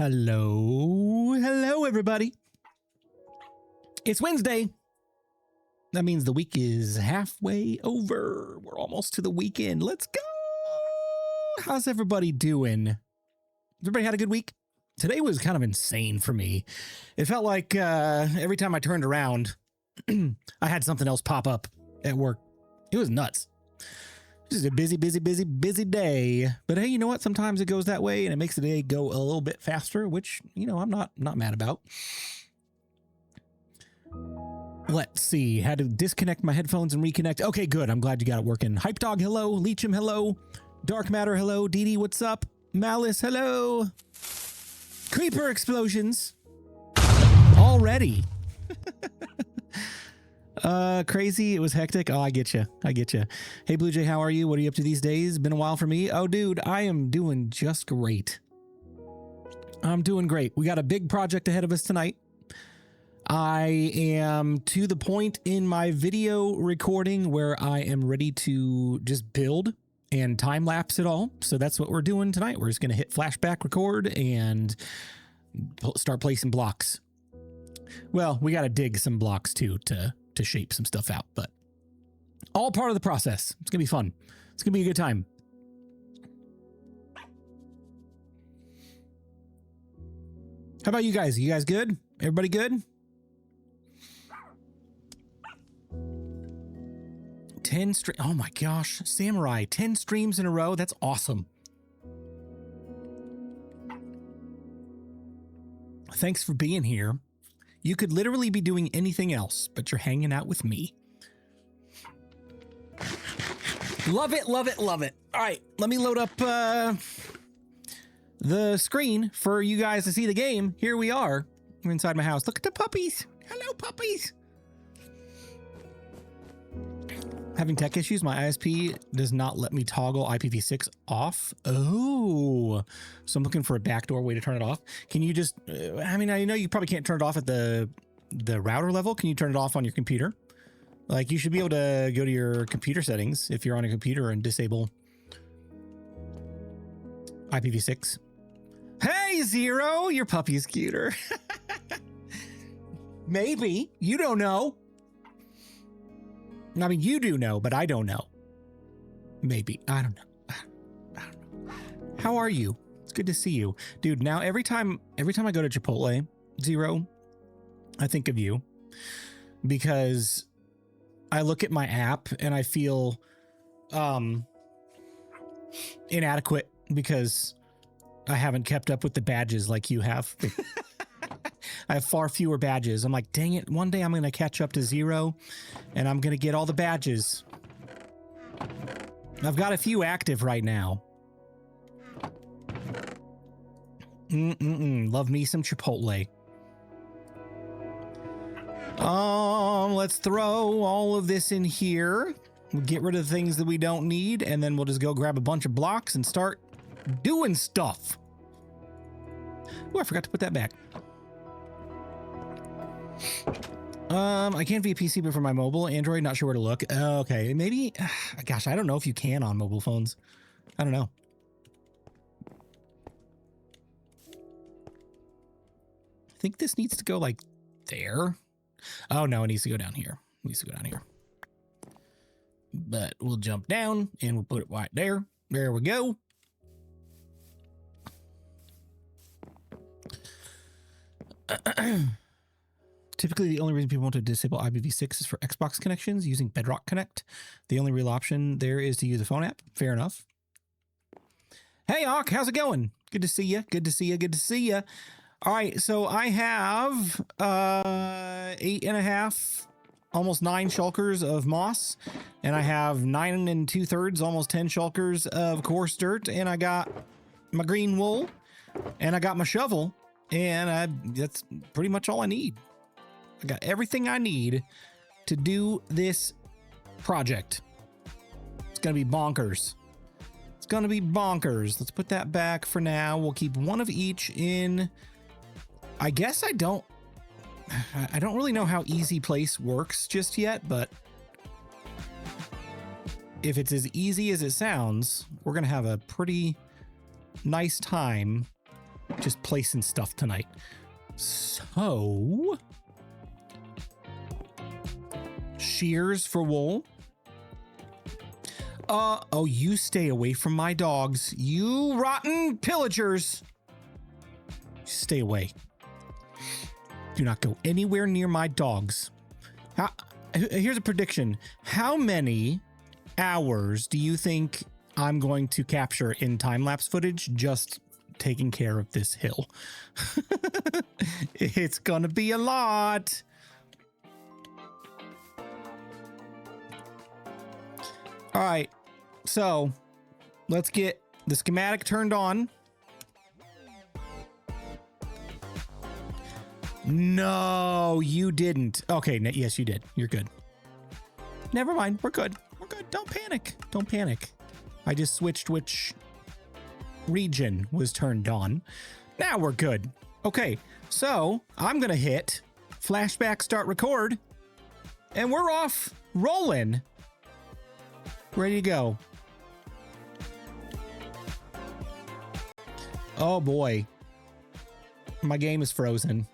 Hello, everybody. It's Wednesday. That means the week is halfway over. We're almost to the weekend. Let's go. How's everybody doing? Everybody had a good week? Today was kind of insane for me. It felt like every time I turned around, I had something else pop up at work. It was nuts. Just a busy day. But hey, you know what? Sometimes it goes that way and it makes the day go a little bit faster, which, you know, I'm not mad about. Let's see. Had to disconnect my headphones and reconnect. Okay, good. I'm glad you got it working. Hype Dog, hello. Leechum, hello. Dark Matter, hello. Dee Dee, what's up? Malice, hello. Creeper explosions. Already. Crazy. It was hectic. Oh, I get you. Hey, BluJay, how are you? What are you up to these days? Been a while for me. Oh, dude, I am doing just great. I'm doing great. We got a big project ahead of us tonight. I am to the point in my video recording where I am ready to just build and time lapse it all. So that's what we're doing tonight. We're just going to hit flashback record and start placing blocks. Well, we got to dig some blocks too to shape some stuff out, but all part of the process. It's gonna be fun. It's gonna be a good time. How about you guys? You guys good? Everybody good? 10 streams. Oh my gosh, Samurai, 10 streams in a row. That's awesome. Thanks for being here. You could literally be doing anything else, but you're hanging out with me. Love it. All right, let me load up the screen for you guys to see the game. Here we are. I'm inside my house. Look at the puppies. Hello, puppies. Having tech issues. My ISP does not let me toggle IPv6 off. Oh, so I'm looking for a backdoor way to turn it off. Can you just, I mean, I know you probably can't turn it off at the router level. Can you turn it off on your computer? Like, you should be able to go to your computer settings if you're on a computer and disable IPv6. Hey, Zero, your puppy is cuter. Maybe. You don't know. I mean, you do know, but I don't know. Maybe. I don't know. How are you? It's good to see you. Dude, now every time I go to Chipotle, Zero, I think of you because I look at my app and I feel inadequate because I haven't kept up with the badges like you have. I have far fewer badges. I'm like, dang it, one day I'm going to catch up to Zero and I'm going to get all the badges. I've got a few active right now. Love me some Chipotle. Let's throw all of this in here. We'll get rid of the things that we don't need, and then we'll just go grab a bunch of blocks and start doing stuff. Oh, I forgot to put that back. I can via PC, but for my mobile, Android, not sure where to look. Okay, maybe, gosh, I don't know if you can on mobile phones. I don't know. I think this needs to go like there. Oh no, it needs to go down here. But we'll jump down and we'll put it right there. There we go. Typically, the only reason people want to disable IPv6 is for Xbox connections using Bedrock Connect. The only real option there is to use a phone app. Fair enough. Hey, Hawk, how's it going? Good to see you. All right, so I have 8.5, almost 9 shulkers of moss, and I have 9 2/3, almost 10 shulkers of coarse dirt, and I got my green wool, and I got my shovel, and that's pretty much all I need. I got everything I need to do this project. It's going to be bonkers. Let's put that back for now. We'll keep one of each in. I guess I don't really know how easy place works just yet, but if it's as easy as it sounds, we're going to have a pretty nice time just placing stuff tonight. So, shears for wool. Oh, you stay away from my dogs. You rotten pillagers. Stay away. Do not go anywhere near my dogs. Here's a prediction. How many hours do you think I'm going to capture in time-lapse footage just taking care of this hill? It's gonna be a lot. All right, so let's get the schematic turned on. No, you didn't. Okay, yes, you did. You're good. Never mind. We're good. We're good. Don't panic. Don't panic. I just switched which region was turned on. Now we're good. Okay, so I'm going to hit flashback start record, and we're off rolling. Ready to go. Oh boy. My game is frozen.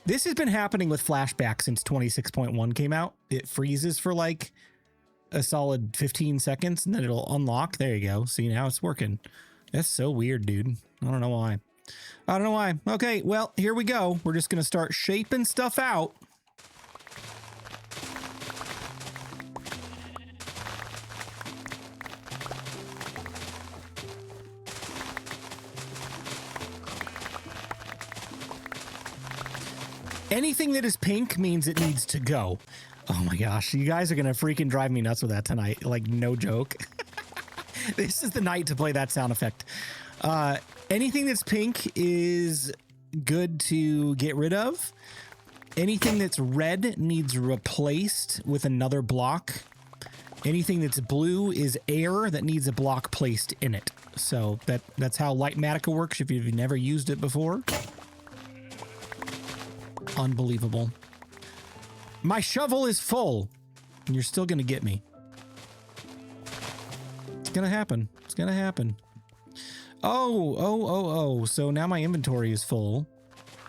This has been happening with flashback since 26.1 came out. It freezes for like a solid 15 seconds and then it'll unlock. There you go. See, now it's working. That's so weird, dude. I don't know why. I don't know why. Okay, well, here we go. We're just going to start shaping stuff out. Anything that is pink means it needs to go. Oh my gosh, you guys are gonna freaking drive me nuts with that tonight. Like, no joke. This is the night to play that sound effect. Anything that's pink is good to get rid of. Anything that's red needs replaced with another block. Anything that's blue is air that needs a block placed in it. So that's how Lightmatica works if you've never used it before. Unbelievable. My shovel is full, and you're still gonna get me. It's gonna happen. It's gonna happen. Oh. So now my inventory is full,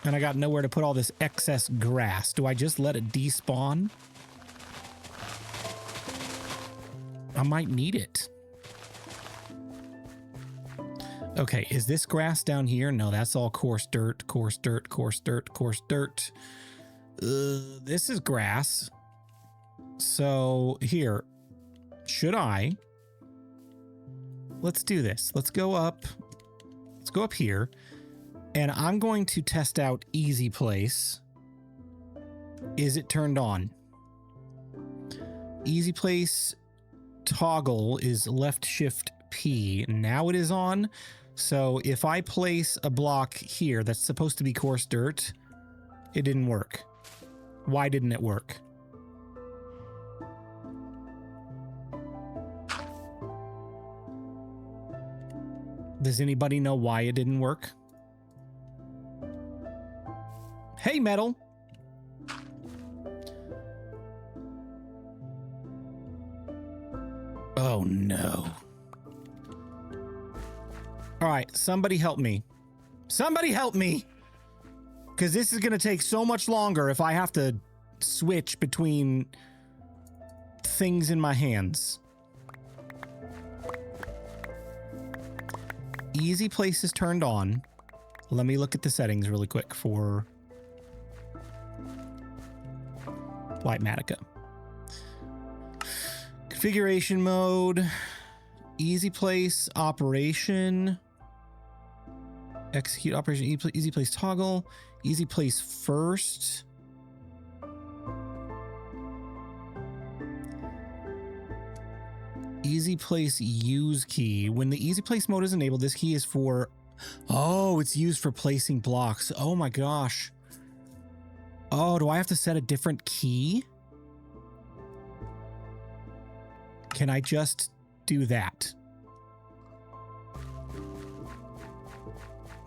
and I got nowhere to put all this excess grass. Do I just let it despawn? I might need it. Okay, is this grass down here? No, that's all coarse dirt, coarse dirt, coarse dirt, coarse dirt. This is grass. So here, should I? Let's do this. Let's go up. Let's go up here. And I'm going to test out easy place. Is it turned on? Easy place toggle is left shift P. Now it is on. So if I place a block here that's supposed to be coarse dirt, it didn't work. Why didn't it work? Does anybody know why it didn't work? Hey, metal. Oh no. All right, somebody help me. Somebody help me! Because this is going to take so much longer if I have to switch between things in my hands. Easy place is turned on. Let me look at the settings really quick for Lightmatica. Configuration mode. Easy place operation. Execute operation, easy place toggle, easy place first. Easy place use key. When the easy place mode is enabled, this key is for, oh, it's used for placing blocks. Oh my gosh. Oh, do I have to set a different key? Can I just do that?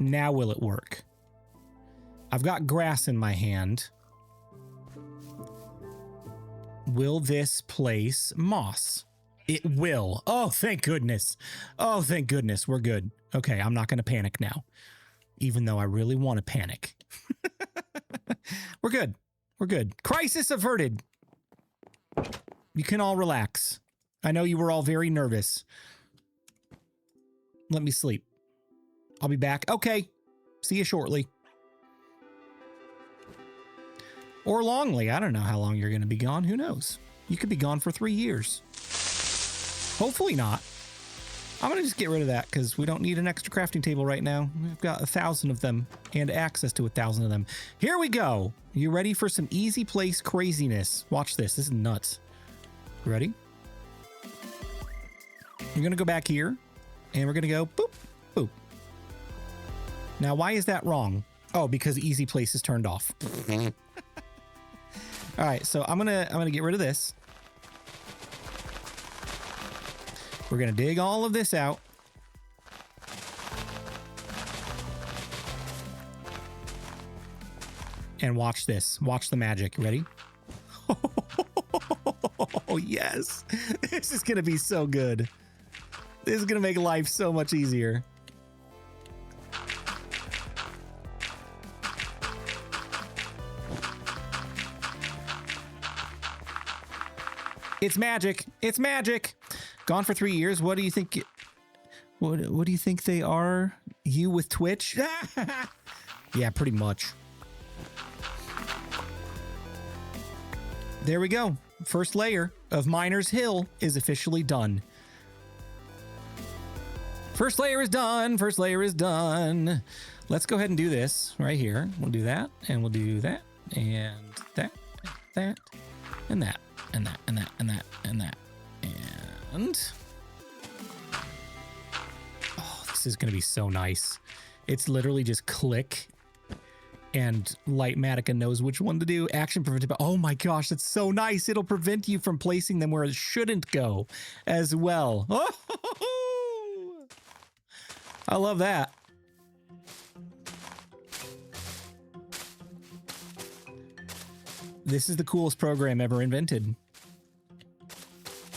Now will it work? I've got grass in my hand. Will this place moss? It will. Oh, thank goodness. Oh, thank goodness. We're good. Okay, I'm not going to panic now. even though I really want to panic. We're good. We're good. Crisis averted. You can all relax. I know you were all very nervous. Let me sleep. I'll be back. Okay. See you shortly. Or longly. I don't know how long you're going to be gone. Who knows? You could be gone for 3 years. Hopefully not. I'm going to just get rid of that because we don't need an extra crafting table right now. We've got 1,000 of them and access to 1,000 of them. Here we go. You ready for some easy place craziness? Watch this. This is nuts. Ready? You're going to go back here and we're going to go boop, boop. Now, why is that wrong? Oh, because easy place is turned off. All right, so I'm gonna get rid of this. We're gonna dig all of this out. And watch this. Watch the magic. Ready? Oh, yes. This is gonna be so good. This is gonna make life so much easier. It's magic. It's magic. Gone for 3 years. What do you think? What do you think they are? You with Twitch? Yeah, pretty much. There we go. First layer of Miner's Hill is officially done. First layer is done. First layer is done. Let's go ahead and do this right here. We'll do that, and we'll do that, and that, and that. And that, and that, and that, and that. And... oh, this is going to be so nice. It's literally just click and Lightmatica knows which one to do. Action prevented. Oh my gosh, that's so nice. It'll prevent you from placing them where it shouldn't go as well. Oh, I love that. This is the coolest program ever invented.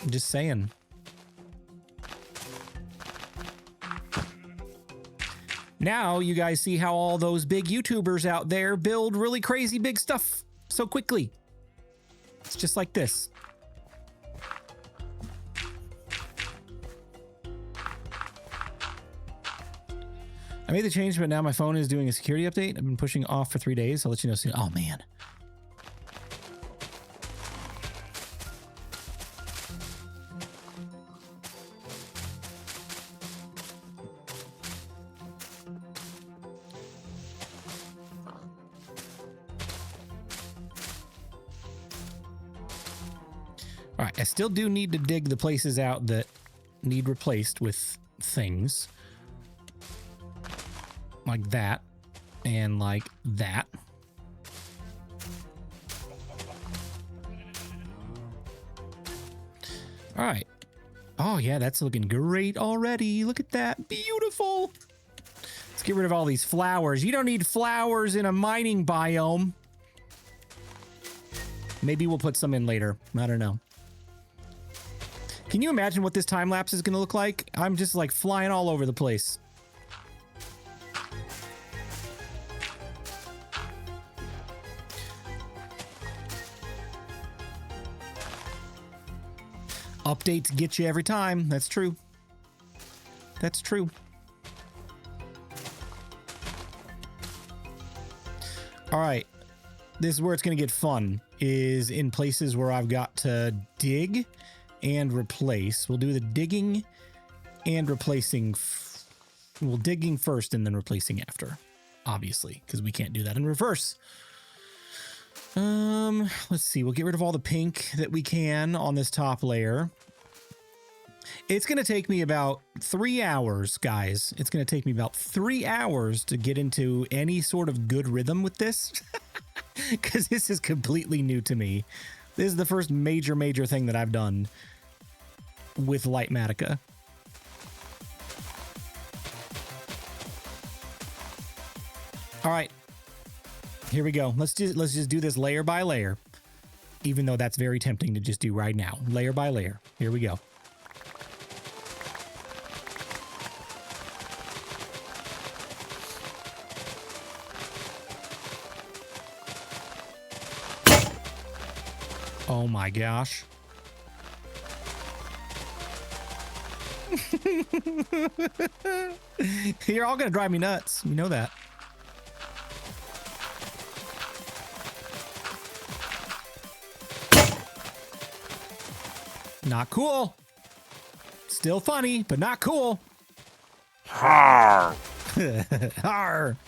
I'm just saying. Now you guys see how all those big YouTubers out there build really crazy big stuff so quickly. It's just like this. I made the change, but now my phone is doing a security update. I've been pushing off for 3 days. I'll let you know soon. Oh, man. All right, I still do need to dig the places out that need replaced with things. Like that. And like that. All right. Oh, yeah, that's looking great already. Look at that. Beautiful. Let's get rid of all these flowers. You don't need flowers in a mining biome. Maybe we'll put some in later. I don't know. Can you imagine what this time lapse is going to look like? I'm just like flying all over the place. Updates get you every time. That's true. That's true. All right. This is where it's going to get fun, is in places where I've got to dig and replace. We'll do the digging and replacing. Well, digging first and then replacing after, obviously, because we can't do that in reverse. Let's see. We'll get rid of all the pink that we can on this top layer. It's going to take me about 3 hours, guys. It's going to take me about 3 hours to get into any sort of good rhythm with this, because this is completely new to me. This is the first major thing that I've done with Lightmatica. All right. Here we go. Let's just do this layer by layer, even though that's very tempting to just do right now. Layer by layer. Here we go. Oh my gosh. You're all gonna drive me nuts. You know that. Not cool. Still funny, but not cool. Har. Har.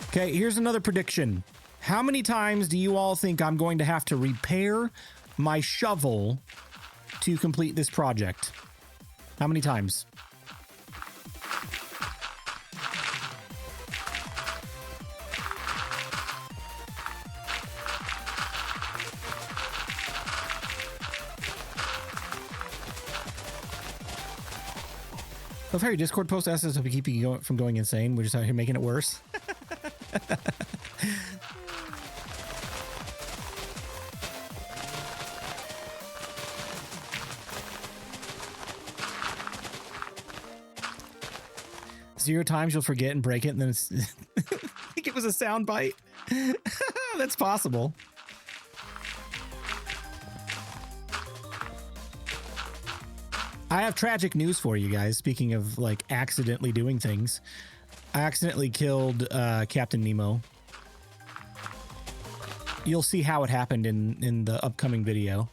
Okay, here's another prediction. How many times do you all think I'm going to have to repair my shovel to complete this project? How many times? Love how your Discord post asks us to keep you from going insane. We're just out here making it worse. Zero times you'll forget and break it, and then it's I think it was a sound bite. That's possible. I have tragic news for you guys. Speaking of like accidentally doing things, I accidentally killed Captain Nemo. You'll see how it happened in the upcoming video.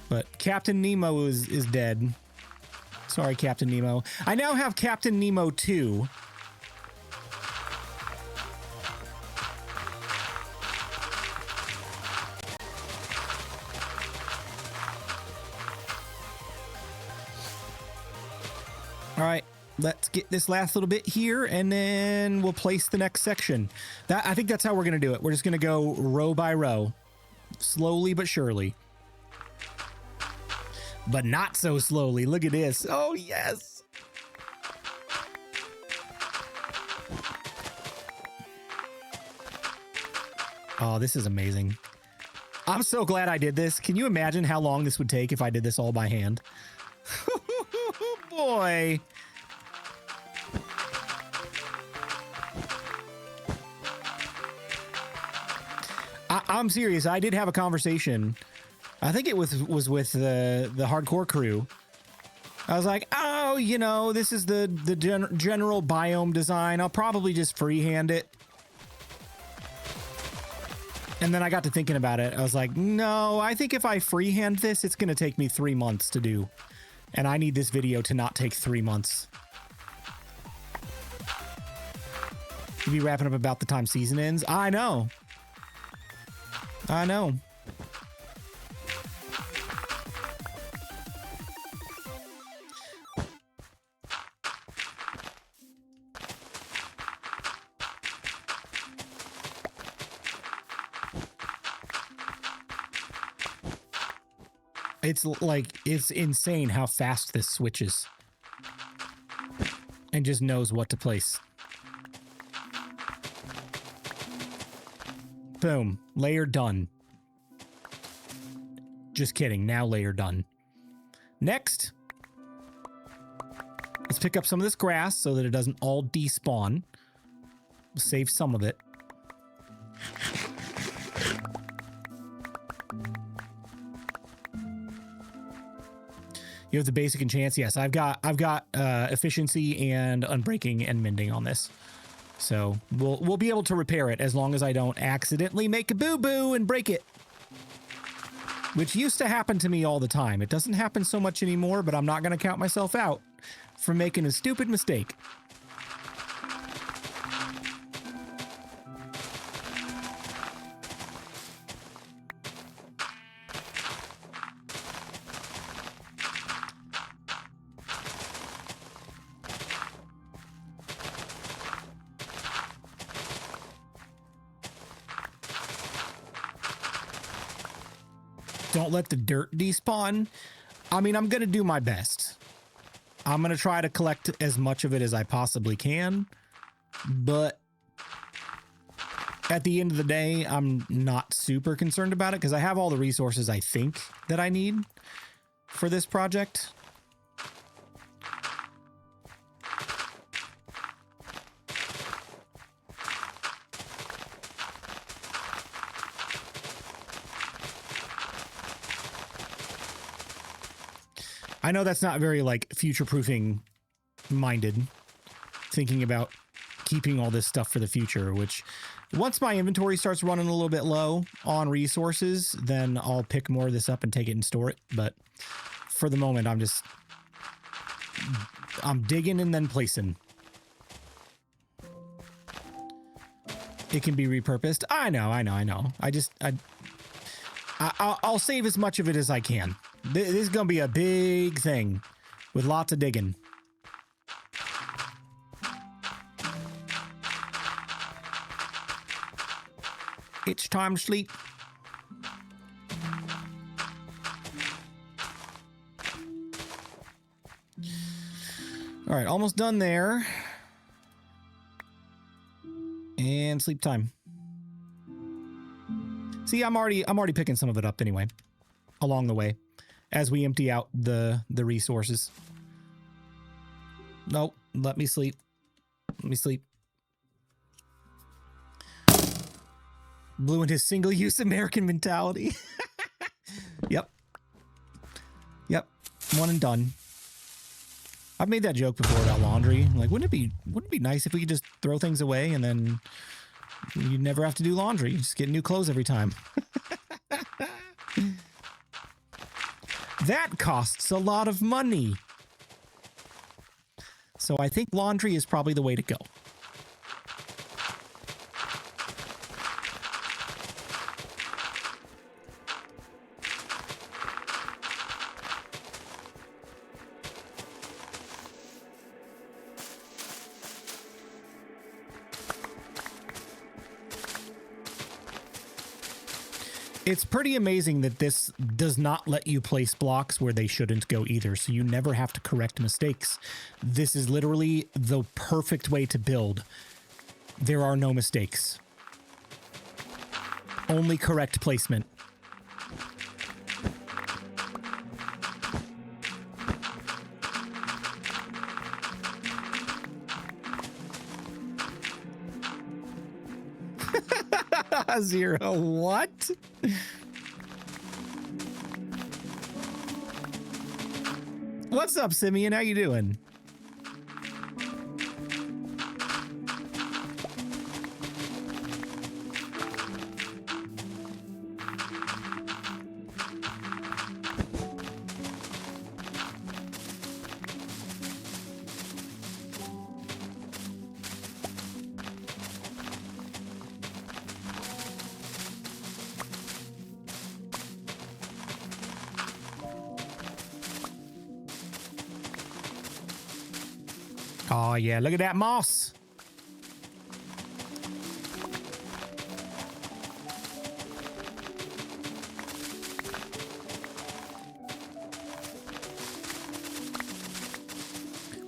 But Captain Nemo is dead. Sorry, Captain Nemo. I now have Captain Nemo 2. All right, let's get this last little bit here, and then we'll place the next section. I think that's how we're going to do it. We're just going to go row by row, slowly but surely. But not so slowly. Look at this. Oh, yes. Oh, this is amazing. I'm so glad I did this. Can you imagine how long this would take if I did this all by hand? Boy. I'm serious. I did have a conversation. I think it was with the hardcore crew. I was like, oh, you know, this is the general biome design. I'll probably just freehand it. And then I got to thinking about it. I was like, no, I think if I freehand this, it's going to take me 3 months to do. And I need this video to not take 3 months. You'll be wrapping up about the time season ends. I know. I know. It's like, it's insane how fast this switches. And just knows what to place. Boom. Layer done. Just kidding. Now layer done. Next. Let's pick up some of this grass so that it doesn't all despawn. We'll save some of it. You have the basic enchants. Yes, I've got efficiency and unbreaking and mending on this. So we'll be able to repair it as long as I don't accidentally make a boo-boo and break it. Which used to happen to me all the time. It doesn't happen so much anymore, but I'm not going to count myself out for making a stupid mistake. Don't let the dirt despawn. I mean, I'm going to do my best. I'm going to try to collect as much of it as I possibly can. But at the end of the day, I'm not super concerned about it because I have all the resources I think that I need for this project. I know that's not very like future-proofing minded, thinking about keeping all this stuff for the future, which once my inventory starts running a little bit low on resources, then I'll pick more of this up and take it and store it. But for the moment, I'm digging and then placing. It can be repurposed. I know. I'll save as much of it as I can. This is going to be a big thing with lots of digging. It's time to sleep. All right, almost done there. And sleep time. See, I'm already picking some of it up anyway, along the way, as we empty out the resources. Nope, let me sleep. Let me sleep. Blue and his single-use American mentality. Yep. One and done. I've made that joke before about laundry. Like, wouldn't it be nice if we could just throw things away and then you'd never have to do laundry? You just get new clothes every time. That costs a lot of money. So I think laundry is probably the way to go. It's pretty amazing that this does not let you place blocks where they shouldn't go either, so you never have to correct mistakes. This is literally the perfect way to build. There are no mistakes. Only correct placement. Zero. What? What's up, Simeon? How you doing? Oh, yeah, look at that moss.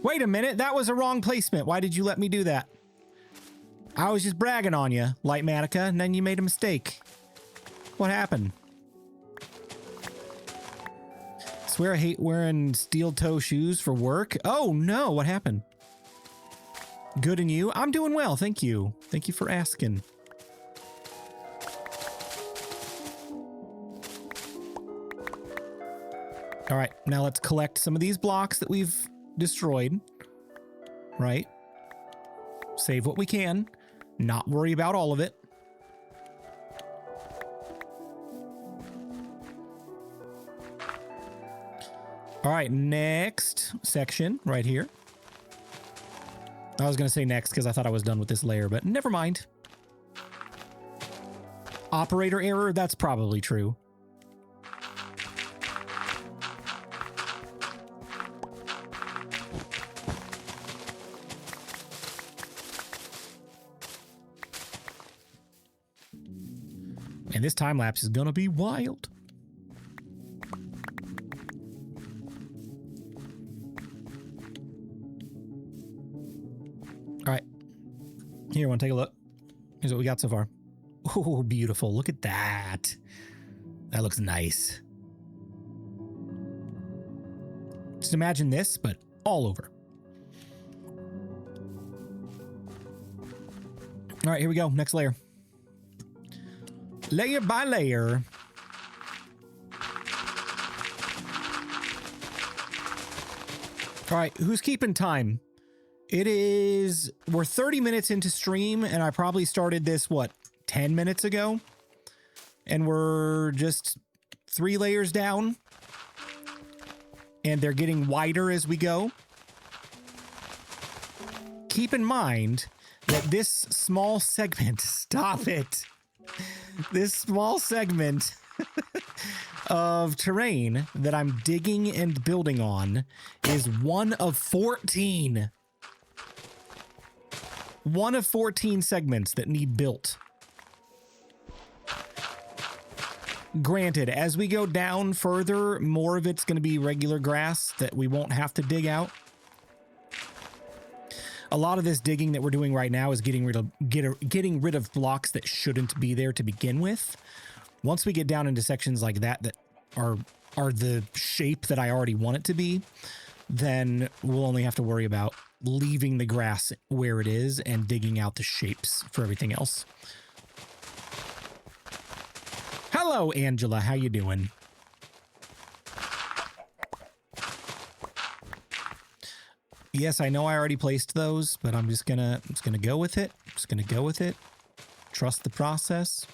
Wait a minute, that was a wrong placement. Why did you let me do that? I was just bragging on you, Lightmatica, and then you made a mistake. What happened? Swear I hate wearing steel toe shoes for work. Oh no, what happened? Good, and you? I'm doing well, thank you. Thank you for asking. All right, now let's collect some of these blocks that we've destroyed. Right? Save what we can. Not worry about all of it. All right, next section right here. I was going to say next because I thought I was done with this layer, but never mind. Operator error, that's probably true. And this time lapse is going to be wild. All right. Here, want to take a look? Here's what we got so far. Oh, beautiful. Look at that. That looks nice. Just imagine this, but all over. All right, here we go. Next layer. Layer by layer. All right, who's keeping time? We're 30 minutes into stream, and I probably started this, 10 minutes ago? And we're just 3 layers down. And they're getting wider as we go. Keep in mind that this small segment, stop it. This small segment of terrain that I'm digging and building on is one of 14. One of 14 segments that need built. Granted, as we go down further, more of it's going to be regular grass that we won't have to dig out. A lot of this digging that we're doing right now is getting rid of blocks that shouldn't be there to begin with. Once we get down into sections like that that are the shape that I already want it to be, then we'll only have to worry about leaving the grass where it is and digging out the shapes for everything else. Hello, Angela. How you doing? Yes, I know I already placed those, but I'm just gonna go with it. I'm just gonna go with it. Trust the process.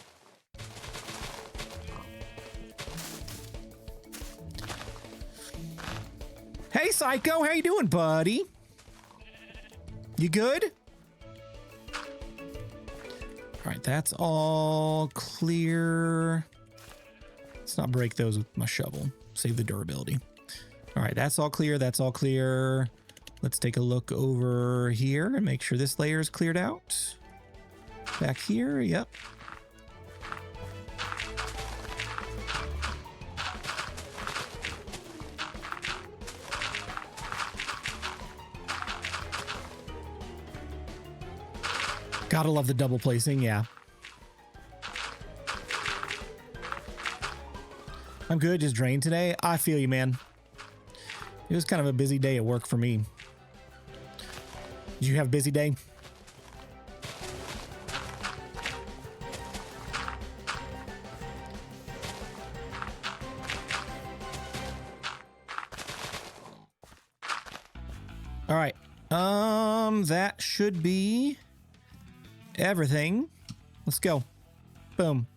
Hey, Psycho, how you doing, buddy? You good? All right, that's all clear. Let's not break those with my shovel. Save the durability. All right, that's all clear. That's all clear. Let's take a look over here and make sure this layer is cleared out. Back here, yep. Gotta love the double placing, yeah. I'm good, just drained today. I feel you, man. It was kind of a busy day at work for me. Did you have a busy day? All right. That should be everything. Let's go. Boom.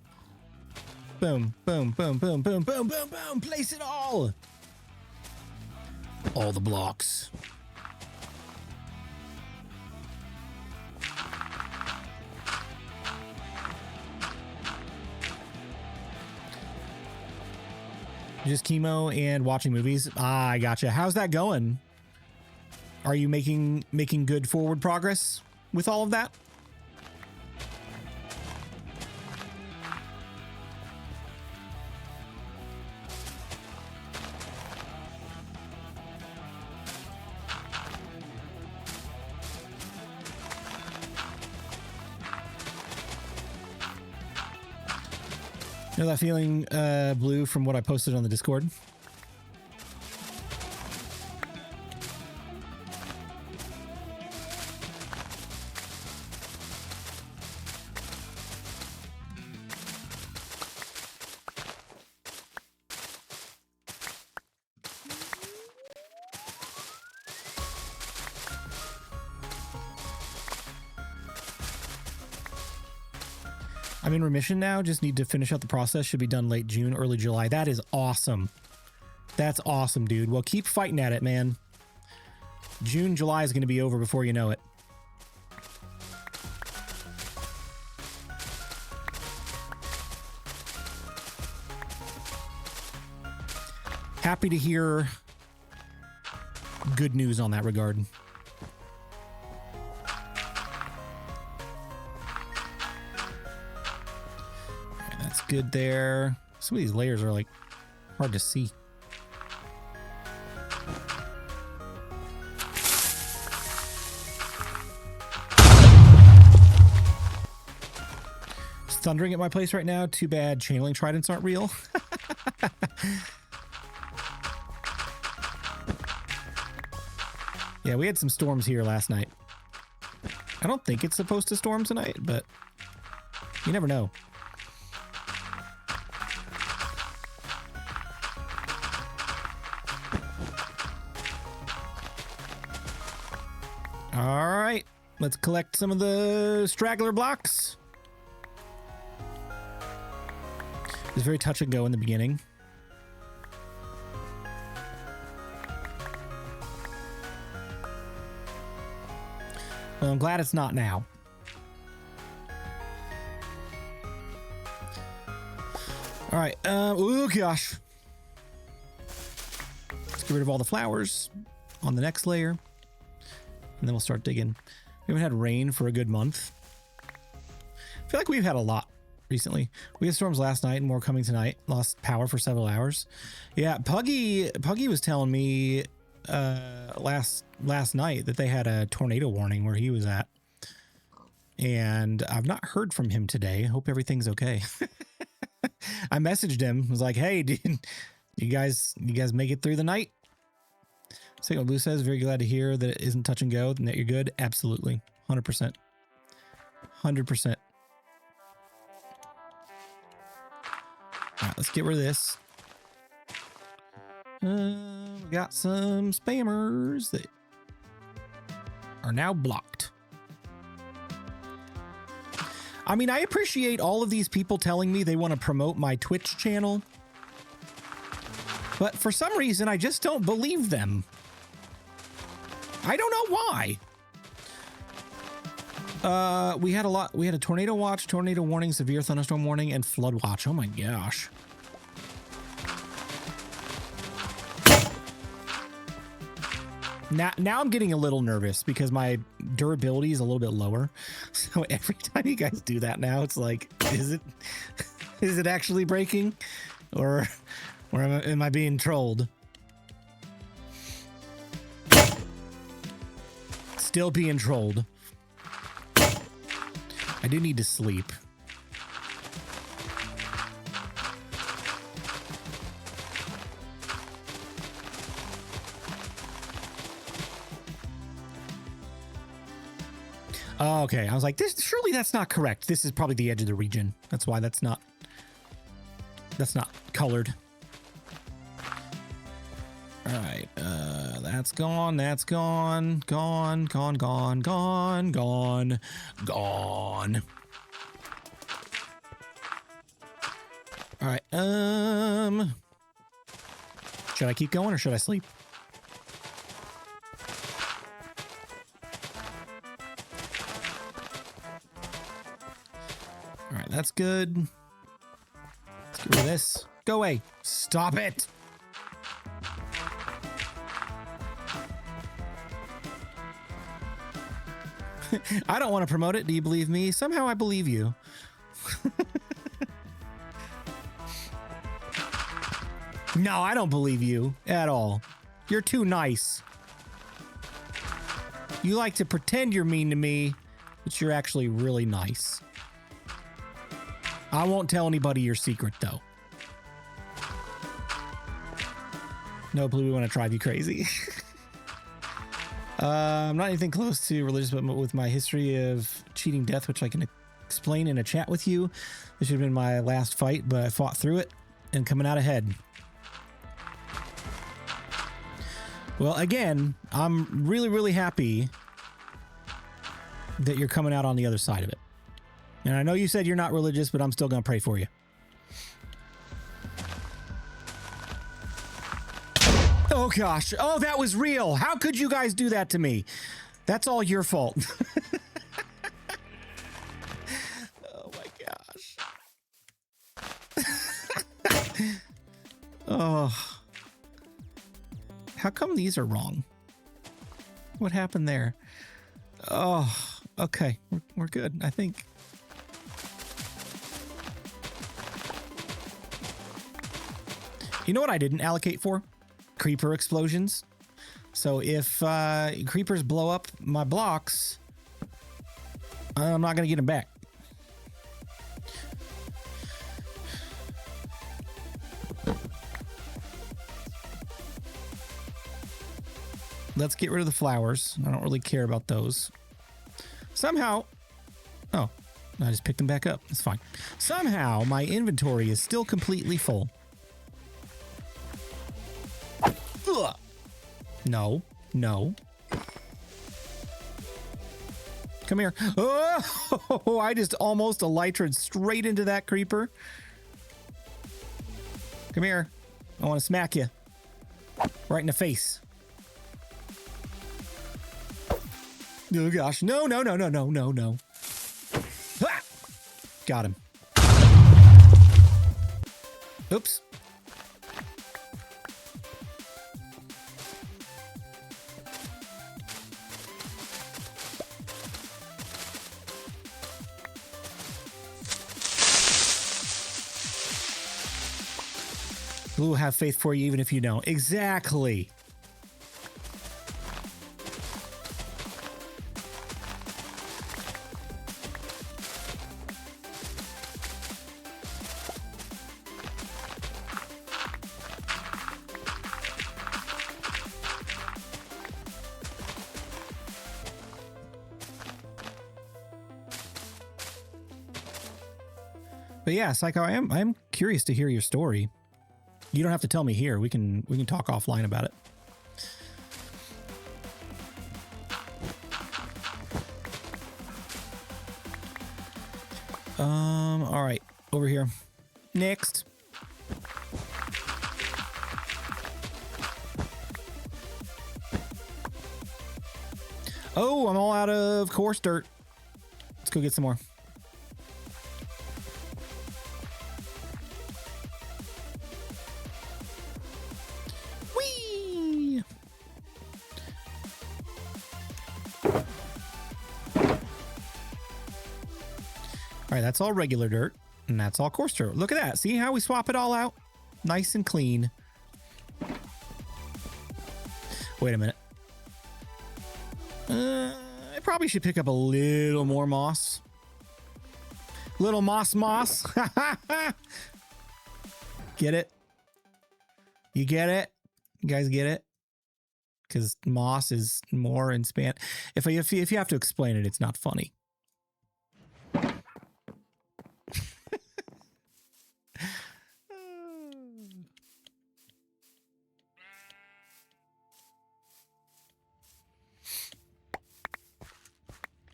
Boom, boom, boom, boom, boom, boom, boom, boom. Place it all. All the blocks. Just chemo and watching movies. Ah, I gotcha. How's that going? Are you making good forward progress with all of that? You know that feeling, Blue, from what I posted on the Discord? I'm in remission now. Just need to finish out the process. Should be done late June, early July. That is awesome. That's awesome, dude. Well, keep fighting at it, man. June, July is going to be over before you know it. Happy to hear good news on that regard. Good there. Some of these layers are like hard to see. It's thundering at my place right now. Too bad channeling tridents aren't real. Yeah, we had some storms here last night. I don't think it's supposed to storm tonight, but you never know. All right, let's collect some of the straggler blocks. It's very touch and go in the beginning. Well, I'm glad it's not now. All right. Oh gosh. Let's get rid of all the flowers on the next layer, and then we'll start digging. We haven't had rain for a good month. I feel like we've had a lot recently. We had storms last night and more coming tonight. Lost power for several hours. Yeah, Puggy was telling me last night that they had a tornado warning where he was at, and I've not heard from him today. Hope everything's okay. I messaged him, was like, hey, dude, you guys make it through the night? Signal Blue says, very glad to hear that it isn't touch and go and that you're good. Absolutely. 100%. 100%. All right, let's get rid of this. We got some spammers that are now blocked. I mean, I appreciate all of these people telling me they want to promote my Twitch channel, but for some reason, I just don't believe them. I don't know why. We had a tornado watch, tornado warning, severe thunderstorm warning, and flood watch. Oh my gosh. Now I'm getting a little nervous because my durability is a little bit lower. So every time you guys do that now, it's like, is it actually breaking? Or am I being trolled? Still being trolled. I do need to sleep. Oh, okay. I was like, surely that's not correct. This is probably the edge of the region. That's why that's not colored. All right. That's gone. That's gone. Gone. Gone. Gone. Gone. Gone. Gone. All right. Should I keep going or should I sleep? All right, that's good. Let's get rid of this. Go away. Stop it. I don't want to promote it. Do you believe me? Somehow I believe you. No, I don't believe you at all. You're too nice. You like to pretend you're mean to me, but you're actually really nice. I won't tell anybody your secret, though. No, Blue, we want to drive you crazy. I'm not anything close to religious, but with my history of cheating death, which I can explain in a chat with you. This should have been my last fight, but I fought through it and coming out ahead. Well, again, I'm really, really happy that you're coming out on the other side of it. And I know you said you're not religious, but I'm still going to pray for you. Oh, gosh. Oh, that was real. How could you guys do that to me? That's all your fault. Oh, my gosh. Oh. How come these are wrong? What happened there? Oh, okay. We're good, I think. You know what I didn't allocate for? Creeper explosions. So if creepers blow up my blocks, I'm not going to get them back. Let's get rid of the flowers. I don't really care about those. Somehow... Oh, I just picked them back up. It's fine. Somehow, my inventory is still completely full. Ugh. No, no. Come here. Oh, I just almost elytra'd straight into that creeper. Come here. I want to smack you. Right in the face. Oh gosh. No, no, no, no, no, no, no. Ah! Got him. Oops. We'll have faith for you even if you don't. Exactly. But yeah, Psycho, I'm curious to hear your story. You don't have to tell me here. We can talk offline about it. All right, over here. Next. Oh, I'm all out of coarse dirt. Let's go get some more. All right, that's all regular dirt, and that's all coarse dirt. Look at that. See how we swap it all out? Nice and clean. Wait a minute. I probably should pick up a little more moss. Little moss. Get it? You get it? You guys get it? Because moss is more in span. If you have to explain it, it's not funny.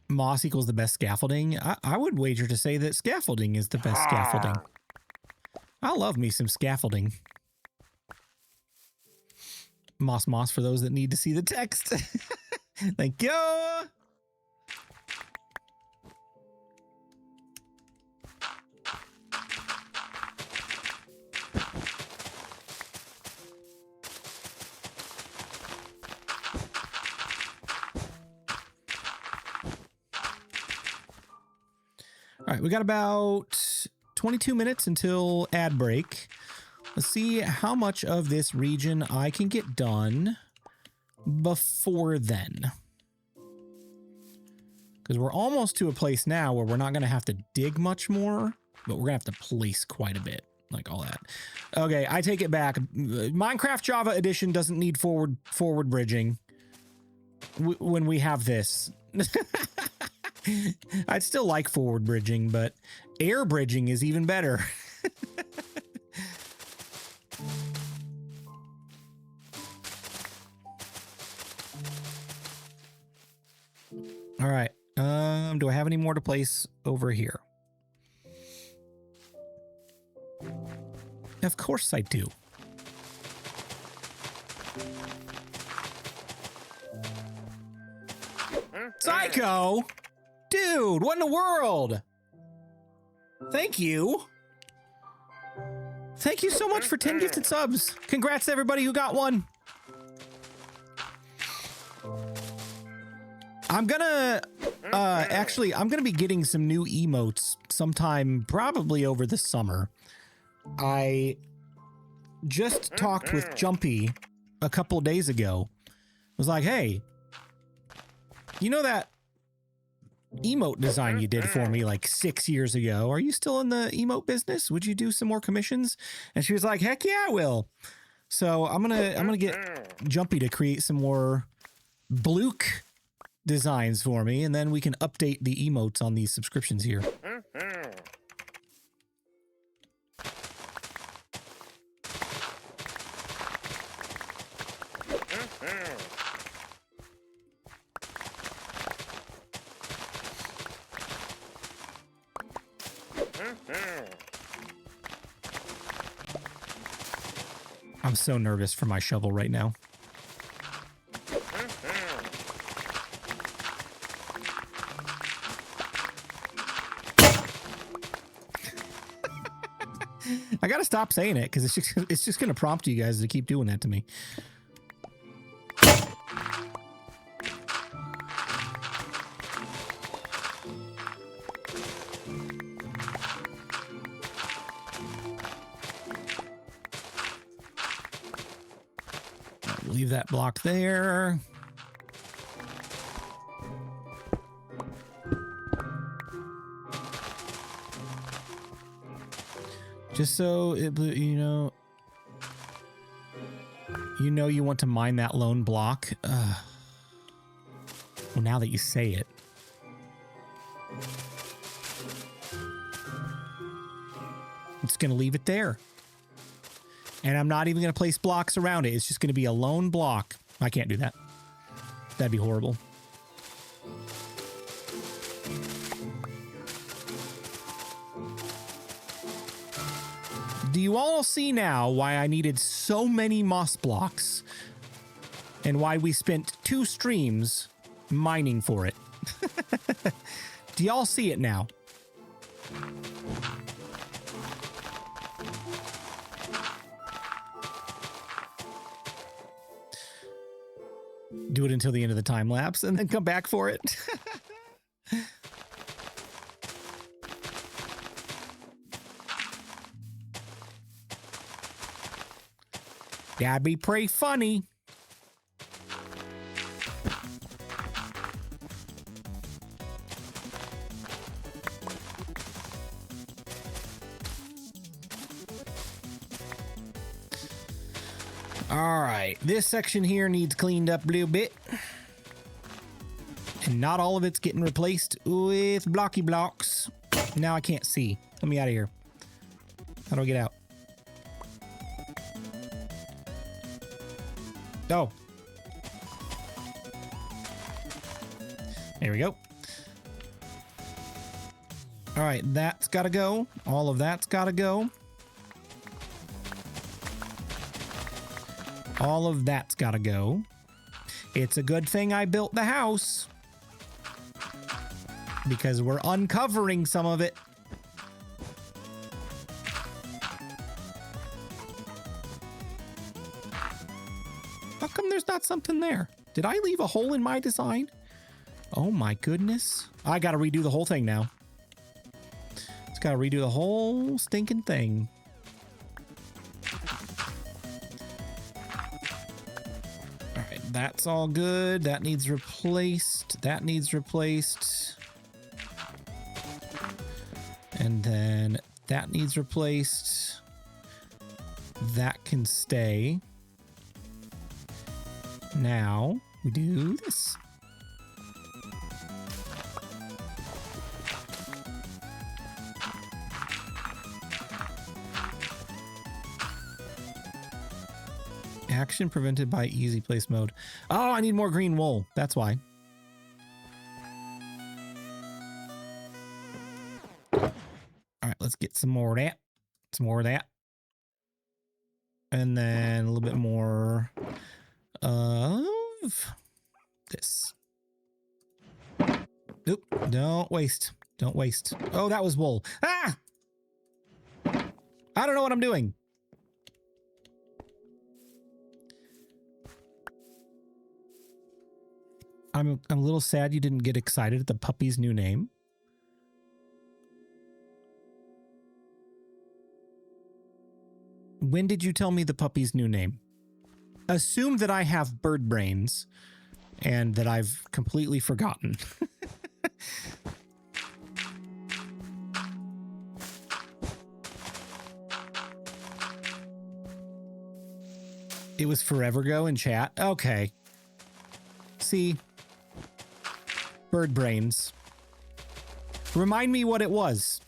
Moss equals the best scaffolding. I would wager to say that scaffolding is the best scaffolding. I love me some scaffolding. Moss for those that need to see the text. Thank you. All right, we got about 22 minutes until ad break. Let's see how much of this region I can get done before then. Because we're almost to a place now where we're not going to have to dig much more, but we're going to have to place quite a bit, like all that. Okay, I take it back. Minecraft Java Edition doesn't need forward bridging when we have this. I'd still like forward bridging, but air bridging is even better. All right. Do I have any more to place over here? Of course I do. Psycho! Dude, what in the world? Thank you. Thank you so much for 10 gifted subs. Congrats to everybody who got one. I'm gonna, I'm gonna be getting some new emotes sometime probably over the summer. I just talked with Jumpy a couple days ago. Was like, hey, you know that emote design you did for me like 6 years ago? Are you still in the emote business? Would you do some more commissions? And she was like, heck yeah, I will. So I'm gonna get Jumpy to create some more Bluke designs for me, and then we can update the emotes on these subscriptions here. I'm so nervous for my shovel right now. I gotta stop saying it because it's just gonna prompt you guys to keep doing that to me. Leave that block there. Just so it, you know you want to mine that lone block. Well, now that you say it. I'm just going to leave it there. And I'm not even going to place blocks around it. It's just going to be a lone block. I can't do that. That'd be horrible. Do you all see now why I needed so many moss blocks and why we spent 2 streams mining for it? Do y'all see it now? Do it until the end of the time lapse and then come back for it. That'd be pretty funny. All right, this section here needs cleaned up a little bit. And not all of it's getting replaced with blocky blocks. Now I can't see. Let me out of here. How do I get out? Oh. There we go. All right, that's got to go. All of that's got to go. All of that's got to go. It's a good thing I built the house because we're uncovering some of it. How come there's not something there? Did I leave a hole in my design? Oh my goodness. I got to redo the whole thing now. It's got to redo the whole stinking thing. All right, that's all good. That needs replaced. That needs replaced. And then that needs replaced. That can stay. Now we do this. Action prevented by easy place mode. Oh, I need more green wool. That's why. All right, let's get some more of that. Some more of that. And then a little bit more of this. Nope, don't waste. Don't waste. Oh, that was wool. Ah! I don't know what I'm doing. I'm a little sad you didn't get excited at the puppy's new name. When did you tell me the puppy's new name? Assume that I have bird brains and that I've completely forgotten. It was forever ago in chat. Okay. See, bird brains. Remind me what it was.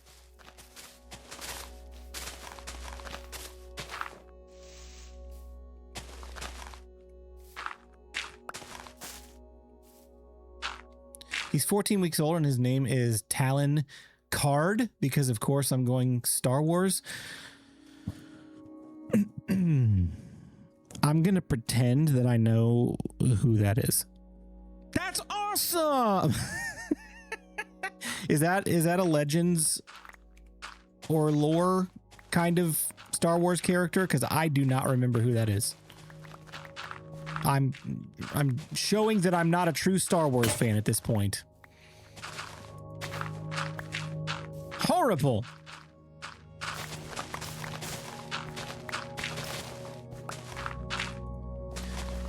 He's 14 weeks old and his name is Talon card because, of course, I'm going Star Wars. I'm going to pretend that I know who that is. That's awesome! Is that a Legends or lore kind of Star Wars character? Because I do not remember who that is. I'm showing that I'm not a true Star Wars fan at this point. Horrible.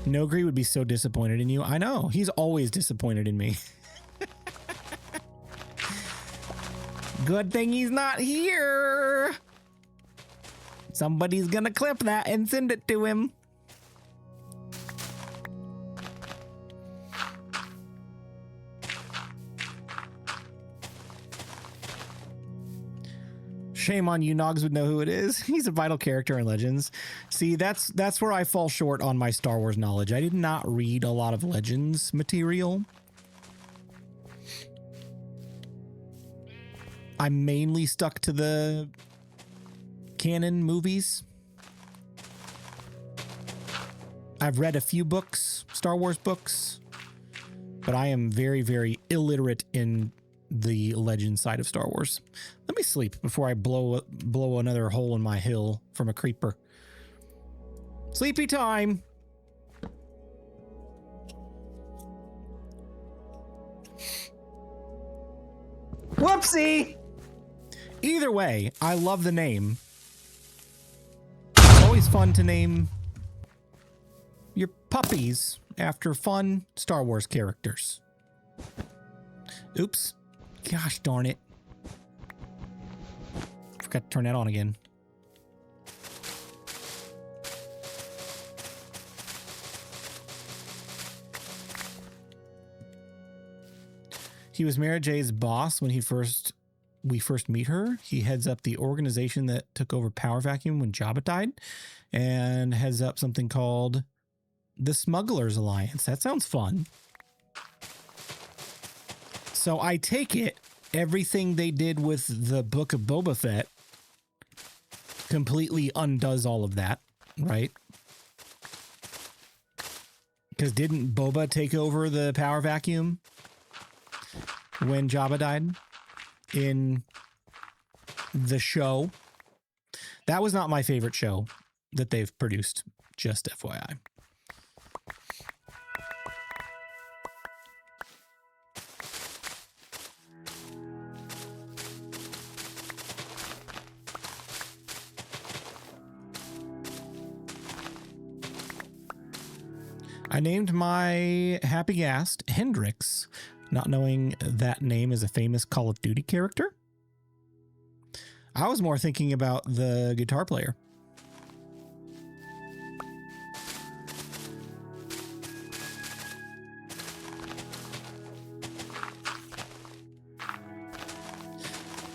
Nogri would be so disappointed in you. I know. He's always disappointed in me. Good thing he's not here. Somebody's gonna clip that and send it to him. Shame on you, Nogs would know who it is. He's a vital character in Legends. See, that's where I fall short on my Star Wars knowledge. I did not read a lot of Legends material. I'm mainly stuck to the canon movies. I've read a few books, Star Wars books, but I am very, very illiterate in the Legend side of Star Wars. Let me sleep before I blow another hole in my hill from a creeper. Sleepy time. Whoopsie. Either way, I love the name. It's always fun to name your puppies after fun Star Wars characters. Oops. Gosh darn it. Forgot to turn that on again. He was Mara J's boss when we first meet her. He heads up the organization that took over Power Vacuum when Jabba died, and heads up something called the Smugglers Alliance. That sounds fun. So I take it everything they did with the Book of Boba Fett completely undoes all of that, right? Because didn't Boba take over the Power Vacuum when Jabba died in the show? That was not my favorite show that they've produced, just FYI. I named my happy ghast Hendrix, not knowing that name is a famous Call of Duty character. I was more thinking about the guitar player.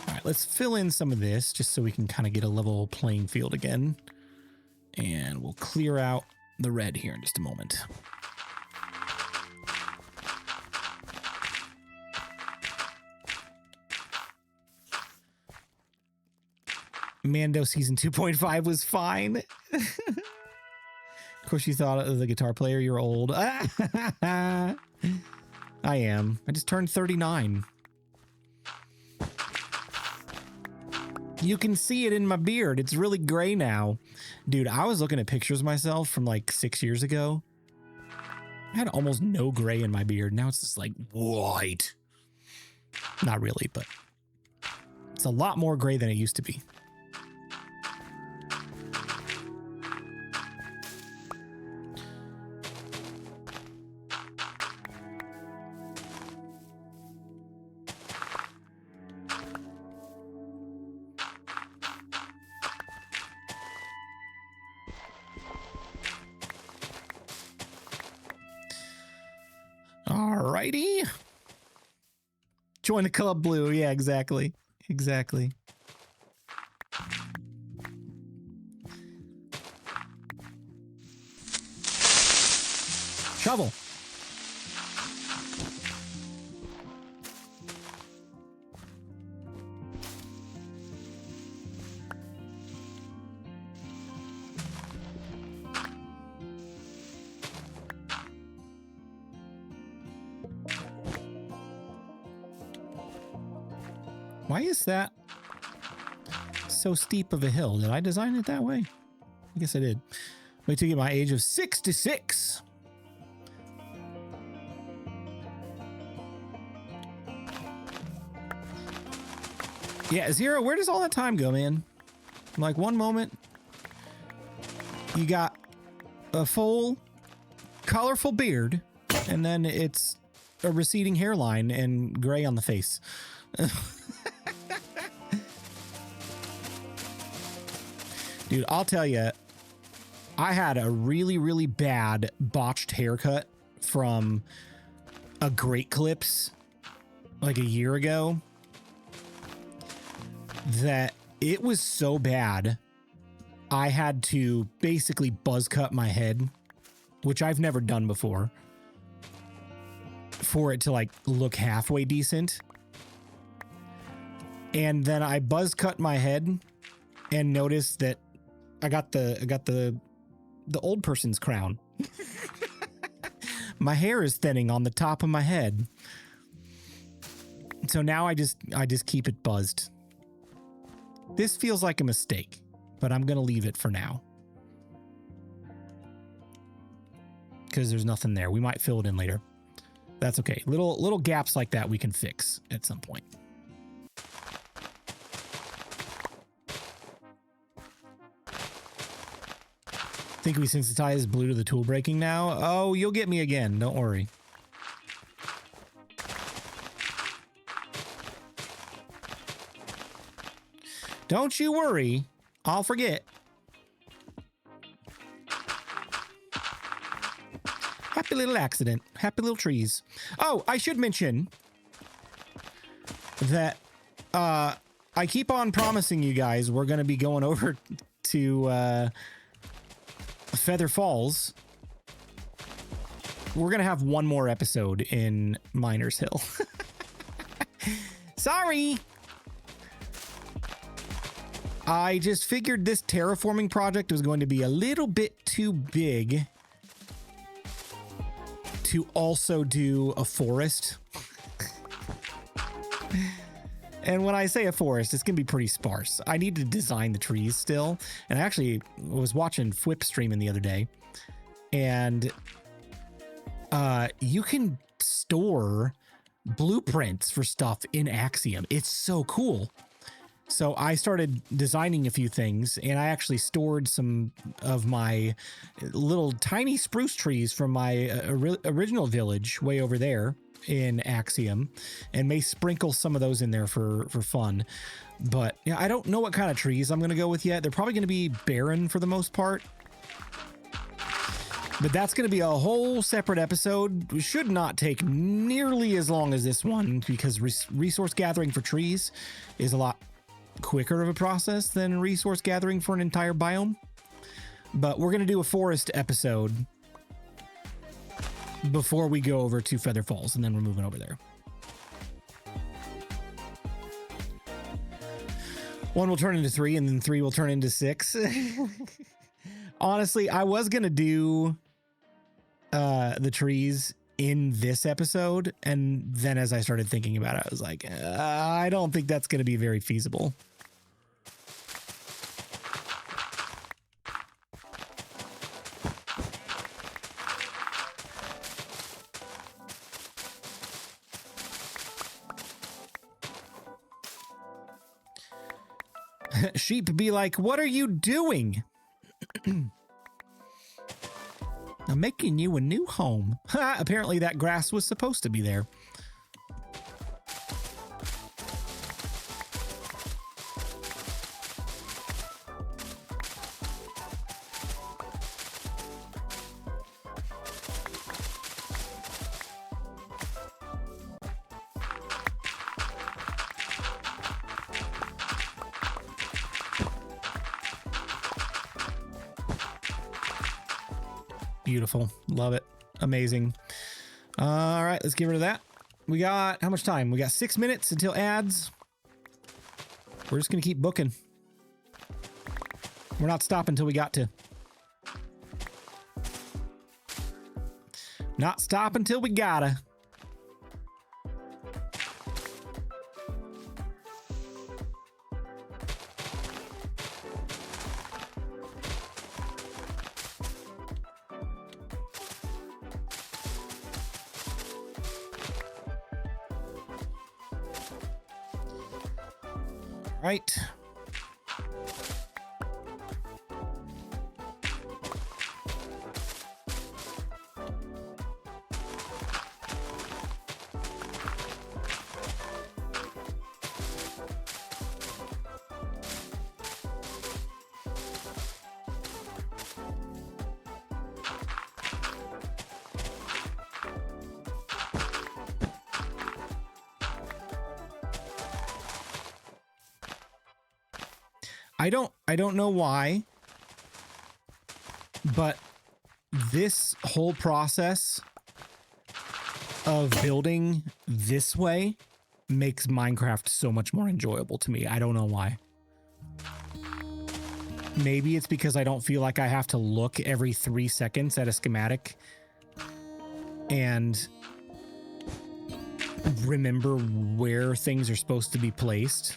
All right, let's fill in some of this just so we can kind of get a level playing field again. And we'll clear out the red here in just a moment. Mando season 2.5 was fine. Of course, you thought of the guitar player. You're old. I am. I just turned 39. You can see it in my beard. It's really gray now. Dude, I was looking at pictures of myself from like 6 years ago. I had almost no gray in my beard. Now it's just like white. Not really, but it's a lot more gray than it used to be. Alrighty. Join the club, Blue. Yeah, exactly. Exactly. Shovel. Why is that so steep of a hill? Did I design it that way? I guess I did. Wait till you get my age of 66. Yeah, Zero, where does all that time go, man? Like, one moment, you got a full, colorful beard, and then it's a receding hairline and gray on the face. Dude, I'll tell you, I had a really, really bad botched haircut from a Great Clips like a year ago that it was so bad I had to basically buzz cut my head, which I've never done before, for it to like look halfway decent. And then I buzz cut my head and noticed that I got the old person's crown. My hair is thinning on the top of my head. So now I just keep it buzzed. This feels like a mistake, but I'm going to leave it for now. Because there's nothing there. We might fill it in later. That's okay. Little gaps like that we can fix at some point. Think we sensitize Blue to the tool breaking now? Oh, you'll get me again. Don't worry. Don't you worry. I'll forget. Happy little accident. Happy little trees. Oh, I should mention that I keep on promising you guys we're going to be going over to Feather Falls. We're going to have one more episode in Miners Hill. Sorry. I just figured this terraforming project was going to be a little bit too big to also do a forest. And when I say a forest, it's going to be pretty sparse. I need to design the trees still. And I actually was watching Fwip streaming the other day. And you can store blueprints for stuff in Axiom. It's so cool. So I started designing a few things, and I actually stored some of my little tiny spruce trees from my original village way over there in Axiom, and may sprinkle some of those in there for fun. But yeah, I don't know what kind of trees I'm going to go with yet. They're probably going to be barren for the most part. But that's going to be a whole separate episode. It should not take nearly as long as this one, because resource gathering for trees is a lot quicker of a process than resource gathering for an entire biome. But we're going to do a forest episode before we go over to Feather Falls, and then we're moving over there. One will turn into 3, and then 3 will turn into 6. Honestly, I was going to do the trees in this episode, and then as I started thinking about it, I was like, I don't think that's going to be very feasible. Sheep be like, what are you doing? I'm making you a new home. Apparently that grass was supposed to be there. Beautiful. Love it. Amazing. All right, let's get rid of that. We got, how much time? We got 6 minutes until ads. We're just going to keep booking. We're not stopping until we got to. Not stop until we gotta. Right. I don't know why, but this whole process of building this way makes Minecraft so much more enjoyable to me. I don't know why. Maybe it's because I don't feel like I have to look every 3 seconds at a schematic and remember where things are supposed to be placed.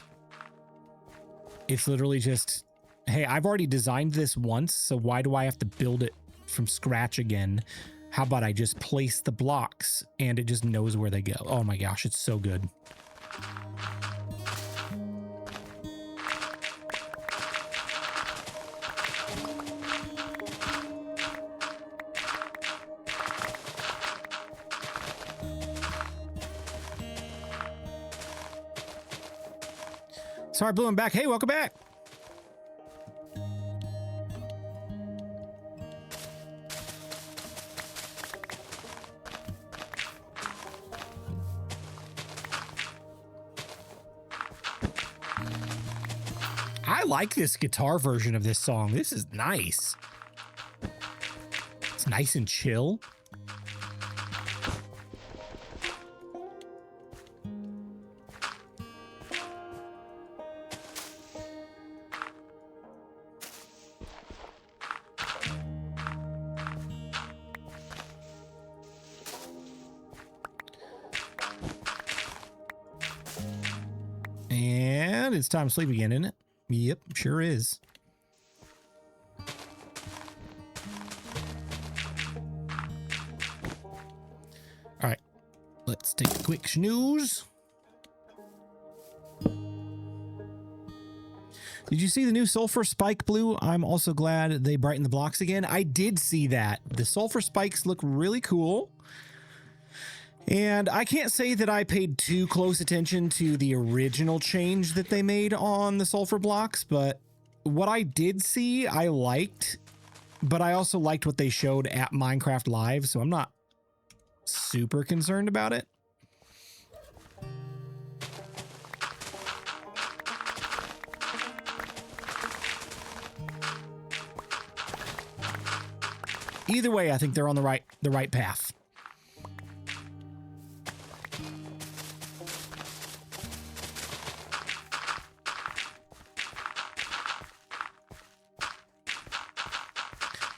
It's literally just, hey, I've already designed this once, so why do I have to build it from scratch again? How about I just place the blocks and it just knows where they go? Oh my gosh, it's so good. Sorry, Blue, I'm back. Hey, welcome back. I like this guitar version of this song. This is nice. It's nice and chill. And it's time to sleep again, isn't it? Yep, sure is. All right, let's take a quick snooze. Did you see the new sulfur spike, Blue? I'm also glad they brightened the blocks again. I did see that. The sulfur spikes look really cool. And I can't say that I paid too close attention to the original change that they made on the sulfur blocks, but what I did see, I liked, but I also liked what they showed at Minecraft Live, so I'm not super concerned about it. Either way, I think they're on the right path.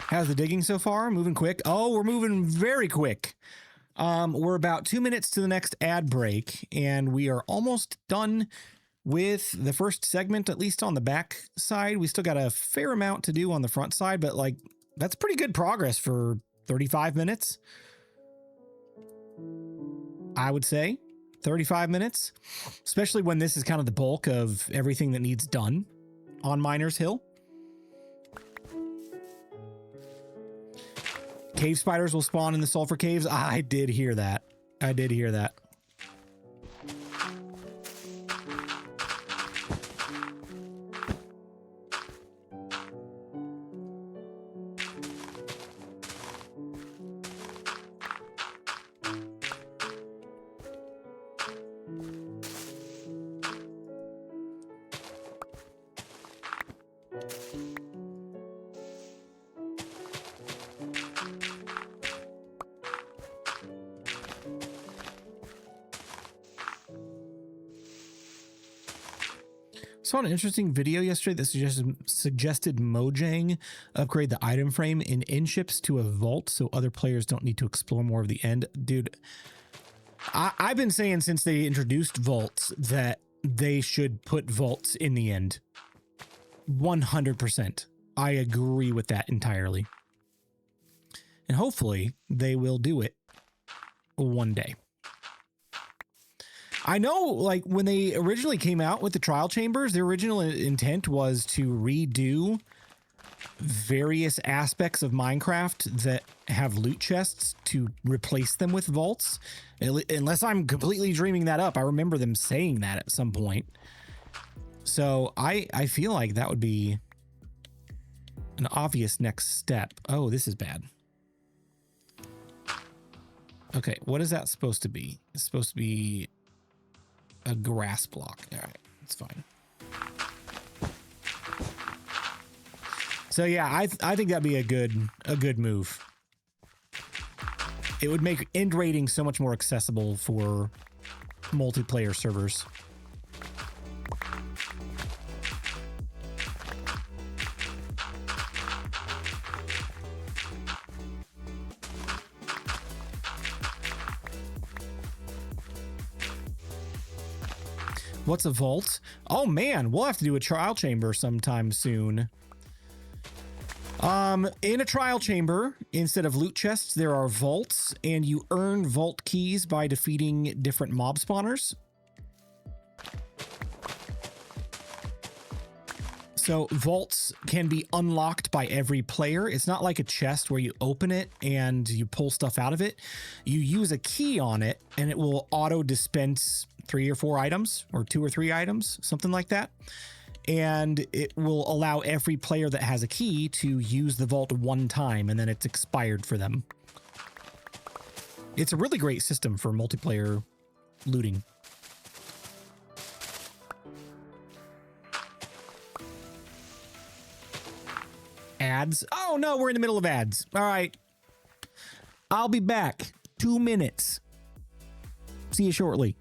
How's the digging so far? Moving quick? Oh, we're moving very quick. We're about 2 minutes to the next ad break, and we are almost done with the first segment, at least on the back side. We still got a fair amount to do on the front side, but like that's pretty good progress for 35 minutes. I would say 35 minutes, especially when this is kind of the bulk of everything that needs done on Miners Hill. Cave spiders will spawn in the sulfur caves. I did hear that. I did hear that. Saw an interesting video yesterday that suggested Mojang upgrade the item frame in in-ships to a vault so other players don't need to explore more of the end. Dude, I've been saying since they introduced vaults that they should put vaults in the end. 100%. I agree with that entirely. And hopefully they will do it one day. I know, like, when they originally came out with the trial chambers, their original intent was to redo various aspects of Minecraft that have loot chests to replace them with vaults. Unless I'm completely dreaming that up. I remember them saying that at some point. So I feel like that would be an obvious next step. Oh, this is bad. Okay, what is that supposed to be? It's supposed to be a grass block. All right, it's fine. So yeah, I think that'd be a good move. It would make end raiding so much more accessible for multiplayer servers. What's a vault? Oh man, we'll have to do a trial chamber sometime soon. In a trial chamber, instead of loot chests, there are vaults, and you earn vault keys by defeating different mob spawners. So vaults can be unlocked by every player. It's not like a chest where you open it and you pull stuff out of it. You use a key on it and it will auto dispense 3 or 4 items or 2 or 3 items, something like that. And it will allow every player that has a key to use the vault one time, and then it's expired for them. It's a really great system for multiplayer looting. Ads. Oh no, we're in the middle of ads. All right. I'll be back. 2 minutes. See you shortly.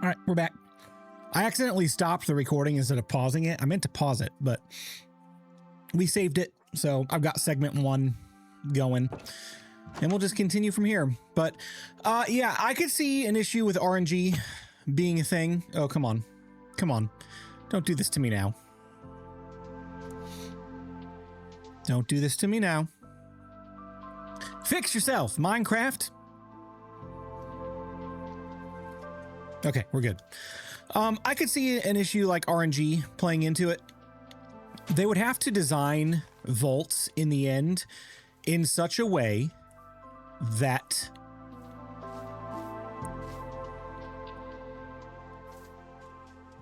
All right, we're back. I accidentally stopped the recording instead of pausing it. I meant to pause it, but we saved it. So I've got segment 1 going, and we'll just continue from here. But yeah, I could see an issue with RNG being a thing. Oh, come on. Come on. Don't do this to me now. Don't do this to me now. Fix yourself, Minecraft. Okay, we're good. I could see an issue like RNG playing into it. They would have to design vaults in the end in such a way that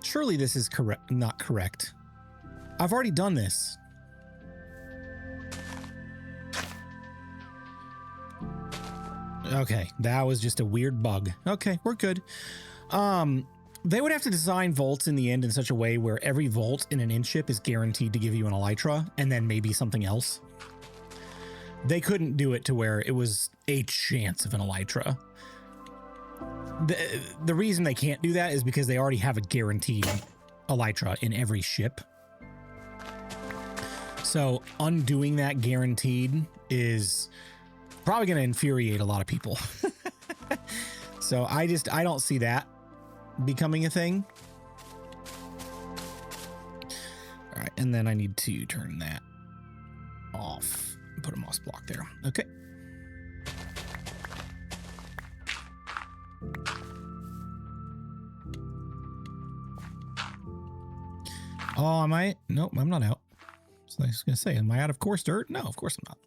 surely this is correct, not correct. I've already done this. Okay, that was just a weird bug. Okay, we're good. They would have to design vaults in the end in such a way where every vault in an in-ship is guaranteed to give you an elytra and then maybe something else. They couldn't do it to where it was a chance of an elytra. The reason they can't do that is because they already have a guaranteed elytra in every ship. So undoing that guaranteed is probably going to infuriate a lot of people. So I don't see that becoming a thing. All right, and then I need to turn that off and put a moss block there. Okay. Oh, am I? Nope, I'm not out. So I was going to say, am I out of coarse dirt? No, of course I'm not.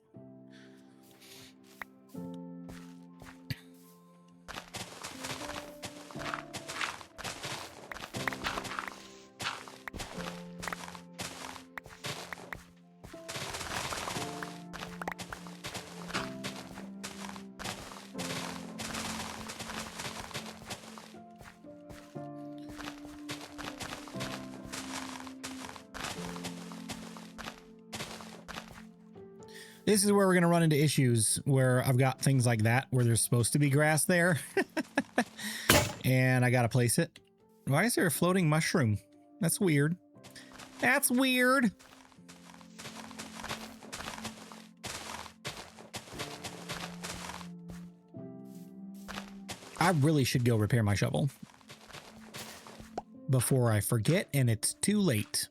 This is where we're going to run into issues where I've got things like that where there's supposed to be grass there. And I got to place it. Why is there a floating mushroom? That's weird. That's weird. I really should go repair my shovel before I forget and it's too late.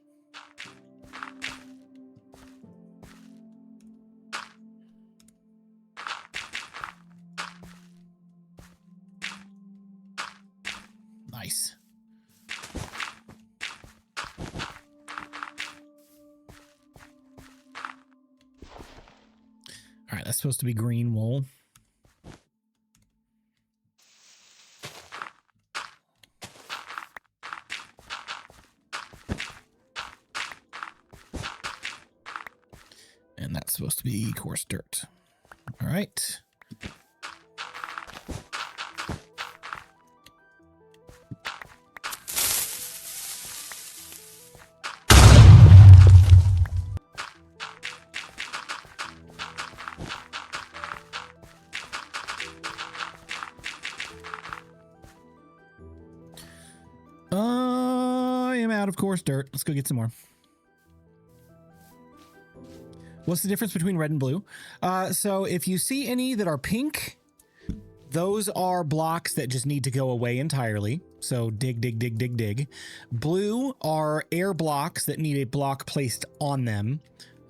Nice. All right, that's supposed to be green wool. And that's supposed to be coarse dirt. All right. I am out of coarse dirt. Let's go get some more. What's the difference between red and blue? So if you see any that are pink, those are blocks that just need to go away entirely. So dig, dig, dig, dig, dig. Blue are air blocks that need a block placed on them.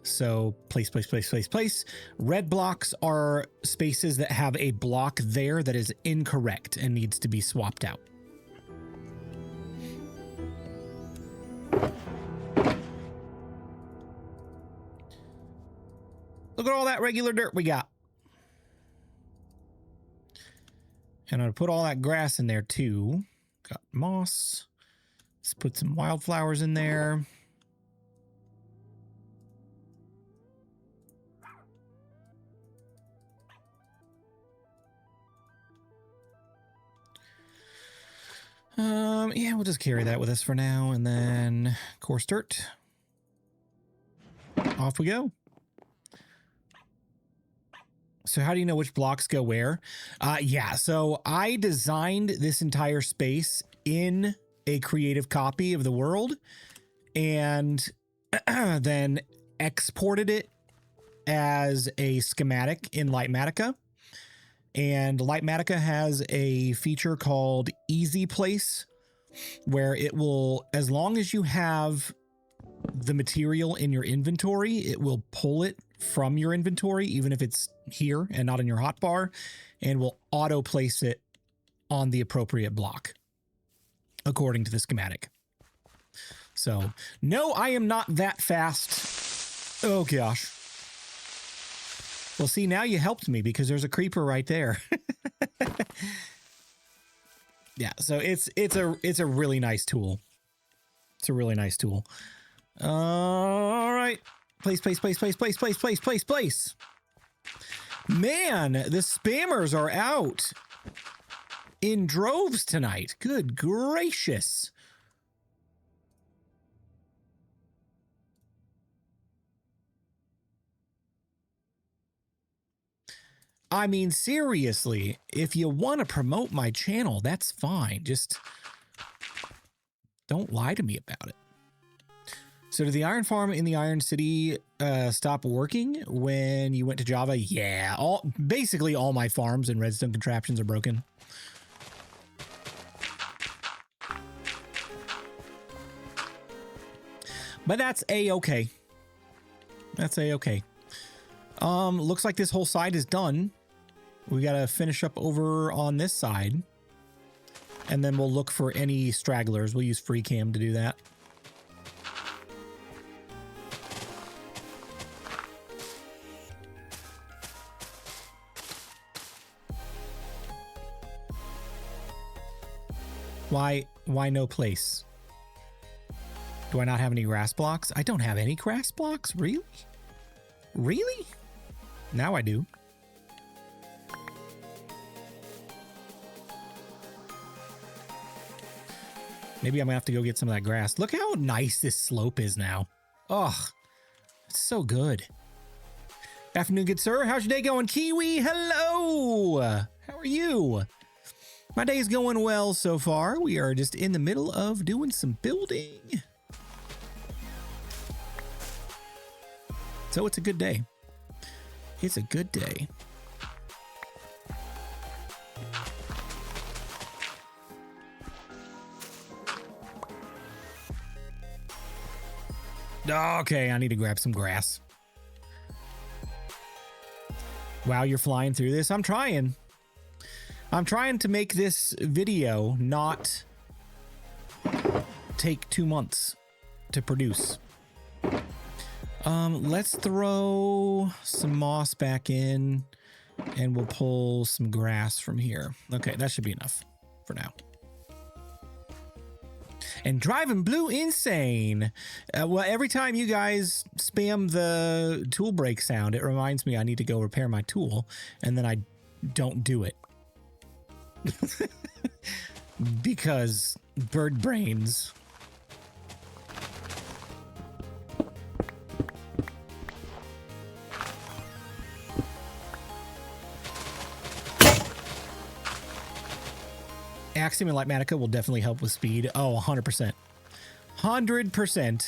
So place, place, place, place, place. Red blocks are spaces that have a block there that is incorrect and needs to be swapped out. Look at all that regular dirt we got. And I'll put all that grass in there too. Got moss. Let's put some wildflowers in there. Yeah, we'll just carry that with us for now. And then coarse dirt. Off we go. So how do you know which blocks go where? Yeah, so I designed this entire space in a creative copy of the world and then exported it as a schematic in Lightmatica. And Lightmatica has a feature called Easy Place, where it will, as long as you have the material in your inventory, it will pull it from your inventory, even if it's here and not in your hotbar, and will auto place it on the appropriate block according to the schematic. So, no, I am not that fast. Oh gosh. Well, see, now you helped me because there's a creeper right there. Yeah, so it's a really nice tool. It's a really nice tool. All right. Place. Man, the spammers are out in droves tonight. Good gracious. I mean, seriously, if you want to promote my channel, that's fine. Just don't lie to me about it. So did the iron farm in the Iron City stop working when you went to Java? Yeah, basically all my farms and redstone contraptions are broken. But that's a-okay. That's a-okay. Looks like this whole side is done. We got to finish up over on this side. And then we'll look for any stragglers. We'll use free cam to do that. Why no place? Do I not have any grass blocks? I don't have any grass blocks? Really? Really? Now I do. Maybe I'm gonna have to go get some of that grass. Look how nice this slope is now. Oh, it's so good. Afternoon, good sir. How's your day going? Kiwi, hello. How are you? My day is going well so far. We are just in the middle of doing some building. So it's a good day. It's a good day. Okay, I need to grab some grass. Wow, you're flying through this. I'm trying. I'm trying to make this video not take 2 months to produce. Let's throw some moss back in and we'll pull some grass from here. Okay, that should be enough for now. And driving blue insane. Well, every time you guys spam the tool break sound, it reminds me I need to go repair my tool, and then I don't do it. Because bird brains. Axiom and Lightmatica will definitely help with speed. Oh, 100%. 100%.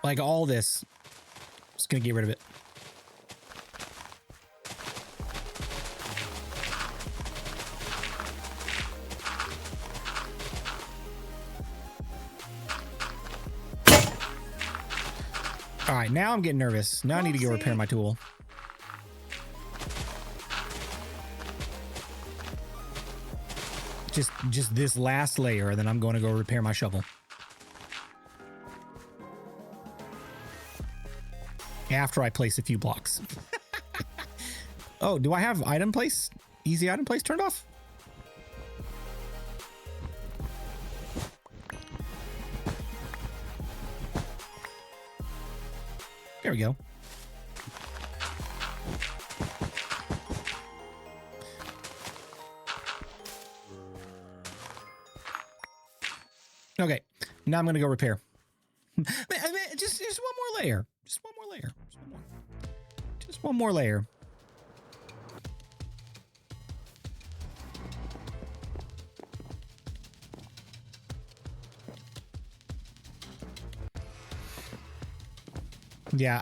Like all this. Just gonna get rid of it. All right, now I'm getting nervous. Now I need to go repair my tool. Just this last layer, and then I'm going to go repair my shovel. After I place a few blocks. Oh, do I have item place? Easy item place turned off? There we go. Okay, now I'm gonna go repair. Just one more layer. Just one more layer. Just one more layer. Yeah,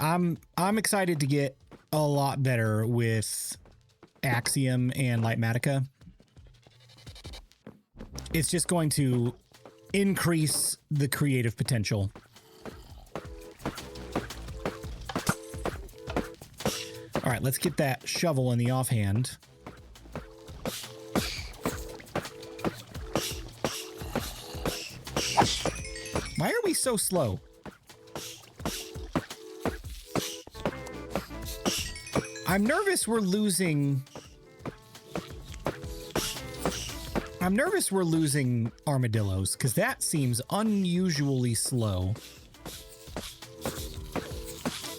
I'm excited to get a lot better with Axiom and Lightmatica. It's just going to increase the creative potential. All right, let's get that shovel in the offhand. Why are we so slow? I'm nervous we're losing... I'm nervous we're losing armadillos, because that seems unusually slow.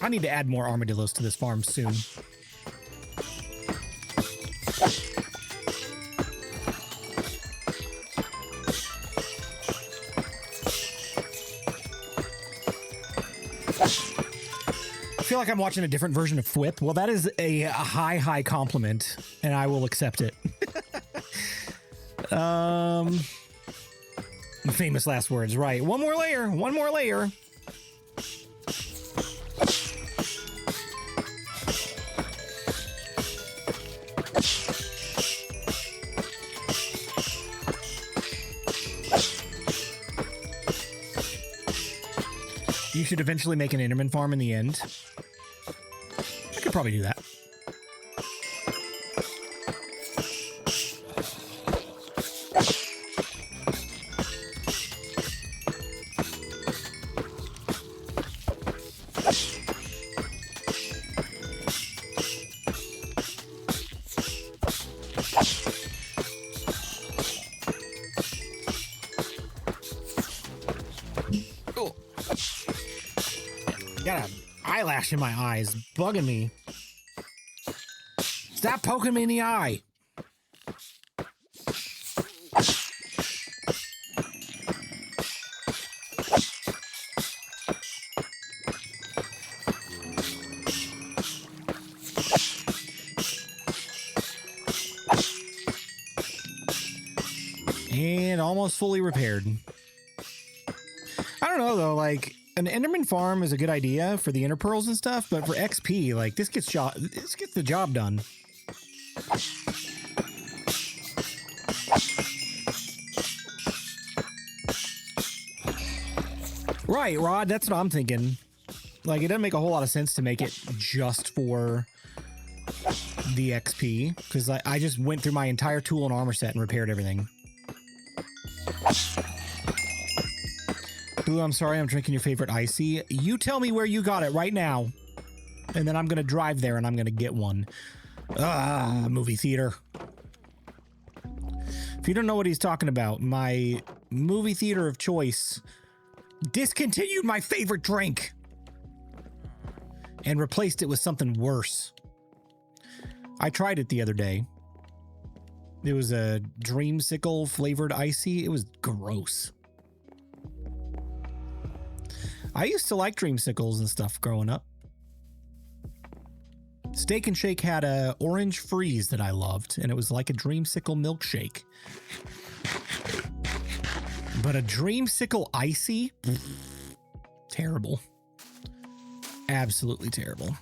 I need to add more armadillos to this farm soon. I feel like I'm watching a different version of Thwip. Well, that is a high compliment, and I will accept it. Famous last words, right? One more layer, one more layer. You should eventually make an Enderman farm in the end. I could probably do that. Got an eyelash in my eyes, bugging me. Stop poking me in the eye. And almost fully repaired. I don't know though, like an Enderman farm is a good idea for the Ender Pearls and stuff, but for XP, like this gets the job done. Right, Rod, that's what I'm thinking. Like, it doesn't make a whole lot of sense to make it just for the XP, because I just went through my entire tool and armor set and repaired everything. Blue, I'm sorry, I'm drinking your favorite icy. You tell me where you got it right now, and then I'm going to drive there and I'm going to get one. Ah, movie theater. If you don't know what he's talking about, my movie theater of choice discontinued my favorite drink and replaced it with something worse. I tried it the other day. It was a dreamsicle flavored icy. It was gross. I used to like dreamsicles and stuff growing up. Steak and Shake had a orange freeze that I loved, and it was like a dreamsicle milkshake. But a dreamsicle icy? Terrible. Absolutely terrible.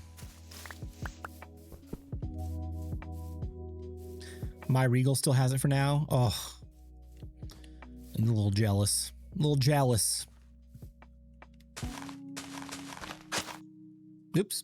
My Regal still has it for now. Oh, I'm a little jealous. A little jealous. Oops.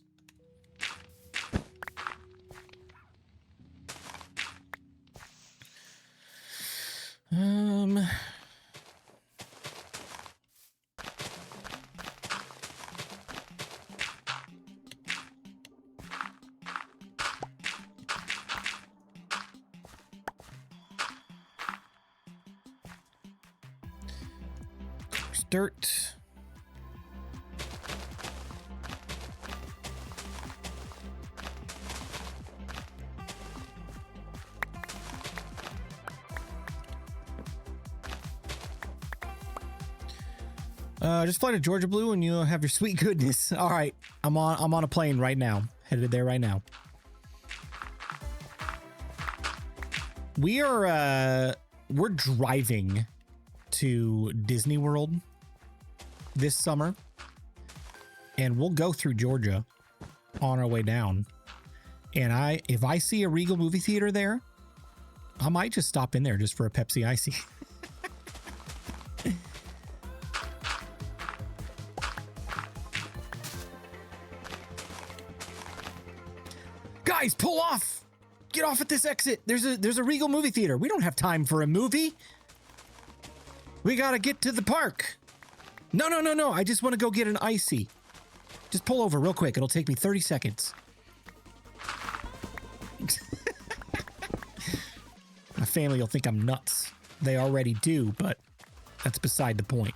Dirt. Just fly to Georgia Blue and you'll have your sweet goodness. All right, I'm on a plane right now. Headed there right now. We're driving to Disney World this summer. and we'll go through Georgia on our way down. And if I see a Regal movie theater there, I might just stop in there just for a Pepsi Icy. Guys, pull off! Get off at this exit. There's a Regal movie theater. We don't have time for a movie. We gotta get to the park. No. I just want to go get an Icy. Just pull over real quick. It'll take me 30 seconds. My family will think I'm nuts. They already do, but that's beside the point.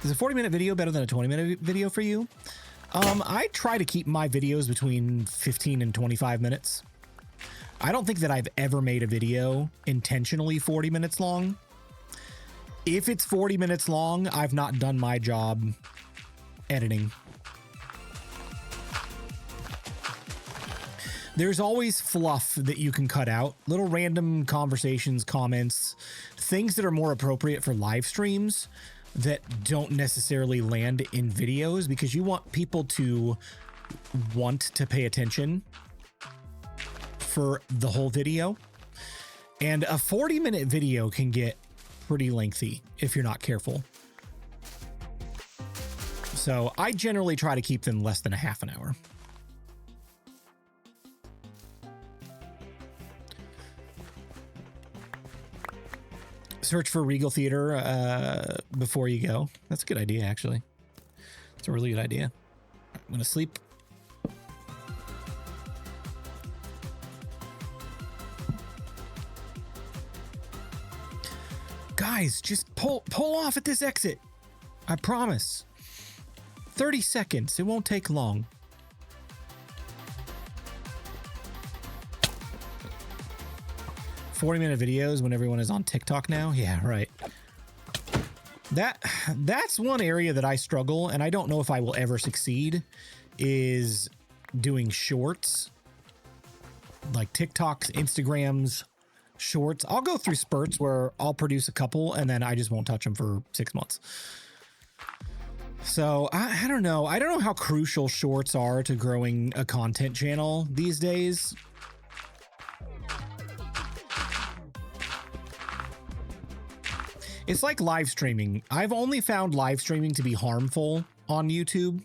Is a 40-minute video better than a 20-minute video for you? I try to keep my videos between 15 and 25 minutes. I don't think that I've ever made a video intentionally 40 minutes long. If it's 40 minutes long, I've not done my job editing. There's always fluff that you can cut out, little random conversations, comments, things that are more appropriate for live streams that don't necessarily land in videos because you want people to want to pay attention for the whole video. And a 40-minute video can get pretty lengthy if you're not careful. So I generally try to keep them less than a half an hour. Search for Regal Theater before you go. That's a good idea, actually. It's a really good idea. I'm going to sleep. Guys, just pull off at this exit. I promise. 30 seconds. It won't take long. "40-minute videos when everyone is on TikTok now." Yeah, right. That's one area that I struggle, and I don't know if I will ever succeed, is doing shorts. Like TikToks, Instagrams, shorts. I'll go through spurts where I'll produce a couple and then I just won't touch them for 6 months. So I don't know. I don't know how crucial shorts are to growing a content channel these days. It's like live streaming. I've only found live streaming to be harmful on YouTube,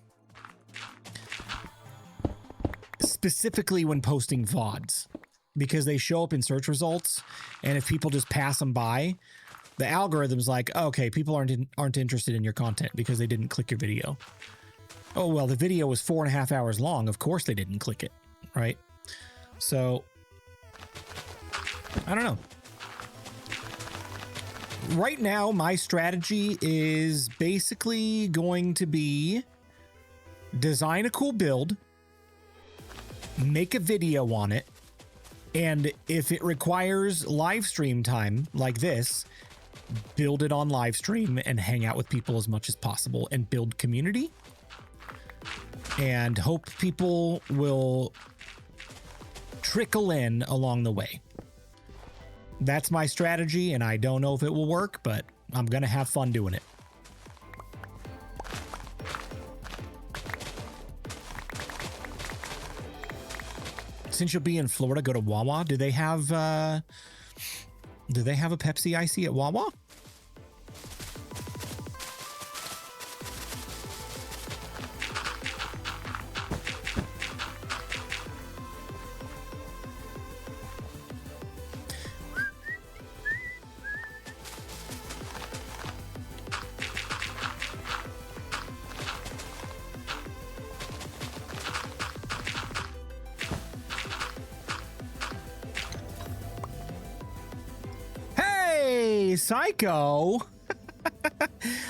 specifically when posting VODs, because they show up in search results, and if people just pass them by, the algorithm's like, okay, people aren't interested in your content because they didn't click your video. Oh, well, the video was 4.5 hours long. Of course they didn't click it, right? So, I don't know. Right now, my strategy is basically going to be design a cool build, make a video on it, and if it requires live stream time like this, build it on live stream and hang out with people as much as possible and build community and hope people will trickle in along the way. That's my strategy, and I don't know if it will work, but I'm going to have fun doing it. Since you'll be in Florida, go to Wawa. Do they have a Pepsi Icy at Wawa? Psycho.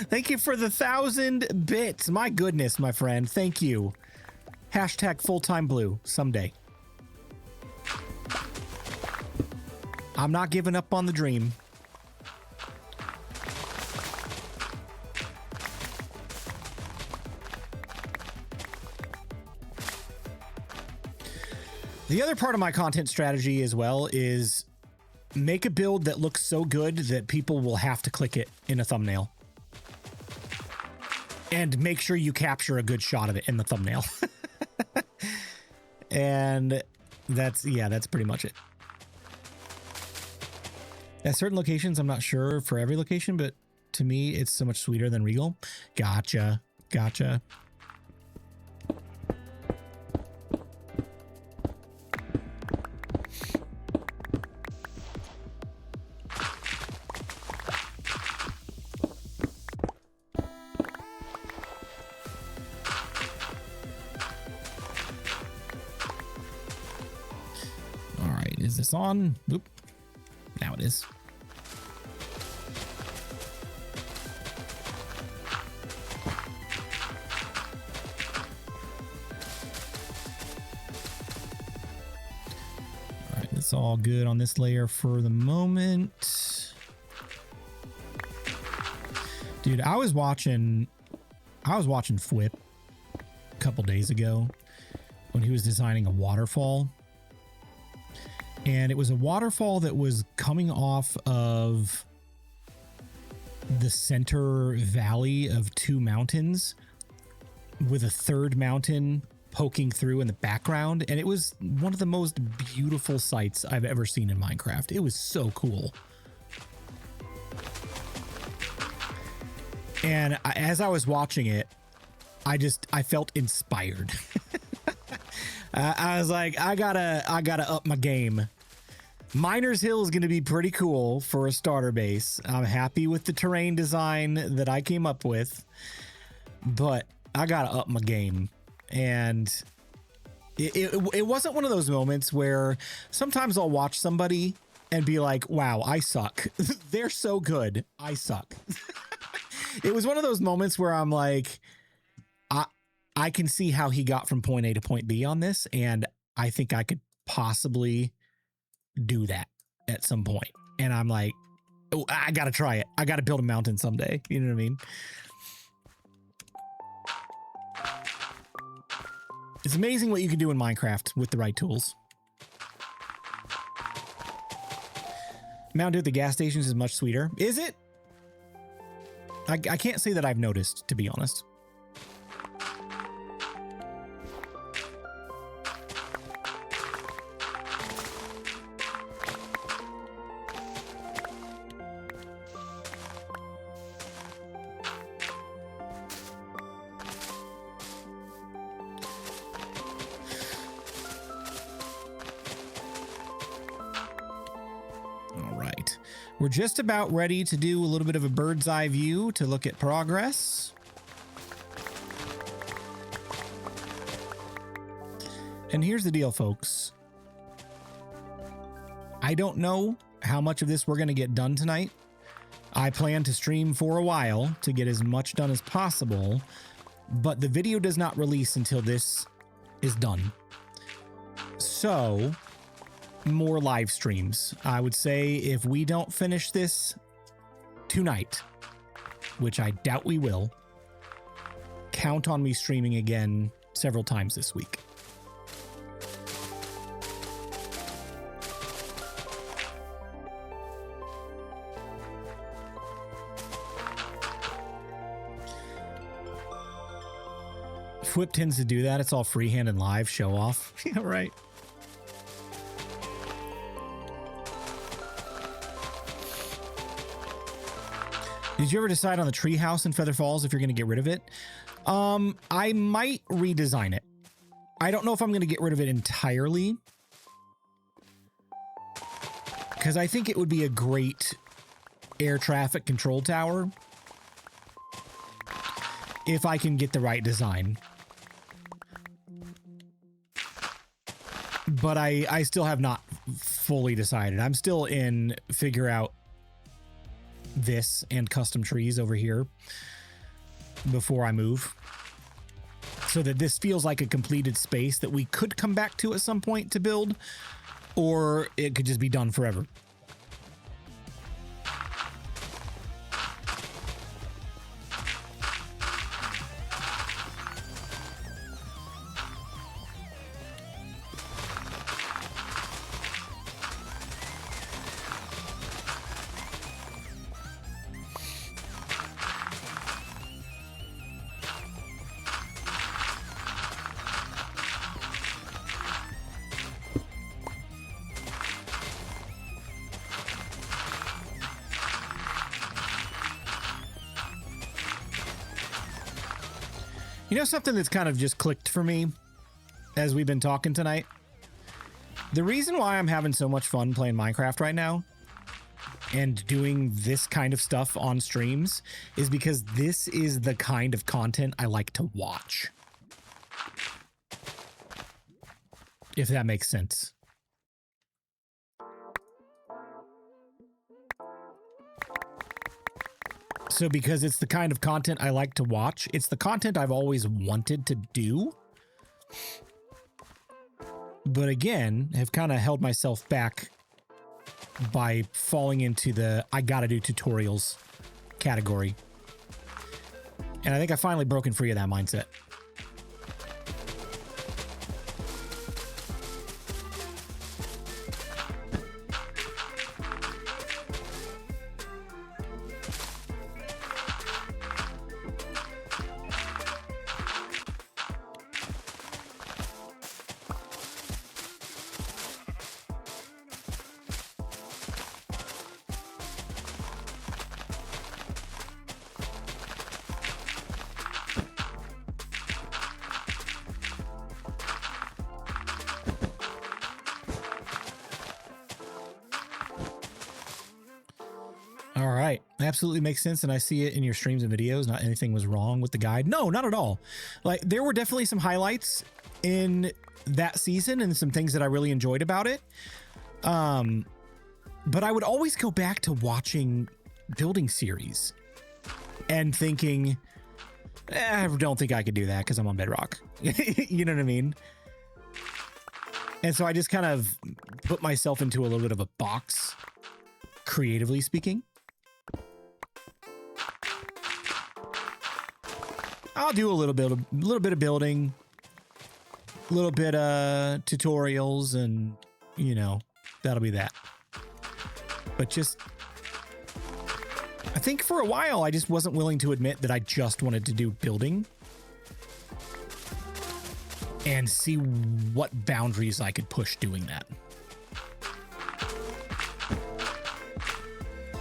Thank you for the 1,000 bits. My goodness, my friend. Thank you. Hashtag full-time blue someday. I'm not giving up on the dream. The other part of my content strategy as well is make a build that looks so good that people will have to click it in a thumbnail. And make sure you capture a good shot of it in the thumbnail. And that's pretty much it. At certain locations, I'm not sure for every location, but to me, it's so much sweeter than Regal. Gotcha. Gotcha. All right, is this on? Oop. Now it is. All right, it's all good on this layer for the moment. Dude, I was watching Fwip a couple days ago when he was designing a waterfall. And it was a waterfall that was coming off of the center valley of two mountains with a third mountain poking through in the background. And it was one of the most beautiful sights I've ever seen in Minecraft. It was so cool. And as I was watching it, I felt inspired. I was like, I gotta up my game. Miners Hill is going to be pretty cool for a starter base. I'm happy with the terrain design that I came up with, but I gotta up my game. And it wasn't one of those moments where sometimes I'll watch somebody and be like, wow, I suck. They're so good. I suck. It was one of those moments where I'm like, I can see how he got from point A to point B on this, and I think I could possibly do that at some point. And I'm like, oh, I gotta try it. I gotta build a mountain someday. You know what I mean? It's amazing what you can do in Minecraft with the right tools. Mountain Dew at the gas stations is much sweeter. Is it? I can't say that I've noticed, to be honest. We're just about ready to do a little bit of a bird's eye view to look at progress. And here's the deal, folks. I don't know how much of this we're going to get done tonight. I plan to stream for a while to get as much done as possible, but the video does not release until this is done. So more live streams. I would say if we don't finish this tonight, which I doubt we will, count on me streaming again several times this week. Fwip tends to do that. It's all freehand and live show off. Yeah, right. Did you ever decide on the treehouse in Feather Falls if you're going to get rid of it? I might redesign it. I don't know if I'm going to get rid of it entirely, because I think it would be a great air traffic control tower if I can get the right design. But I still have not fully decided. I'm still in figure out this and custom trees over here before I move, so that this feels like a completed space that we could come back to at some point to build, or it could just be done forever. You know something that's kind of just clicked for me as we've been talking tonight? The reason why I'm having so much fun playing Minecraft right now and doing this kind of stuff on streams is because this is the kind of content I like to watch. If that makes sense. So because it's the kind of content I like to watch, it's the content I've always wanted to do. But again, have kind of held myself back by falling into the I gotta do tutorials category. And I think I've finally broken free of that mindset. All right. Absolutely makes sense. And I see it in your streams and videos. Not anything was wrong with the guide. No, not at all. Like there were definitely some highlights in that season and some things that I really enjoyed about it. But I would always go back to watching building series and thinking, I don't think I could do that because I'm on Bedrock. You know what I mean? And so I just kind of put myself into a little bit of a box, creatively speaking. I'll do a little bit of building, a little bit of tutorials, and you know, that'll be that. But just, I think for a while I just wasn't willing to admit that I just wanted to do building and see what boundaries I could push doing that.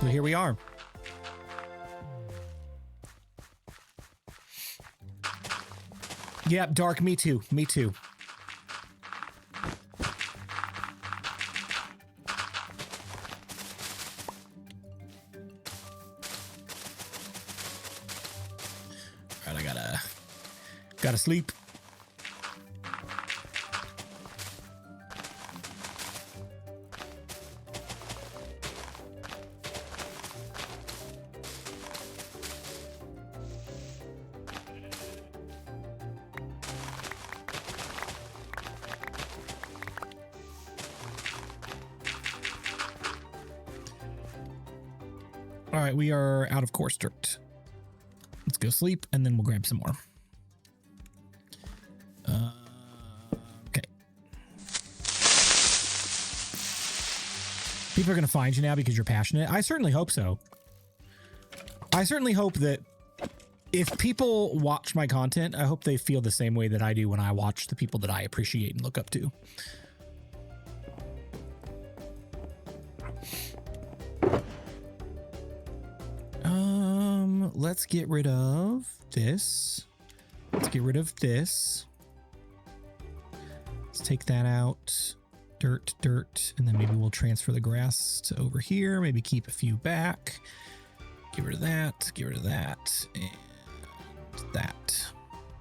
So here we are. Yeah, Dark, me too. Me too. All right, I gotta sleep. All right, we are out of coarse dirt. Let's go sleep, and then we'll grab some more. Okay. People are going to find you now because you're passionate. I certainly hope so. I certainly hope that if people watch my content, I hope they feel the same way that I do when I watch the people that I appreciate and look up to. Let's get rid of this. Let's get rid of this. Let's take that out. Dirt, dirt. And then maybe we'll transfer the grass to over here. Maybe keep a few back. Get rid of that. Get rid of that. And that.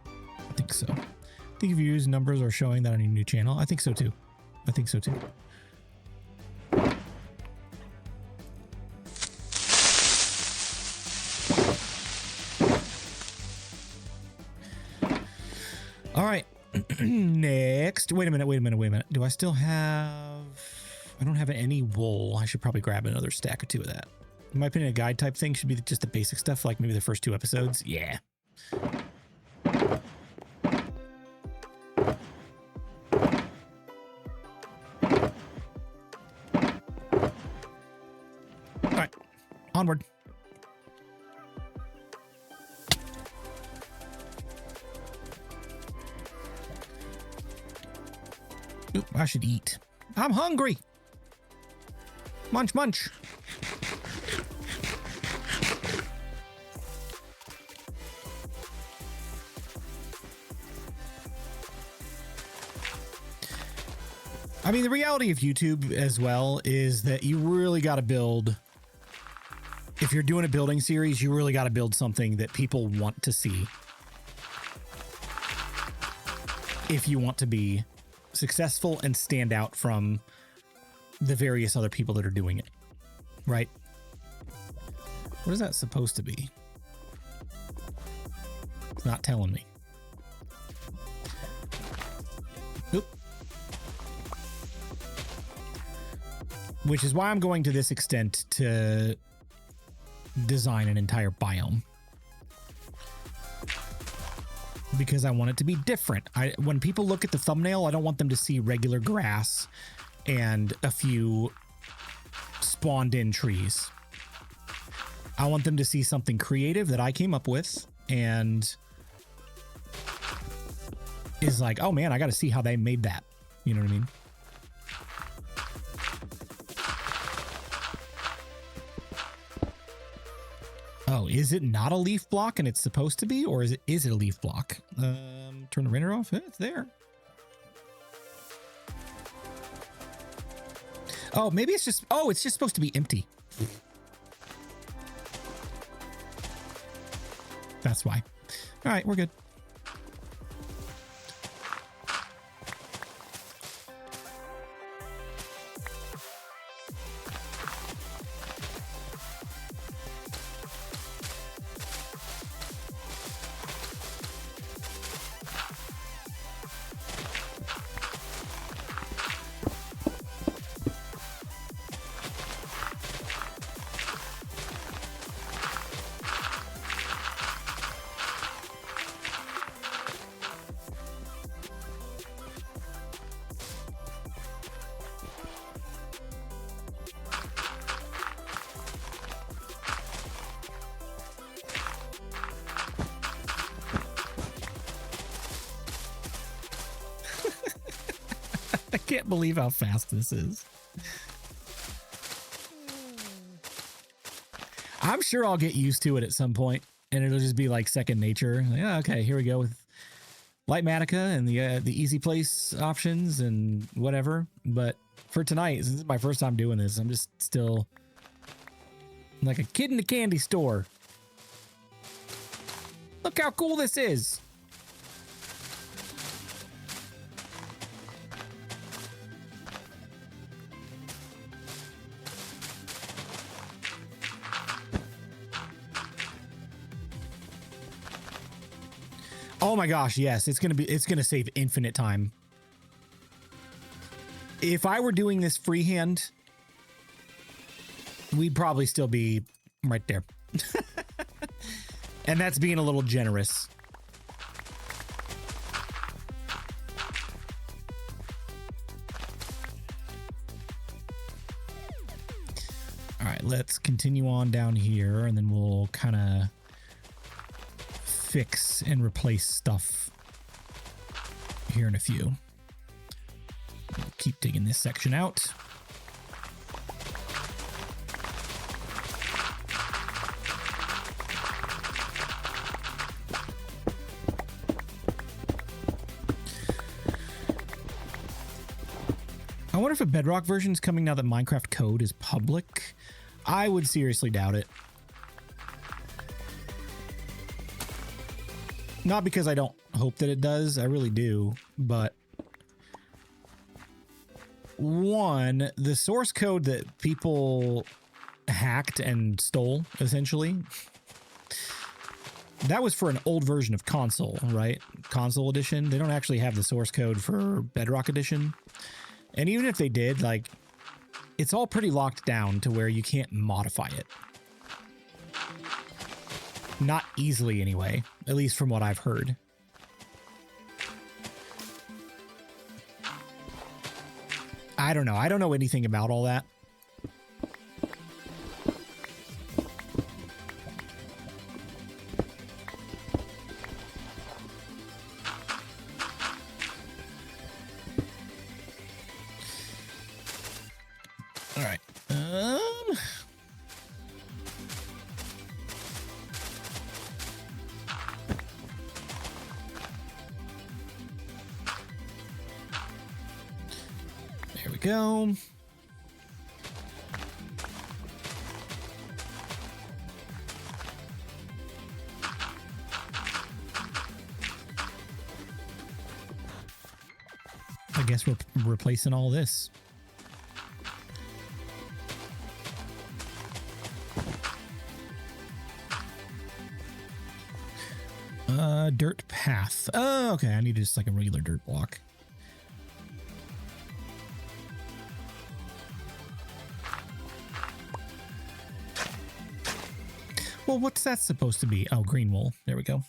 I think so. I think if you use numbers are showing that on your new channel. I think so too. I think so too. All right. Next. Wait a minute. Do I still have... I don't have any wool. I should probably grab another stack or two of that. In my opinion, a guide type thing should be just the basic stuff, like maybe the first 2 episodes. Yeah. All right. Onward. Oop, I should eat. I'm hungry. Munch, munch. I mean, the reality of YouTube as well is that you really got to build, if you're doing a building series, you really got to build something that people want to see. If you want to be successful and stand out from the various other people that are doing it, right? What is that supposed to be? It's not telling me. Oop. Which is why I'm going to this extent to design an entire biome. Because I want it to be different. When people look at the thumbnail, I don't want them to see regular grass and a few spawned in trees. I want them to see something creative that I came up with and is like, oh man, I got to see how they made that. You know what I mean? Oh, is it not a leaf block and it's supposed to be, or is it a leaf block? Turn the render off. It's there. Oh, maybe it's just, oh, it's just supposed to be empty. That's why. All right, we're good. I can't believe how fast this is. I'm sure I'll get used to it at some point, and it'll just be like second nature. Like, oh, okay, here we go with Lightmatica and the easy place options and whatever. But for tonight, since this is my first time doing this, I'm just still like a kid in a candy store. Look how cool this is. Oh my gosh, yes, it's gonna save infinite time. If I were doing this freehand, we'd probably still be right there. And that's being a little generous. All right, let's continue on down here, and then we'll kind of fix and replace stuff here in a few. We'll keep digging this section out. I wonder if a Bedrock version is coming now that Minecraft code is public. I would seriously doubt it. Not because I don't hope that it does, I really do, but one, the source code that people hacked and stole, essentially, that was for an old version of console, right? Console edition. They don't actually have the source code for Bedrock edition. And even if they did, like, it's all pretty locked down to where you can't modify it. Not easily anyway, at least from what I've heard. I don't know. I don't know anything about all that. All right. go. I guess we're replacing all this. Dirt path. Oh, okay. I need just like a regular dirt block. Well, what's that supposed to be? Oh, green wool. There we go.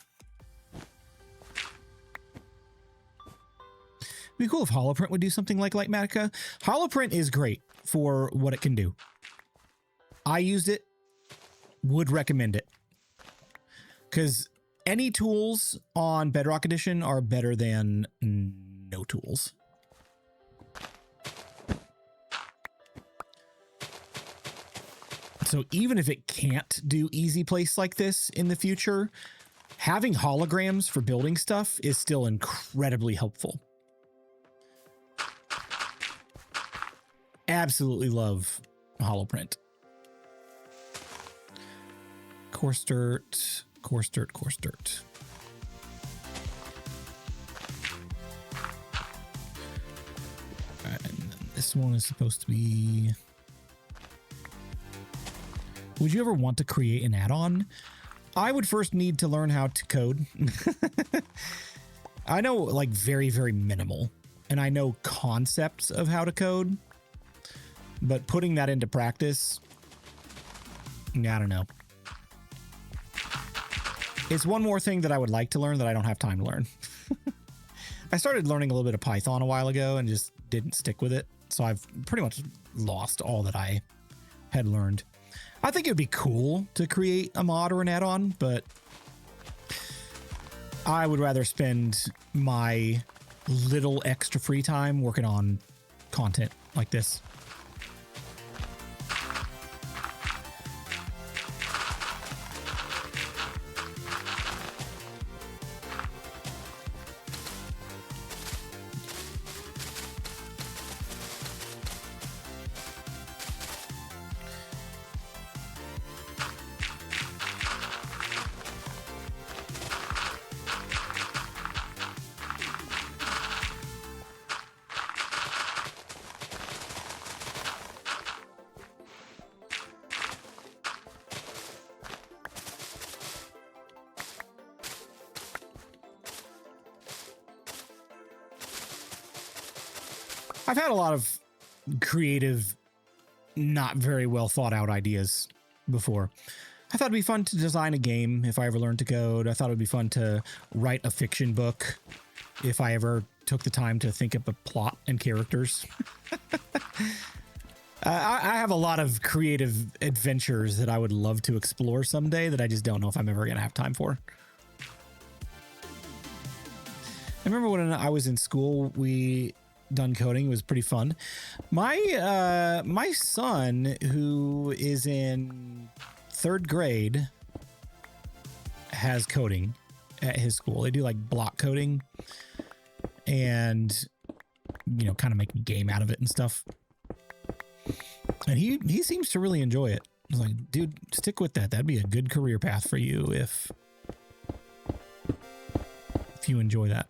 It'd be cool if holoprint would do something like Lightmatica. Holoprint is great for what it can do. I used it. Would recommend it. Because any tools on Bedrock Edition are better than no tools. So even if it can't do easy place like this in the future, having holograms for building stuff is still incredibly helpful. Absolutely love holoprint. Coarse dirt, coarse dirt, coarse dirt. All right, and then this one is supposed to be... Would you ever want to create an add-on? I would first need to learn how to code. I know like very, very minimal, and I know concepts of how to code, but putting that into practice, I don't know. It's one more thing that I would like to learn that I don't have time to learn. I started learning a little bit of Python a while ago and just didn't stick with it. So I've pretty much lost all that I had learned. I think it would be cool to create a mod or an add-on, but I would rather spend my little extra free time working on content like this. I've had a lot of creative, not very well thought out ideas before. I thought it'd be fun to design a game if I ever learned to code. I thought it'd be fun to write a fiction book if I ever took the time to think up a plot and characters. I have a lot of creative adventures that I would love to explore someday that I just don't know if I'm ever going to have time for. I remember when I was in school, we done coding. It was pretty fun. My my son, who is in 3rd grade, has coding at his school. They do like block coding and, you know, kind of make a game out of it and stuff. And he seems to really enjoy it. I was like, dude, stick with that. That'd be a good career path for you if you enjoy that.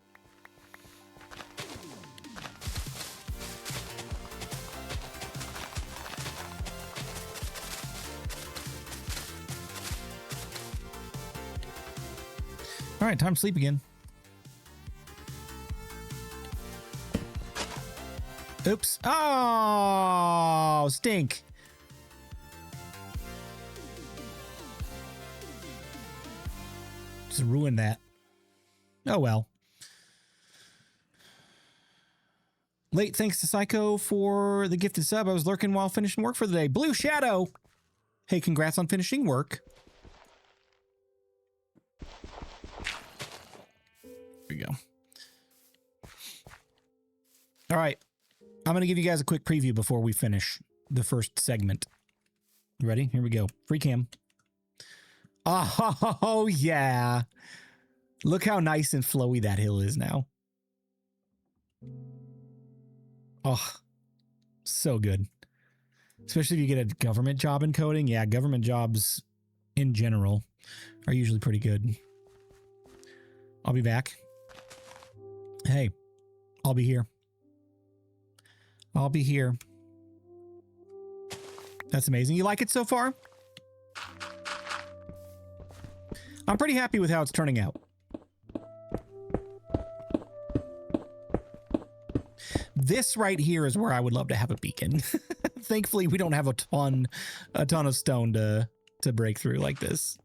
All right, time to sleep again. Oops. Oh, stink. Just ruined that. Oh, well. Late thanks to Psycho for the gifted sub. I was lurking while finishing work for the day. Blue Shadow. Hey, congrats on finishing work. There we go. All right. I'm going to give you guys a quick preview before we finish the first segment. Ready? Here we go. Free cam. Oh, yeah. Look how nice and flowy that hill is now. Oh, So good. Especially if you get a government job in coding. Yeah, government jobs in general are usually pretty good. I'll be back. Hey, I'll be here. I'll be here. That's amazing. You like it so far? I'm pretty happy with how it's turning out. This right here is where I would love to have a beacon. Thankfully, we don't have a ton of stone to break through like this.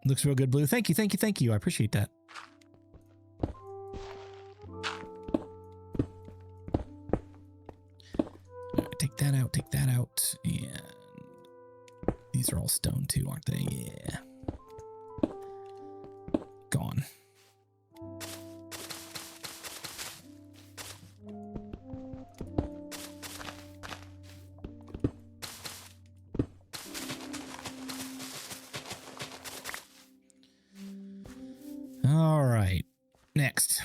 Looks real good, Blue. Thank you, thank you, thank you. I appreciate that. Take that out, take that out. And these are all stone too, aren't they? Yeah. Gone. All right. Next.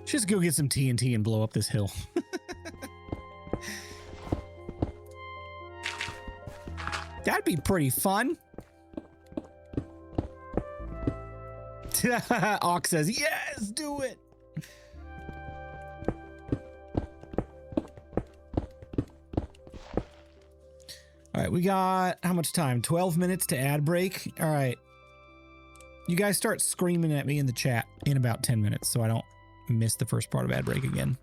Just go get some TNT and blow up this hill. That'd be pretty fun. Ox says, yes, do it. All right, we got how much time? 12 minutes to ad break. All right. You guys start screaming at me in the chat in about 10 minutes so I don't miss the first part of ad break again.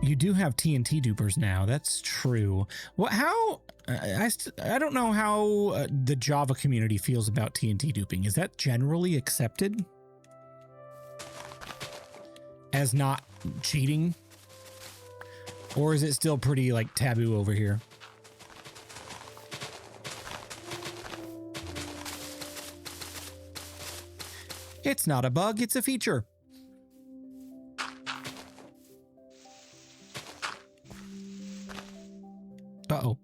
You do have TNT dupers now. That's true. What? How? I don't know how the Java community feels about TNT duping. Is that generally accepted as not cheating, or is it still pretty like taboo over here? It's not a bug, it's a feature. Uh-oh.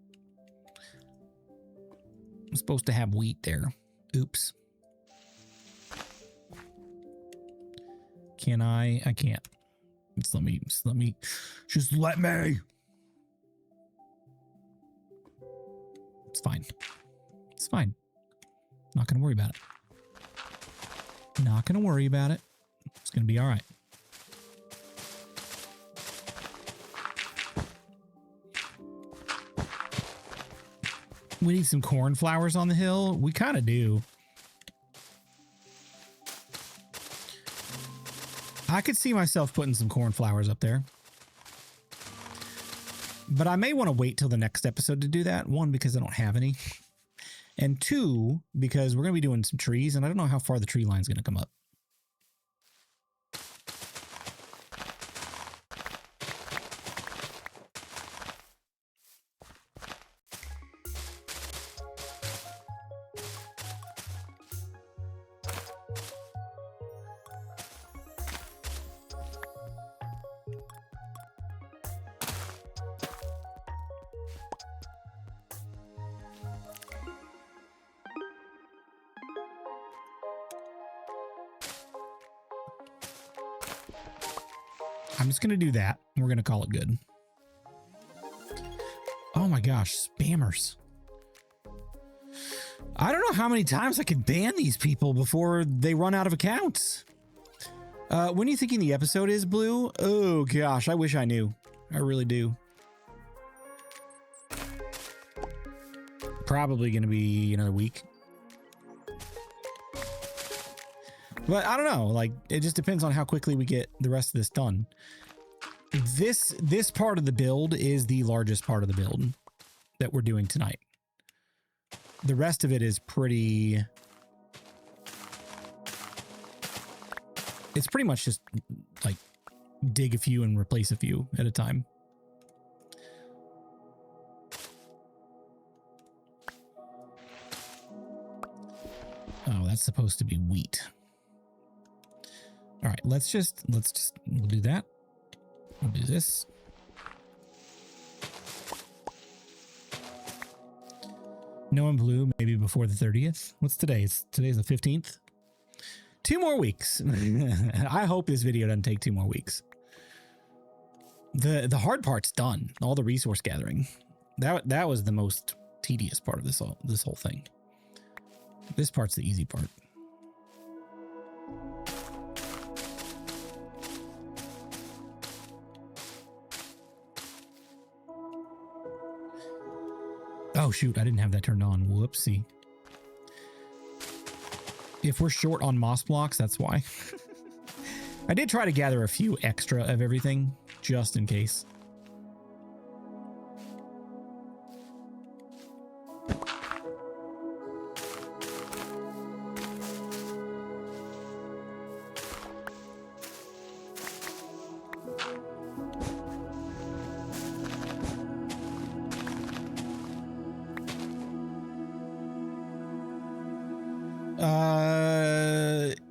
I'm supposed to have wheat there. Oops. Can I? I can't. Just let me. Just let me. It's fine. It's fine. Not gonna worry about it. Not gonna worry about it. It's gonna be all right. We need some cornflowers on the hill. We kind of do. I could see myself putting some cornflowers up there. But I may want to wait till the next episode to do that. One, because I don't have any. And two, because we're going to be doing some trees, and I don't know how far the tree line is going to come up. I'm just going to do that. We're going to call it good. Oh my gosh, spammers. I don't know how many times I can ban these people before they run out of accounts. When are you thinking the episode is, Blue? Oh gosh, I wish I knew. I really do. Probably going to be another week. But I don't know, like, it just depends on how quickly we get the rest of this done. This part of the build is the largest part of the build that we're doing tonight. The rest of it is pretty... It's pretty much just, like, dig a few and replace a few at a time. Oh, that's supposed to be wheat. All right, we'll do that. We'll do this. No one Blue, maybe before the 30th. What's today? Today's the 15th. 2 more weeks. I hope this video doesn't take 2 more weeks. The hard part's done. All the resource gathering. That was the most tedious part of this whole thing. This part's the easy part. Oh, shoot. I didn't have that turned on. Whoopsie. If we're short on moss blocks, that's why. I did try to gather a few extra of everything, just in case.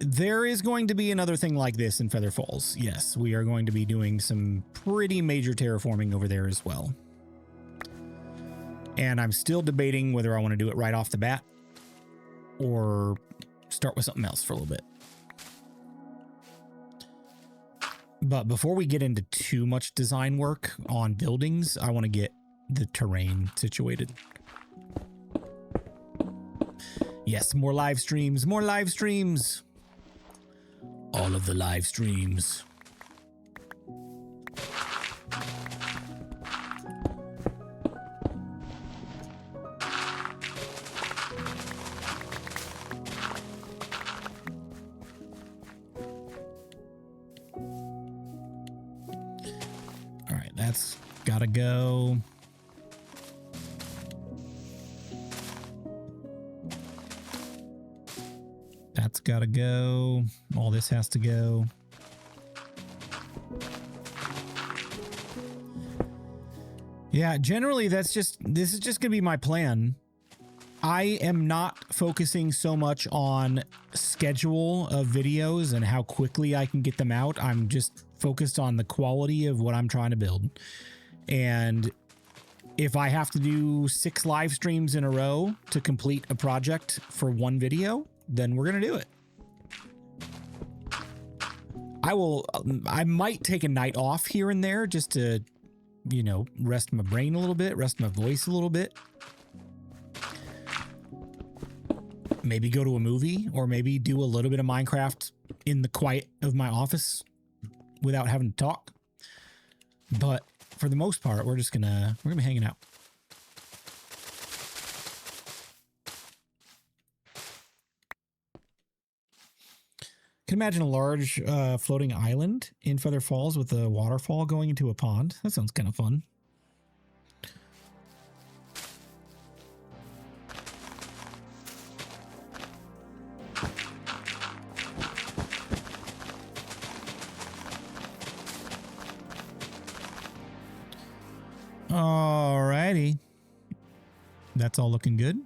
There is going to be another thing like this in Feather Falls. Yes, we are going to be doing some pretty major terraforming over there as well. And I'm still debating whether I want to do it right off the bat or start with something else for a little bit. But before we get into too much design work on buildings, I want to get the terrain situated. Yes, more live streams, more live streams. All of the live streams. All right, that's gotta go. That's gotta go. All this has to go. Yeah, generally this is just gonna be my plan. I am not focusing so much on schedule of videos and how quickly I can get them out. I'm just focused on the quality of what I'm trying to build. And if I have to do 6 live streams in a row to complete a project for one video, then we're going to do it. I might take a night off here and there just to, you know, rest my brain a little bit, rest my voice a little bit. Maybe go to a movie, or maybe do a little bit of Minecraft in the quiet of my office without having to talk. But for the most part, we're gonna be hanging out. Can imagine a large floating island in Feather Falls with a waterfall going into a pond. That sounds kind of fun. Alrighty. That's all looking good.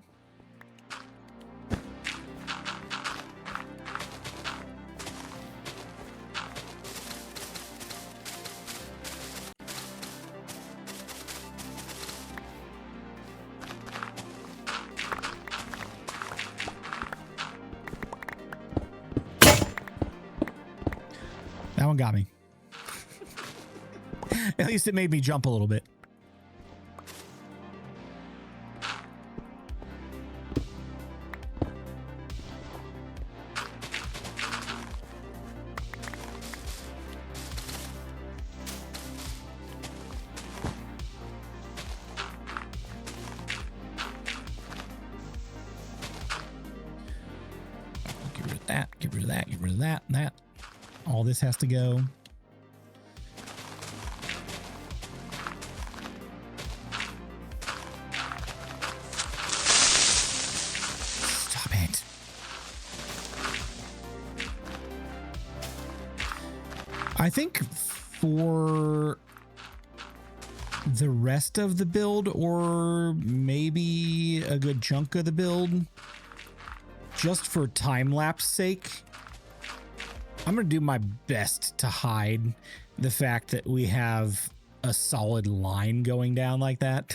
That one got me. At least it made me jump a little bit. All this has to go. Stop it. I think for the rest of the build, or maybe a good chunk of the build, just for time-lapse sake, I'm going to do my best to hide the fact that we have a solid line going down like that.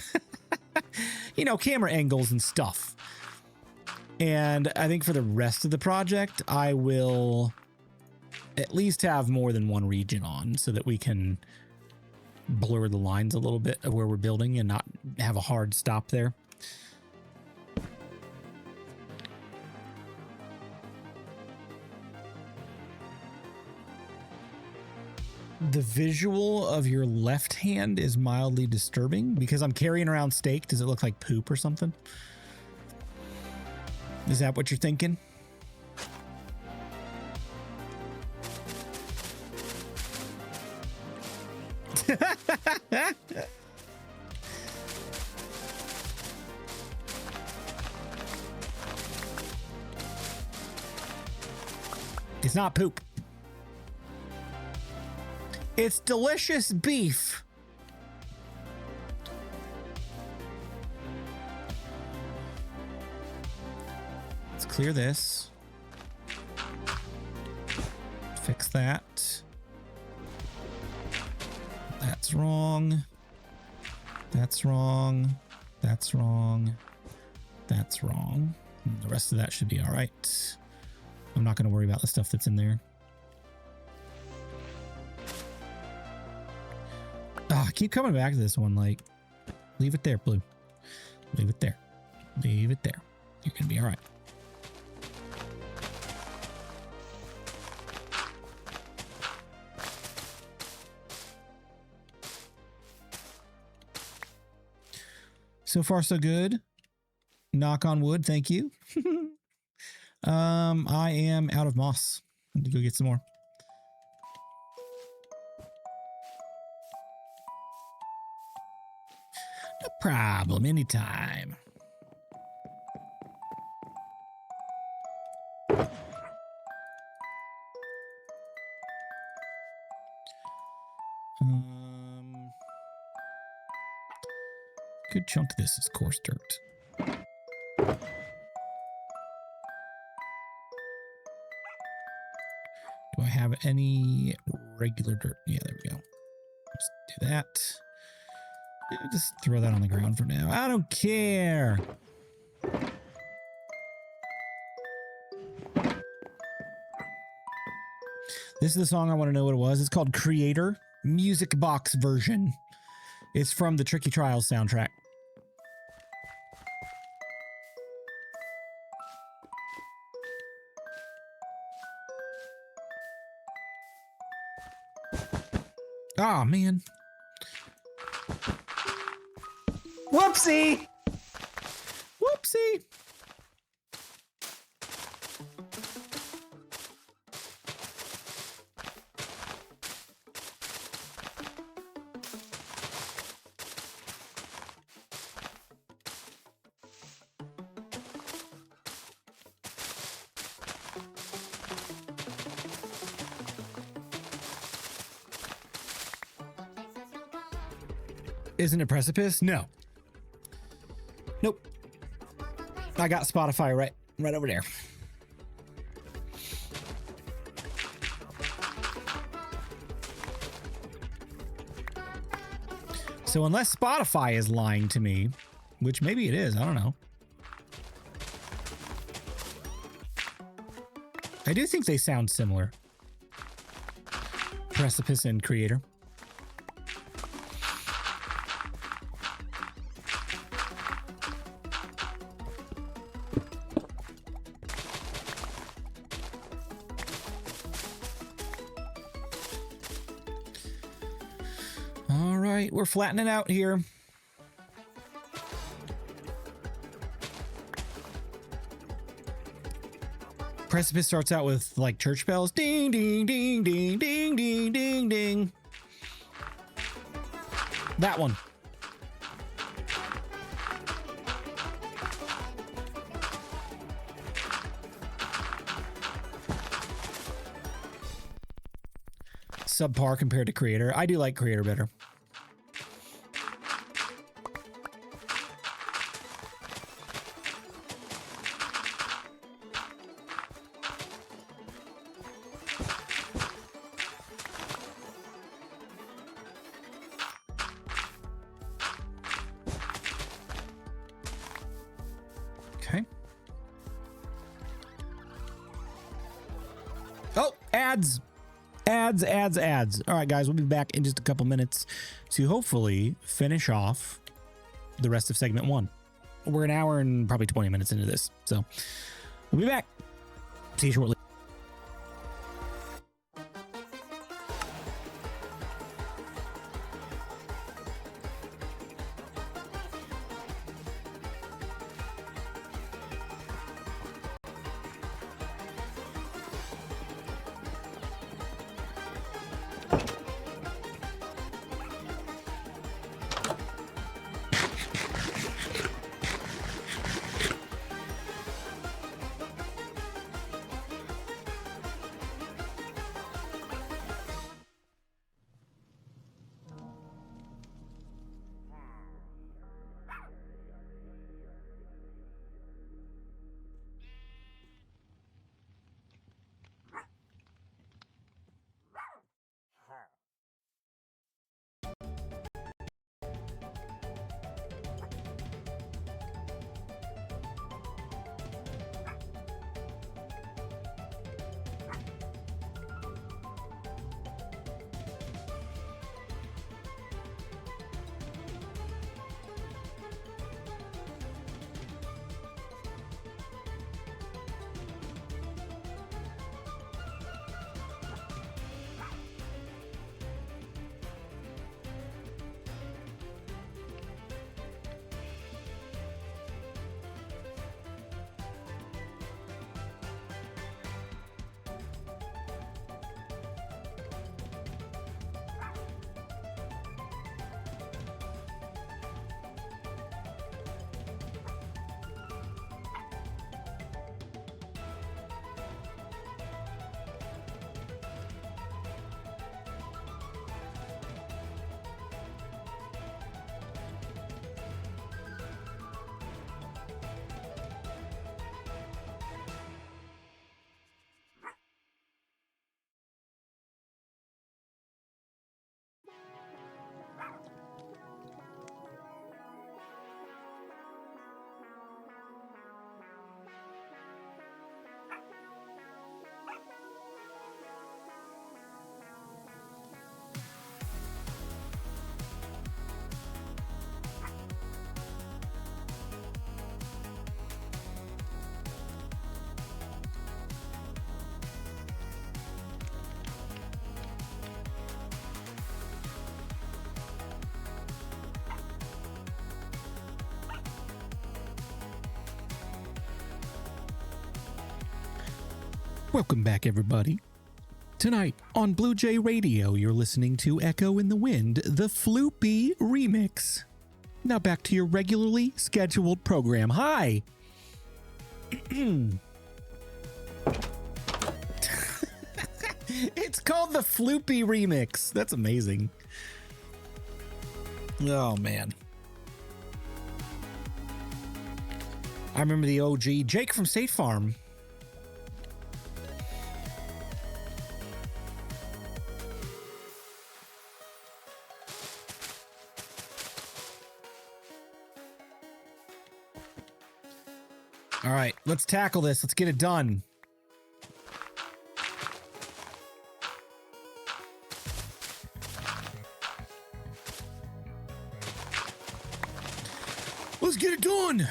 You know, camera angles and stuff. And I think for the rest of the project, I will at least have more than one region on so that we can blur the lines a little bit of where we're building and not have a hard stop there. The visual of your left hand is mildly disturbing because I'm carrying around steak. Does it look like poop or something? Is that what you're thinking? It's not poop. It's delicious beef. Let's clear this. Fix that. That's wrong. That's wrong. That's wrong. That's wrong. The rest of that should be all right. I'm not going to worry about the stuff that's in there. I keep coming back to this one. Like, leave it there, Blue. Leave it there. Leave it there. You're going to be all right. So far, so good. Knock on wood. Thank you. I am out of moss. I need to go get some more. No problem. Anytime. Good chunk of this is coarse dirt. Do I have any regular dirt? Yeah, there we go. Let's do that. Yeah, just throw that on the ground for now. I don't care. This is the song I want to know what it was. It's called Creator, Music Box version. It's from the Tricky Trials soundtrack. Oh, man. Whoopsie! Whoopsie! Isn't it precipice? No. Nope. I got Spotify right over there. So unless Spotify is lying to me, which maybe it is, I don't know. I do think they sound similar. Precipice and Creator. We're flattening out here. Precipice starts out with like church bells. Ding, ding, ding, ding, ding, ding, ding, ding. That one. Subpar compared to Creator. I do like Creator better. Okay. Oh, ads. Ads. All right, guys, we'll be back in just a couple minutes to hopefully finish off the rest of segment 1. We're an hour and probably 20 minutes into this, so we'll be back. See you shortly. Welcome back, everybody. Tonight on BluJay Radio, you're listening to Echo in the Wind, the Floopy remix. Now back to your regularly scheduled program. Hi! It's called the Floopy remix. That's amazing. Oh, man. I remember the OG Jake from State Farm. All right, let's tackle this. Let's get it done. Let's get it done.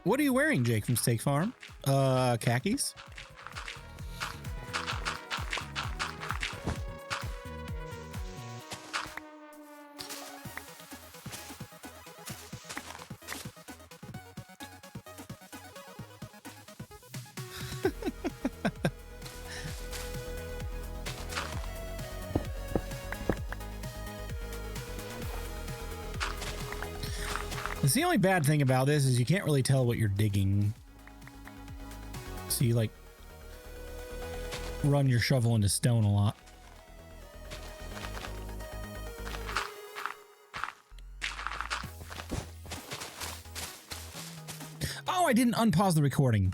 What are you wearing, Jake from Steak Farm? Khakis? The only bad thing about this is you can't really tell what you're digging. So you like run your shovel into stone a lot. Oh, I didn't unpause the recording.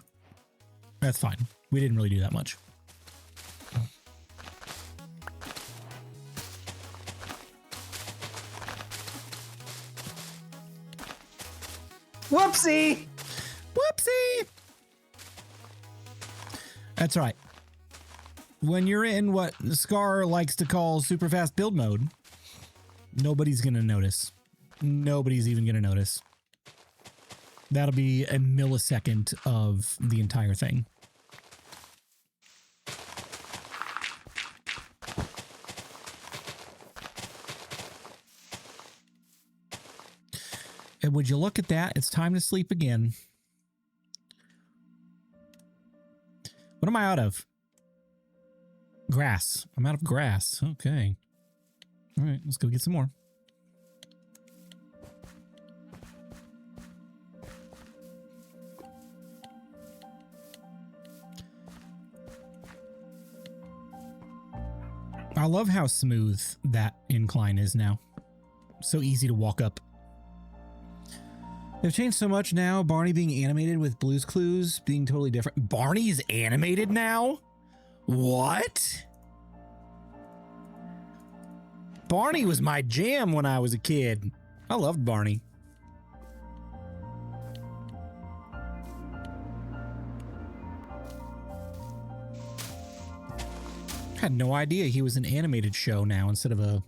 That's fine. We didn't really do that much. Whoopsie! Whoopsie! That's right. When you're in what Scar likes to call super fast build mode, nobody's going to notice. Nobody's even going to notice. That'll be a millisecond of the entire thing. And would you look at that? It's time to sleep again. What am I out of? Grass. I'm out of grass. Okay. All right, let's go get some more. I love how smooth that incline is now. So easy to walk up. They've changed so much now. Barney being animated with Blue's Clues being totally different. Barney's animated now? What? Barney was my jam when I was a kid. I loved Barney. Had no idea he was an animated show now instead of a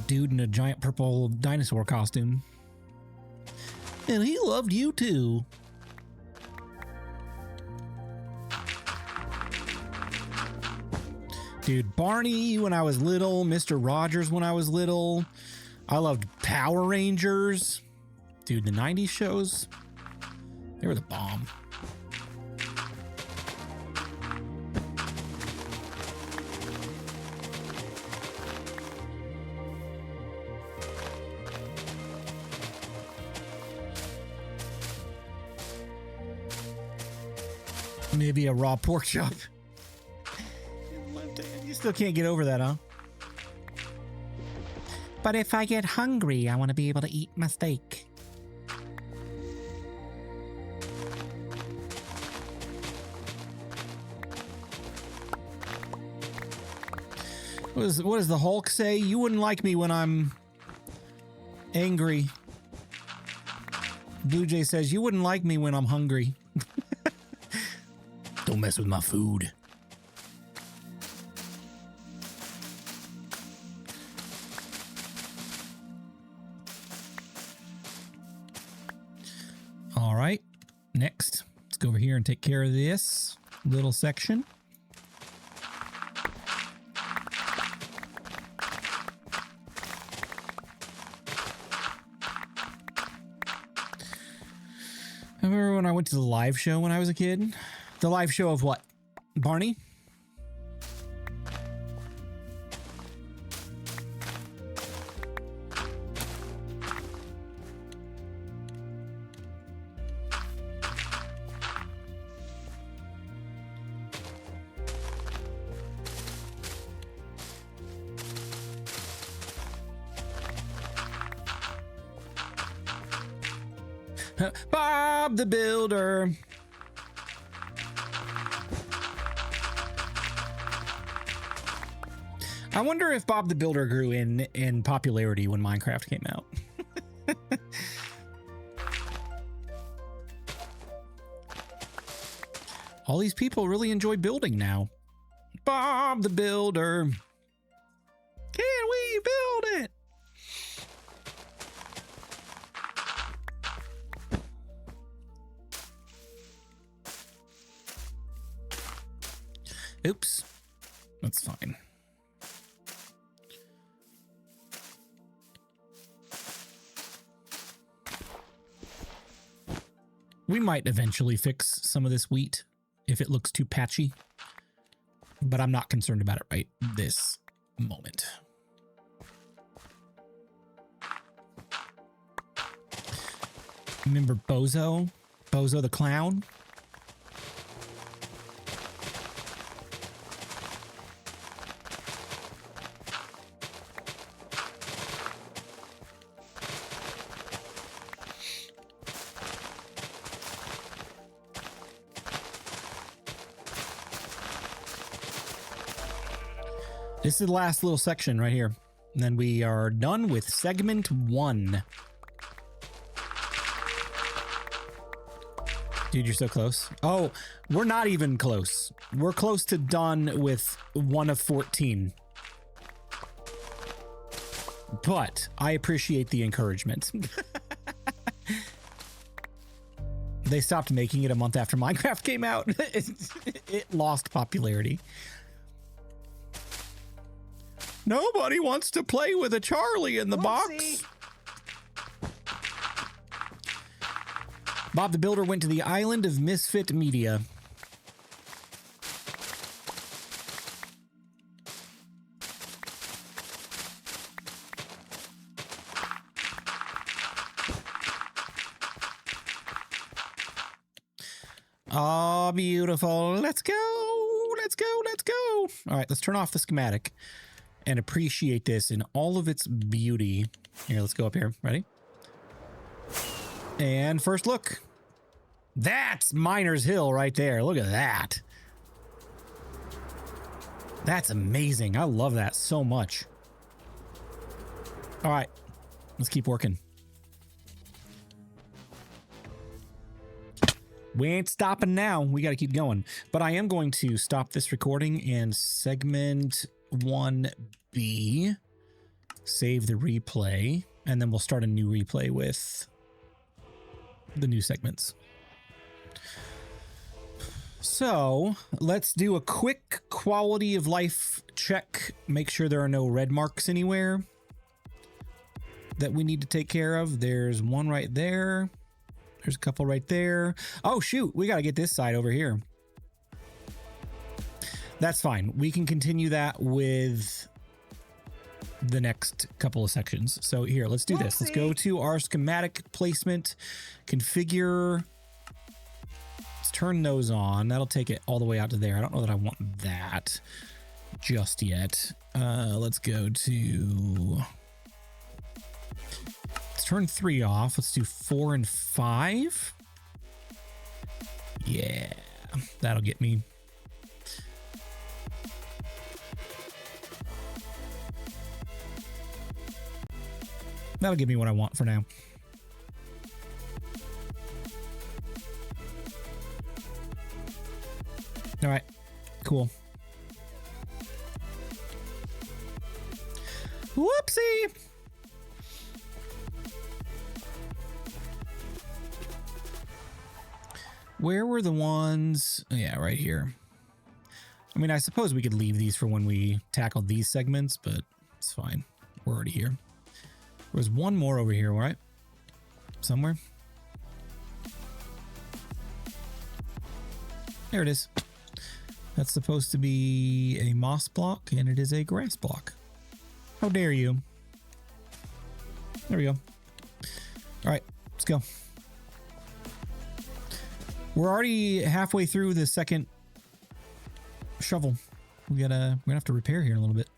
dude in a giant purple dinosaur costume. And he loved you too. Dude, Barney when I was little, Mr. Rogers when I was little. I loved Power Rangers. Dude, the 90s shows, they were the bomb. Maybe a raw pork chop. You still can't get over that, huh? But if I get hungry, I want to be able to eat my steak. What does the Hulk say? You wouldn't like me when I'm angry. BluJay says, you wouldn't like me when I'm hungry. Don't mess with my food. All right, next, let's go over here and take care of this little section. I remember when I went to the live show when I was a kid. The live show of what? Barney? Bob the Builder. I wonder if Bob the Builder grew in popularity when Minecraft came out. All these people really enjoy building now. Bob the Builder. Can we build it? Oops. That's fine. We might eventually fix some of this wheat if it looks too patchy, but I'm not concerned about it right this moment. Remember Bozo? Bozo the clown? This is the last little section right here. And then we are done with segment 1. Dude, you're so close. Oh, we're not even close. We're close to done with 1 of 14. But I appreciate the encouragement. They stopped making it a month after Minecraft came out. It lost popularity. Nobody wants to play with a Charlie in the box. Bob the Builder went to the island of Misfit Media. Oh, beautiful. Let's go. Let's go. Let's go. All right, let's turn off the schematic and appreciate this in all of its beauty. Here, let's go up here. Ready? And first look. That's Miner's Hill right there. Look at that. That's amazing. I love that so much. All right, let's keep working. We ain't stopping now. We got to keep going. But I am going to stop this recording and segment 1B, save the replay, and then we'll start a new replay with the new segments. So let's do a quick quality of life check. Make sure there are no red marks anywhere that we need to take care of. There's one right there. There's a couple right there. Oh, shoot. We got to get this side over here. That's fine. We can continue that with the next couple of sections. So here, let's do this. Let's go to our schematic placement, configure. Let's turn those on. That'll take it all the way out to there. I don't know that I want that just yet. Let's go to... Let's turn 3 off. Let's do 4 and 5. Yeah, that'll get me. That'll give me what I want for now. All right, cool. Whoopsie. Where were the ones? Oh, yeah, right here. I mean, I suppose we could leave these for when we tackle these segments, but it's fine. We're already here. There was one more over here, right? Somewhere. There it is. That's supposed to be a moss block, and it is a grass block. How dare you? There we go. All right, let's go. We're already halfway through the second shovel. We're gonna have to repair here in a little bit.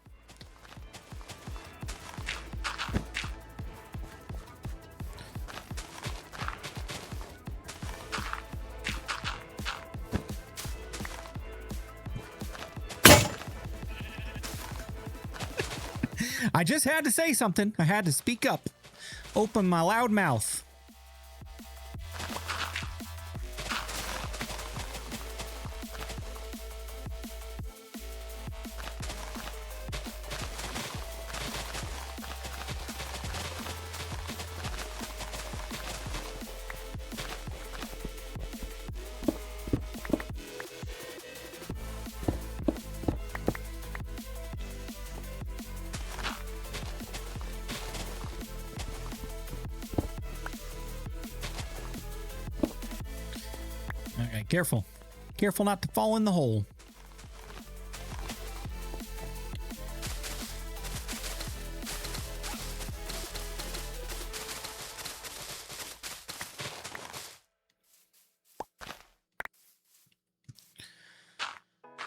I just had to say something. I had to speak up. Open my loud mouth. right, careful. Careful not to fall in the hole.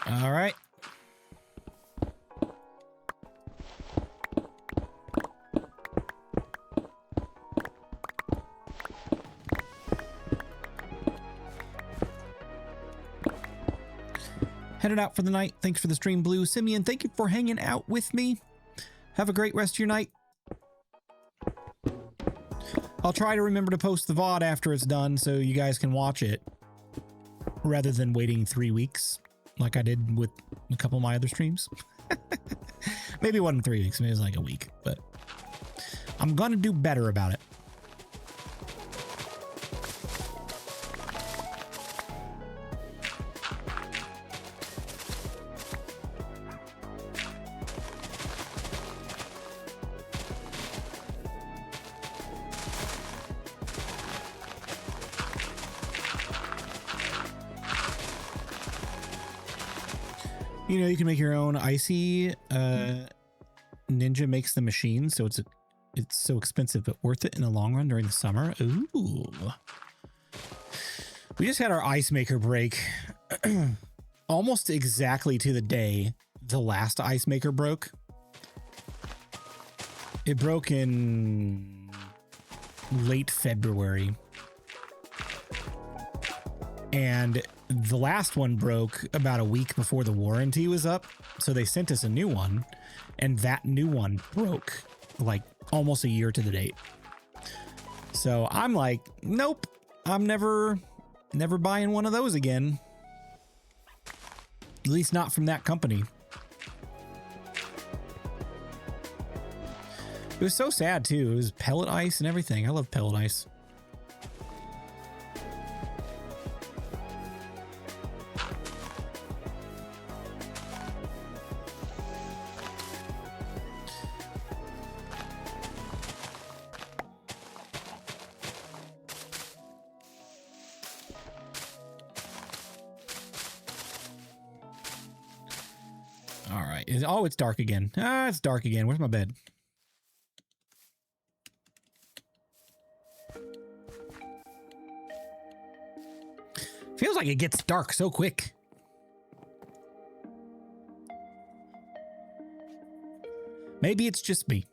All right. Headed out for the night. Thanks for the stream, Blue. Simeon, thank you for hanging out with me. Have a great rest of your night. I'll try to remember to post the VOD after it's done so you guys can watch it rather than waiting 3 weeks like I did with a couple of my other streams. Maybe it wasn't 3 weeks. Maybe it was like a week, but I'm going to do better about it. You know, you can make your own icy. Ninja makes the machine, so it's so expensive but worth it in the long run during the summer. Ooh. We just had our ice maker break almost exactly to the day the last ice maker broke. It broke in late February. And the last one broke about a week before the warranty was up. So they sent us a new one, and that new one broke like almost a year to the date. So I'm like, nope, I'm never buying one of those again. At least not from that company. It was so sad too. It was pellet ice and everything. I love pellet ice. All right. Oh, it's dark again. Ah, it's dark again. Where's my bed? Feels like it gets dark so quick. Maybe it's just me.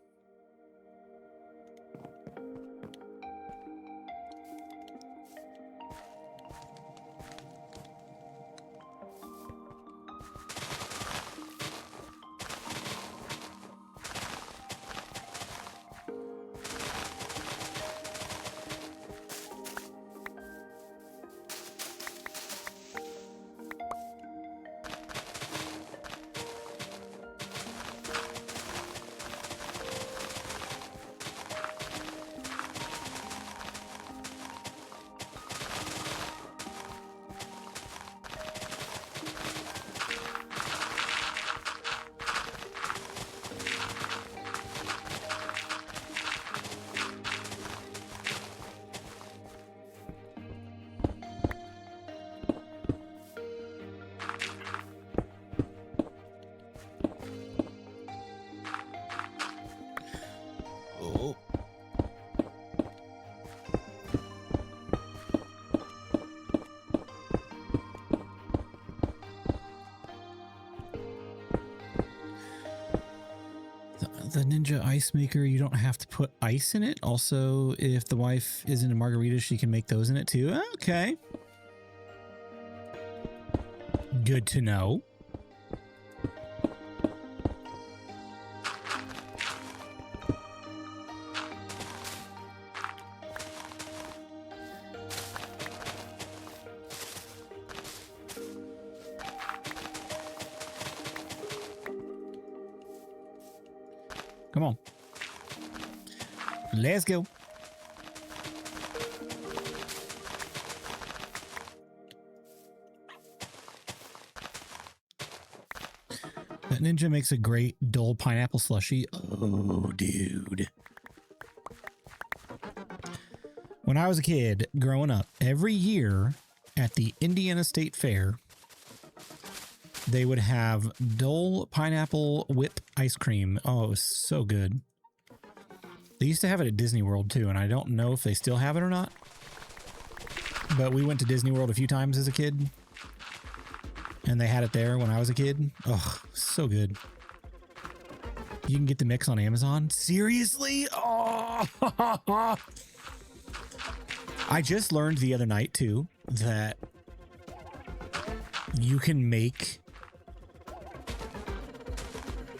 Oh. The Ninja ice maker, you don't have to put ice in it. Also, if the wife is into margaritas, she can make those in it too. Okay. Good to know. Come on. Let's go. That Ninja makes a great dull pineapple slushie. Oh, dude. When I was a kid growing up, every year at the Indiana State Fair, they would have Dole Pineapple Whip ice cream. Oh, it was so good. They used to have it at Disney World too, and I don't know if they still have it or not. But we went to Disney World a few times as a kid, and they had it there when I was a kid. Oh, so good. You can get the mix on Amazon. Seriously? Oh, I just learned the other night too that you can make,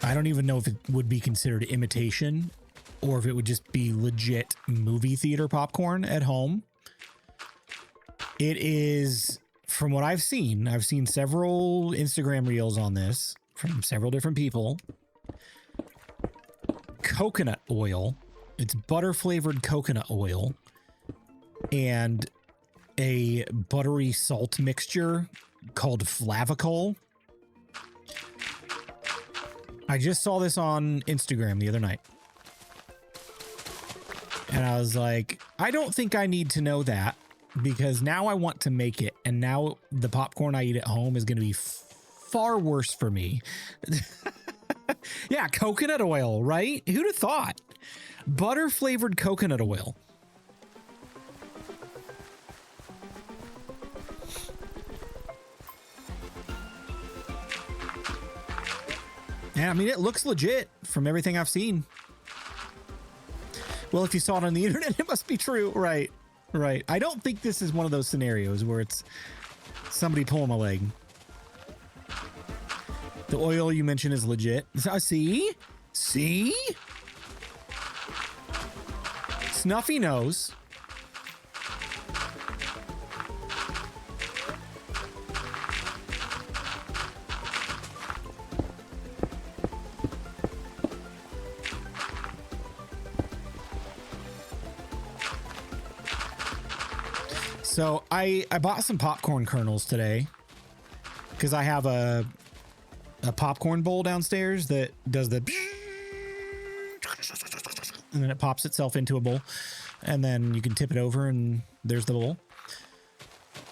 I don't even know if it would be considered imitation or if it would just be legit movie theater popcorn at home. It is, from what I've seen several Instagram reels on this from several different people. Coconut oil. It's butter flavored coconut oil and a buttery salt mixture called Flavicol. I just saw this on Instagram the other night. And I was like, I don't think I need to know that because now I want to make it. And now the popcorn I eat at home is going to be far worse for me. Yeah, coconut oil, right? Who'd have thought? Butter flavored coconut oil. Yeah, I mean, it looks legit from everything I've seen. Well, if you saw it on the internet, it must be true. Right, right. I don't think this is one of those scenarios where it's somebody pulling my leg. The oil you mentioned is legit. See? See? Snuffy nose. So I bought some popcorn kernels today because I have a popcorn bowl downstairs that does the and then it pops itself into a bowl and then you can tip it over and there's the bowl.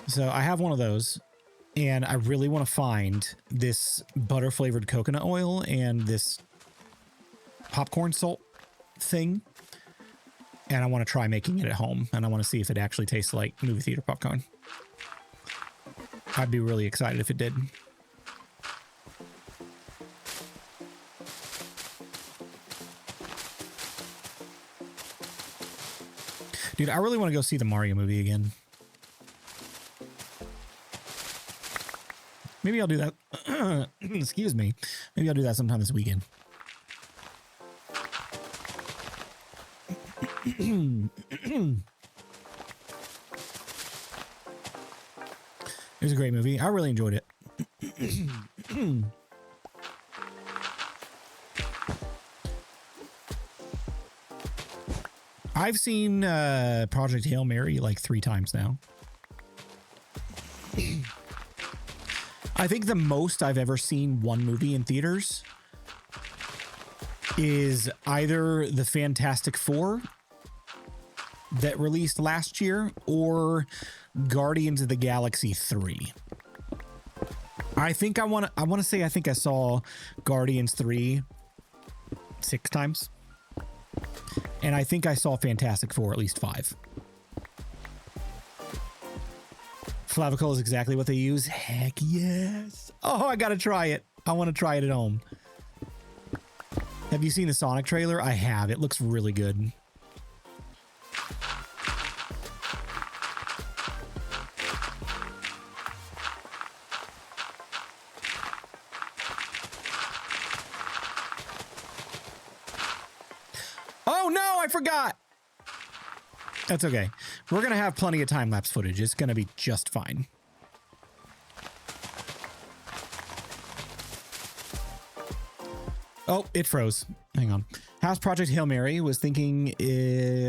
So I have one of those and I really want to find this butter flavored coconut oil and this popcorn salt thing. And I want to try making it at home and I want to see if it actually tastes like movie theater popcorn. I'd be really excited if it did. Dude, I really want to go see the Mario movie again. Maybe I'll do that. Excuse me. Maybe I'll do that sometime this weekend. It was a great movie. I really enjoyed it. I've seen Project Hail Mary like 3 times now. I think the most I've ever seen one movie in theaters is either the Fantastic Four that released last year or Guardians of the Galaxy 3. I think I want to say I think I saw Guardians 3 6 times. And I think I saw Fantastic Four at least 5. Flavicol is exactly what they use. Heck yes. Oh, I got to try it. I want to try it at home. Have you seen the Sonic trailer? I have. It looks really good. Oh no, I forgot. That's okay. We're going to have plenty of time-lapse footage. It's going to be just fine. Oh, it froze. Hang on. House Project Hail Mary was thinking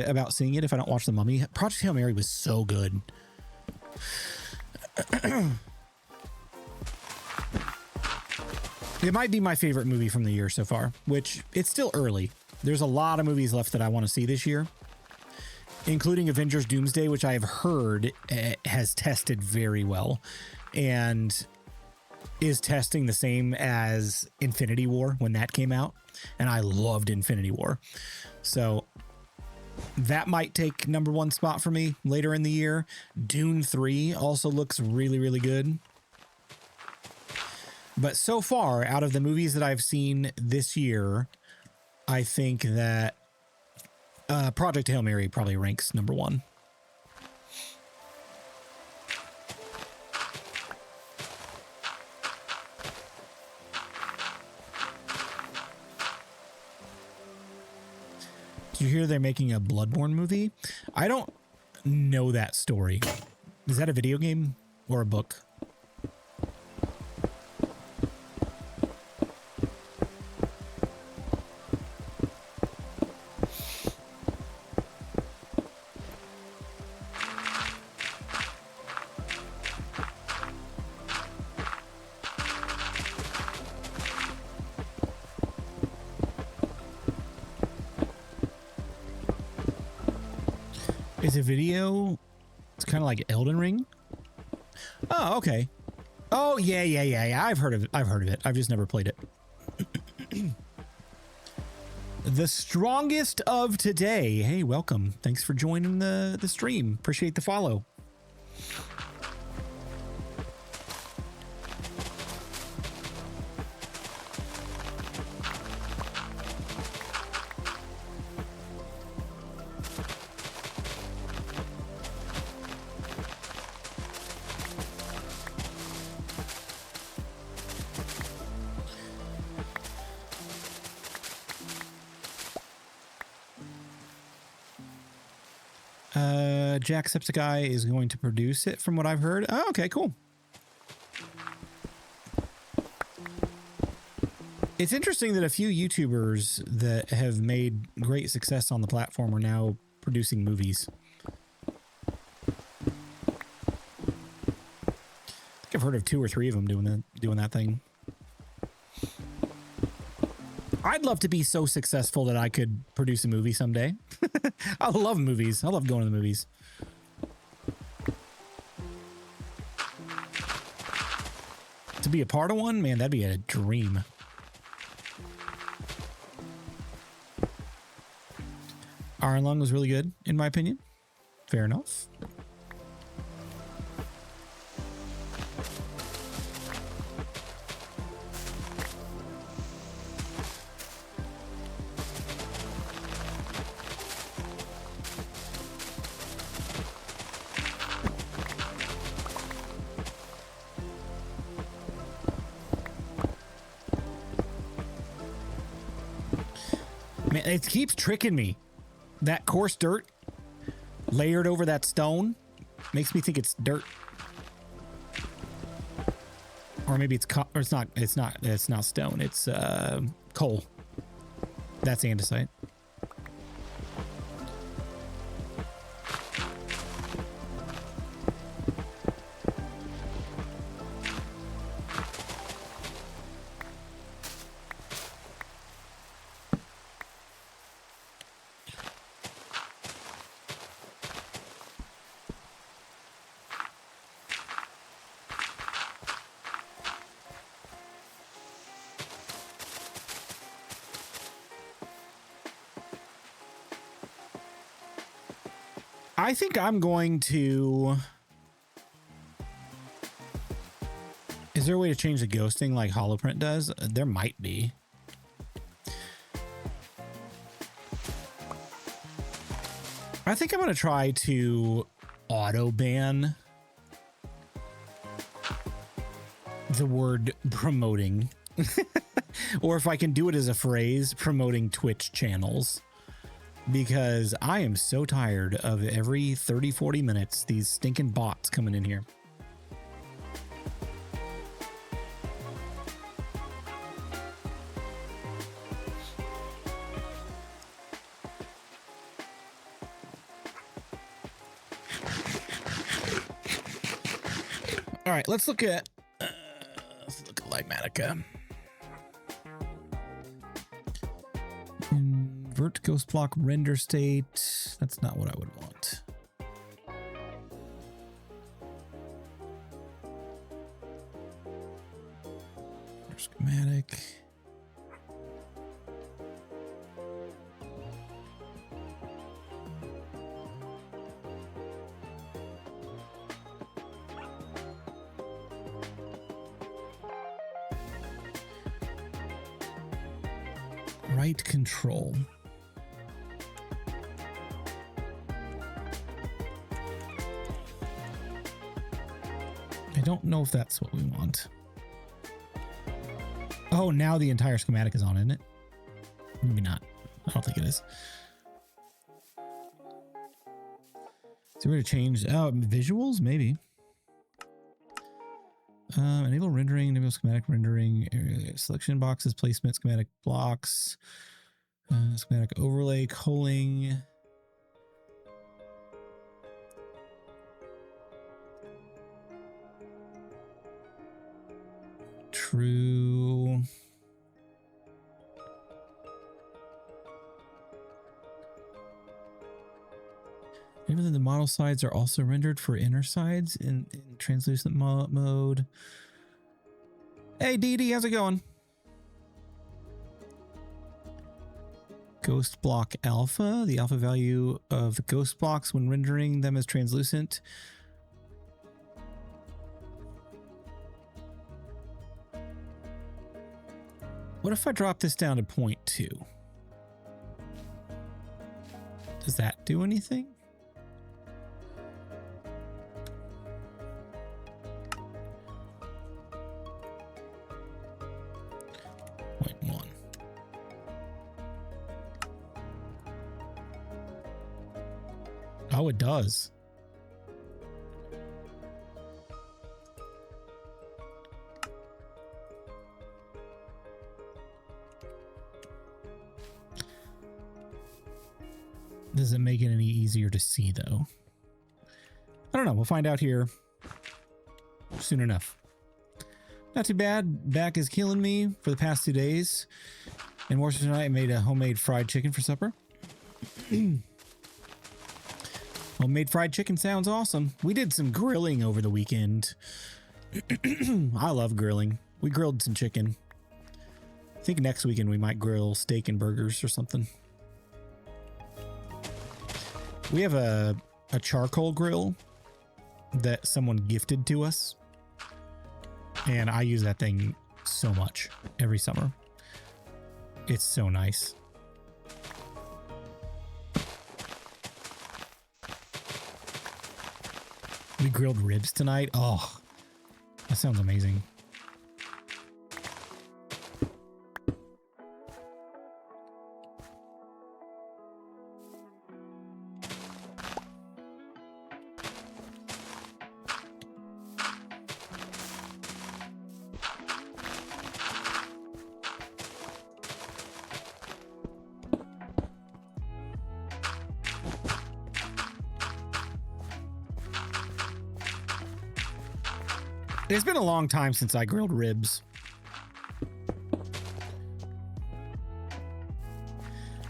about seeing it if I don't watch The Mummy. Project Hail Mary was so good. It might be my favorite movie from the year so far, which it's still early. There's a lot of movies left that I want to see this year. including Avengers Doomsday, which I have heard has tested very well and is testing the same as Infinity War when that came out. And I loved Infinity War. So that might take number one spot for me later in the year. Dune 3 also looks really, really good. But so far, out of the movies that I've seen this year, I think that Project Hail Mary probably ranks number one. Did you hear they're making a Bloodborne movie? I don't know that story. Is that a video game or a book? Is a video? It's kind of like Elden Ring. Oh, okay. Oh, yeah. I've heard of it. I've just never played it. The strongest of today. Hey, welcome. Thanks for joining the stream. Appreciate the follow. Jacksepticeye is going to produce it from what I've heard. Oh, okay, cool. It's interesting that a few YouTubers that have made great success on the platform are now producing movies. I think I've heard of 2 or 3 of them doing that thing. I'd love to be so successful that I could produce a movie someday. I love movies. I love going to the movies. To be a part of one, man, that'd be a dream. Iron Lung was really good, in my opinion. Fair enough. Man, it keeps tricking me. That coarse dirt layered over that stone makes me think it's dirt. Or maybe it's or it's not stone. It's coal. That's andesite. I think I'm going to... Is there a way to change the ghosting like Holoprint does? There might be. I think I'm going to try to auto ban the word promoting. Or if I can do it as a phrase, promoting Twitch channels. Because I am so tired of every 30, 40 minutes, these stinking bots coming in here. All right, let's look at Lightmatica. Invert ghost block render state. That's not what I would want. Schematic. Right control. I don't know if that's what we want. Oh, now the entire schematic is on, isn't it? Maybe not. I don't think it is. So we're going to change visuals, maybe. Enable rendering, enable schematic rendering, selection boxes, placement, schematic blocks, schematic overlay, culling. True. Even though the model sides are also rendered for inner sides in translucent mode. Hey, Dee, how's it going? Ghost block alpha. The alpha value of the ghost blocks when rendering them as translucent. What if I drop this down to 0.2? Does that do anything? Oh, it does. Doesn't make it any easier to see, though. I don't know. We'll find out here soon enough. Not too bad. Back is killing me for the past 2 days. And more so tonight, I made a homemade fried chicken for supper. Homemade fried chicken sounds awesome. We did some grilling over the weekend. I love grilling. We grilled some chicken. I think next weekend we might grill steak and burgers or something. We have a charcoal grill that someone gifted to us. And I use that thing so much every summer. It's so nice. We grilled ribs tonight. Oh, that sounds amazing. It's been a long time since I grilled ribs.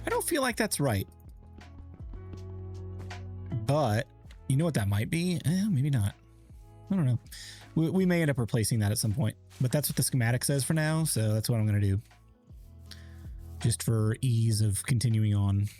I don't feel like that's right. But you know what that might be? Maybe not. I don't know. We may end up replacing that at some point. But that's what the schematic says for now. So that's what I'm going to do. Just for ease of continuing on.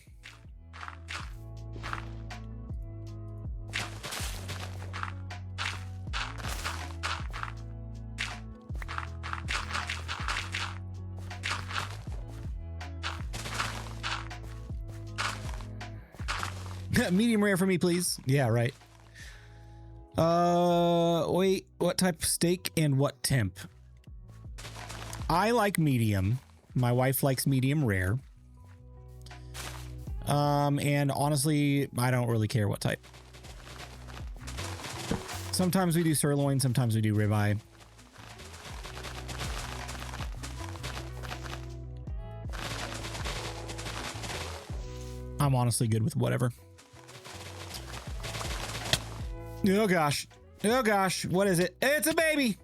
Medium rare for me, please. Yeah, right. Wait, what type of steak and what temp? I like medium. My wife likes medium rare. And honestly, I don't really care what type. Sometimes we do sirloin, sometimes we do ribeye. I'm honestly good with whatever. Oh gosh. Oh gosh. What is it? It's a baby.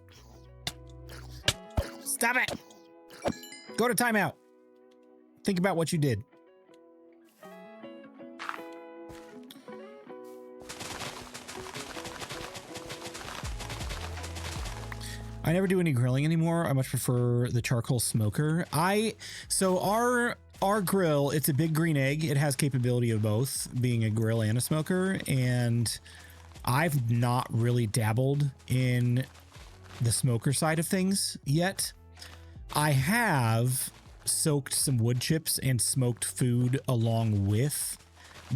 Stop it. Go to timeout. Think about what you did. I never do any grilling anymore. I much prefer the charcoal smoker. So our grill, it's a big green egg. It has capability of both being a grill and a smoker. And I've not really dabbled in the smoker side of things yet. I have soaked some wood chips and smoked food along with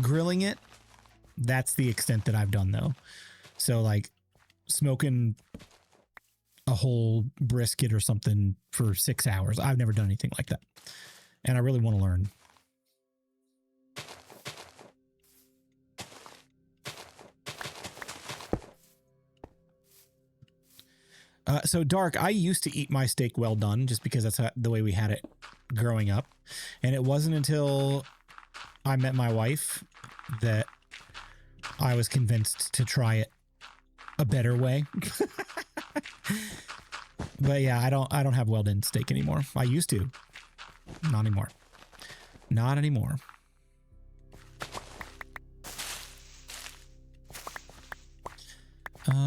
grilling it. That's the extent that I've done though. So like smoking a whole brisket or something for 6 hours. I've never done anything like that. And I really want to learn. So Dark, I used to eat my steak well done just because that's the way we had it growing up. And it wasn't until I met my wife that I was convinced to try it a better way. But yeah, I don't have well done steak anymore. I used to. Not anymore. Not anymore.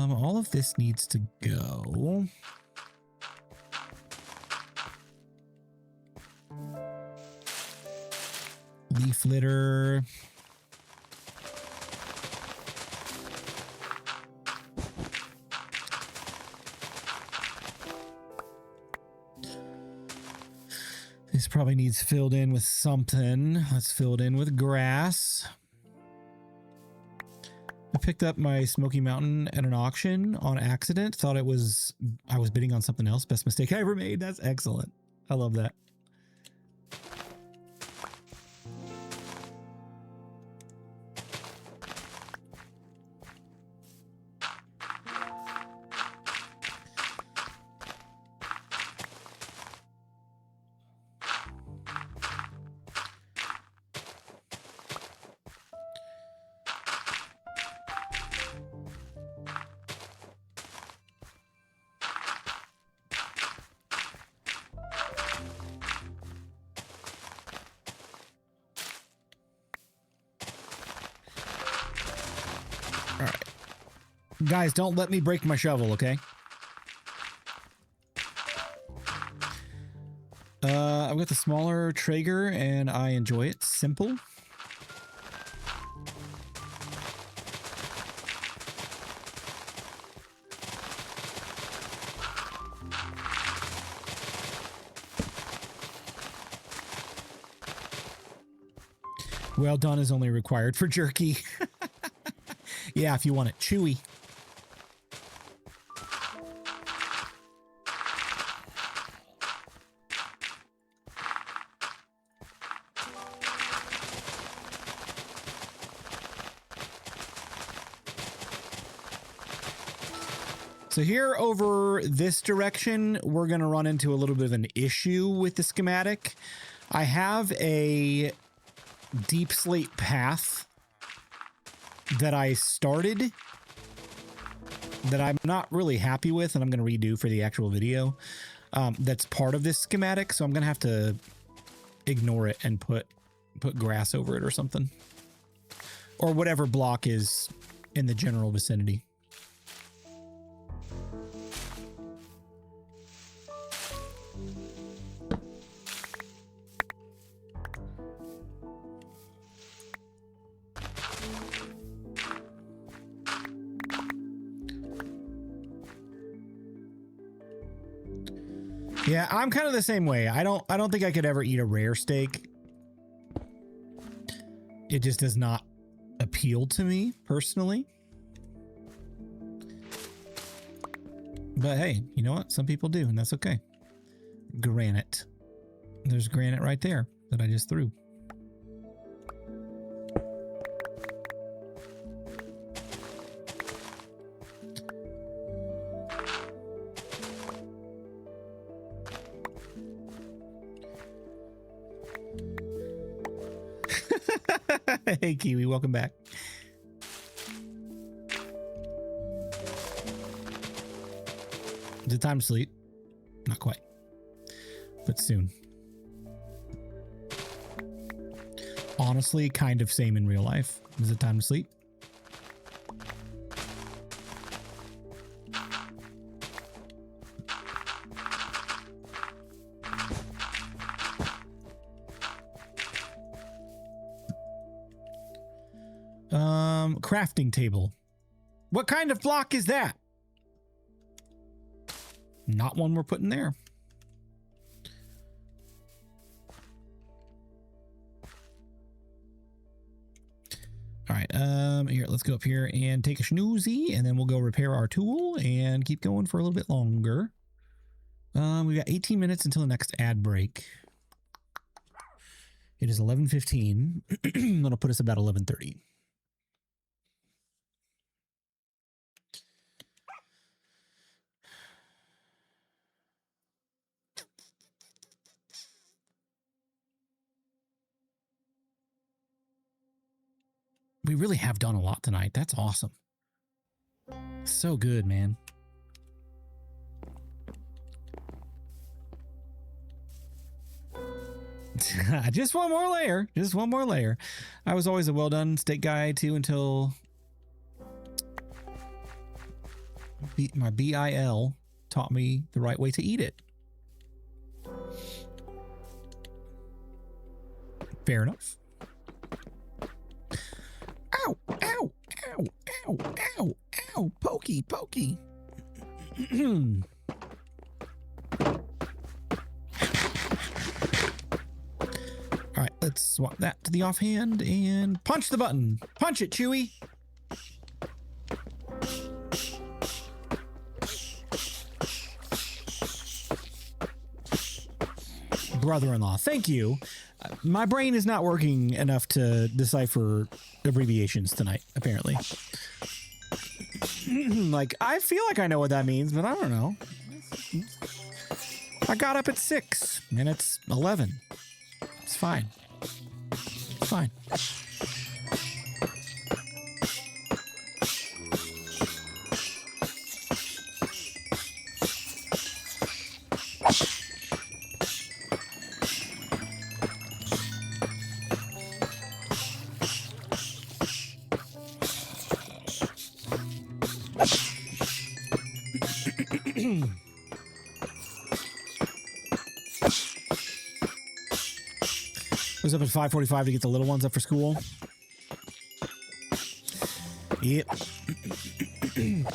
All of this needs to go. Leaf litter. This probably needs filled in with something. Let's fill it in with grass. I picked up my Smoky Mountain at an auction on accident. Thought I was bidding on something else. Best mistake I ever made. That's excellent. I love that. Guys, don't let me break my shovel, okay? I've got the smaller Traeger, and I enjoy it. Simple. Well done is only required for jerky. Yeah, if you want it chewy. So here over this direction, we're going to run into a little bit of an issue with the schematic. I have a deep slate path that I started that I'm not really happy with, and I'm going to redo for the actual video. That's part of this schematic, so I'm going to have to ignore it and put grass over it or something. Or whatever block is in the general vicinity. Yeah, I'm kind of the same way. I don't think I could ever eat a rare steak. It just does not appeal to me personally. But hey, you know what? Some people do, and that's okay. Granite. There's granite right there that I just threw. Hey, Kiwi, welcome back. Is it time to sleep? Not quite, but soon. Honestly, kind of same in real life. Is it time to sleep? Crafting table. What kind of block is that? Not one we're putting there. All right, here, let's go up here and take a snoozy, and then we'll go repair our tool and keep going for a little bit longer. We got 18 minutes until the next ad break. It is 11:15. That'll put us about 11:30. We really have done a lot tonight. That's awesome. So good, man. Just one more layer. Just one more layer. I was always a well done steak guy too until my BIL taught me the right way to eat it. Fair enough. Ow, ow, ow, ow, ow, ow, pokey, pokey. All right, let's swap that to the offhand and punch the button. Punch it, Chewy. Brother-in-law, thank you. My brain is not working enough to decipher abbreviations tonight, apparently. Like, I feel like I know what that means, but I don't know. I got up at 6 and it's 11. It's fine. It's fine. Was up at 5:45 to get the little ones up for school. Yep. I'm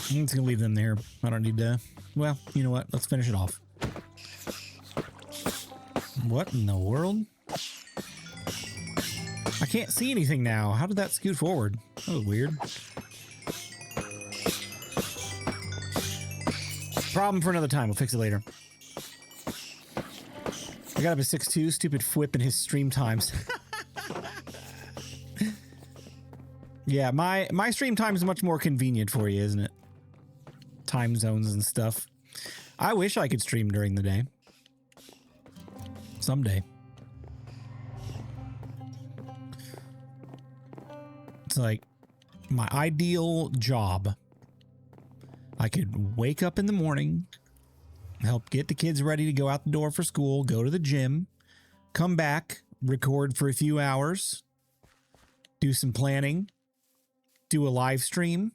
just gonna leave them there. I don't need to. Well, you know what? Let's finish it off. What in the world? I can't see anything now. How did that scoot forward? That was weird. Problem for another time. We'll fix it later. I got up at 6:02. Stupid Fwip and his stream times. Yeah, my stream time is much more convenient for you, isn't it? Time zones and stuff. I wish I could stream during the day. Someday. It's like my ideal job. I could wake up in the morning, help get the kids ready to go out the door for school, go to the gym, come back, record for a few hours, do some planning, do a live stream,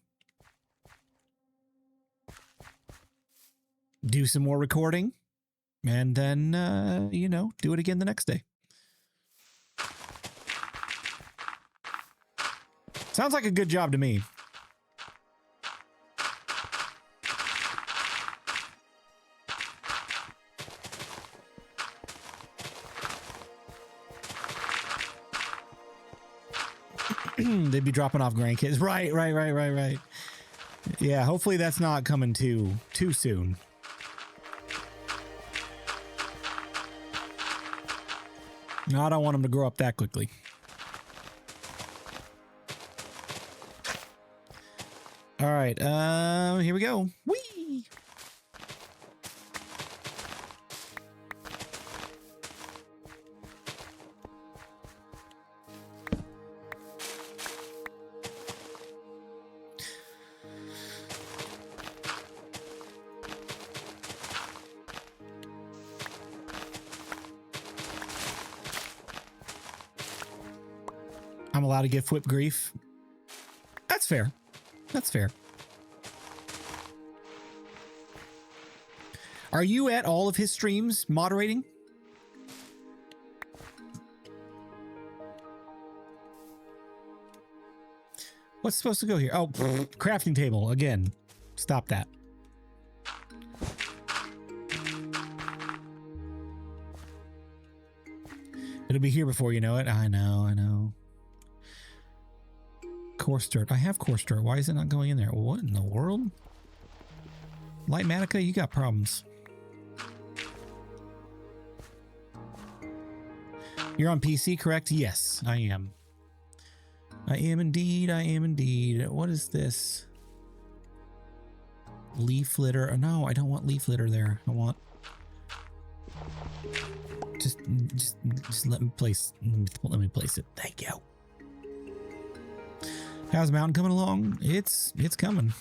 do some more recording, and then, you know, do it again the next day. Sounds like a good job to me. They'd be dropping off grandkids. Right. Yeah, hopefully that's not coming too soon. No, I don't want them to grow up that quickly. All right, here we go. Whee! I'm allowed to give Fwip grief. That's fair. That's fair. Are you at all of his streams moderating? What's supposed to go here? Oh, crafting table again. Stop that. It'll be here before you know it. I know. Coarse dirt. I have coarse dirt. Why is it not going in there? What in the world? Lightmatica, you got problems. You're on PC, correct? Yes, I am. I am indeed. What is this? Leaf litter. Oh, no, I don't want leaf litter there. I want... Just let me place it. Thank you. How's the mountain coming along? It's coming.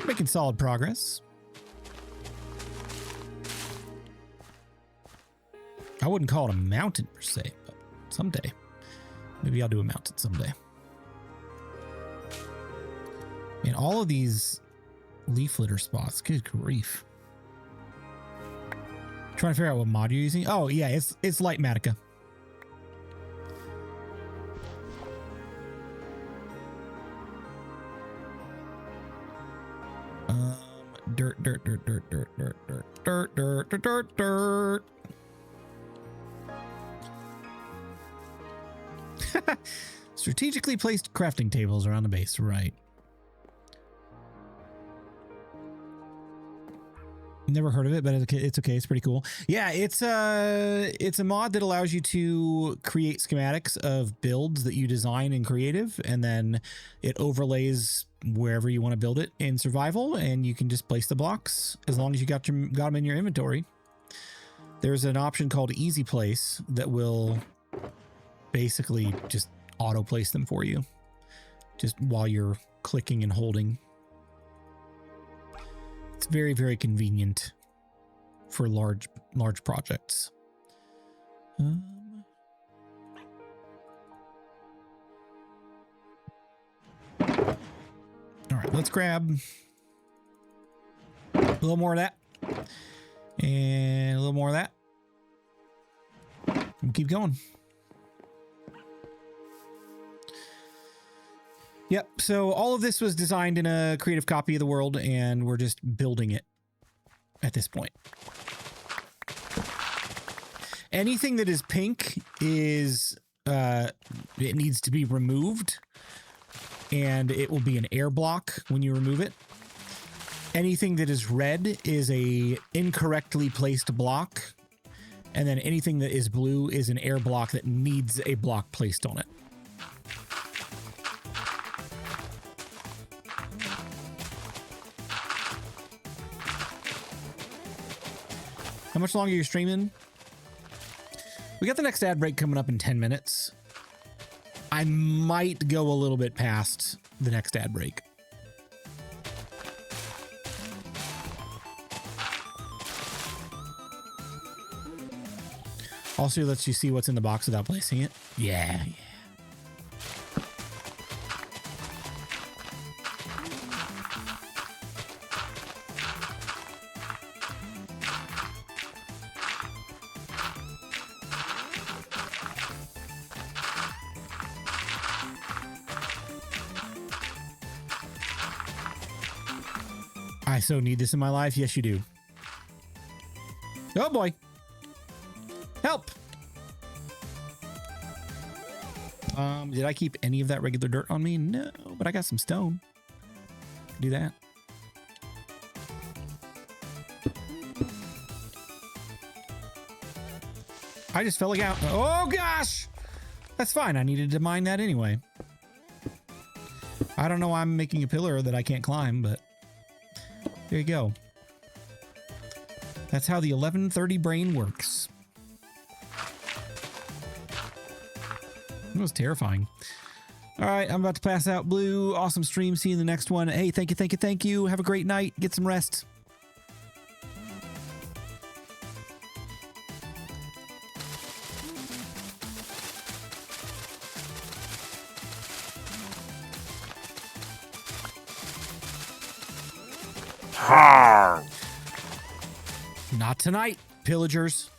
Making solid progress. I wouldn't call it a mountain per se, but someday. Maybe I'll do a mountain someday. And all of these leaf litter spots, good grief. Trying to figure out what mod you're using. Oh yeah, it's Lightmatica. Dirt. Strategically placed crafting tables around the base, right? Never heard of it, but it's okay. It's pretty cool. Yeah, it's a mod that allows you to create schematics of builds that you design in creative, and then it overlays wherever you want to build it in survival, and you can just place the blocks as long as you got them in your inventory. There's an option called Easy Place that will basically just auto place them for you, just while you're clicking and holding. It's very, very convenient for large projects. All right, let's grab a little more of that and a little more of that and keep going. Yep, so all of this was designed in a creative copy of the world, and we're just building it at this point. Anything that is pink is, it needs to be removed, and it will be an air block when you remove it. Anything that is red is a incorrectly placed block, and then anything that is blue is an air block that needs a block placed on it. How much longer are you streaming? We got the next ad break coming up in 10 minutes. I might go a little bit past the next ad break. Also, lets you see what's in the box without placing it. Yeah. I so need this in my life. Yes, you do. Oh boy. Help. Did I keep any of that regular dirt on me? No, but I got some stone. Do that. I just fell like out. Oh gosh. That's fine. I needed to mine that anyway. I don't know why I'm making a pillar that I can't climb, but there you go. That's how the 1130 brain works. It was terrifying. All right, I'm about to pass out. Blue, awesome stream. See you in the next one. Hey, thank you. Have a great night. Get some rest. Har! Not tonight, pillagers.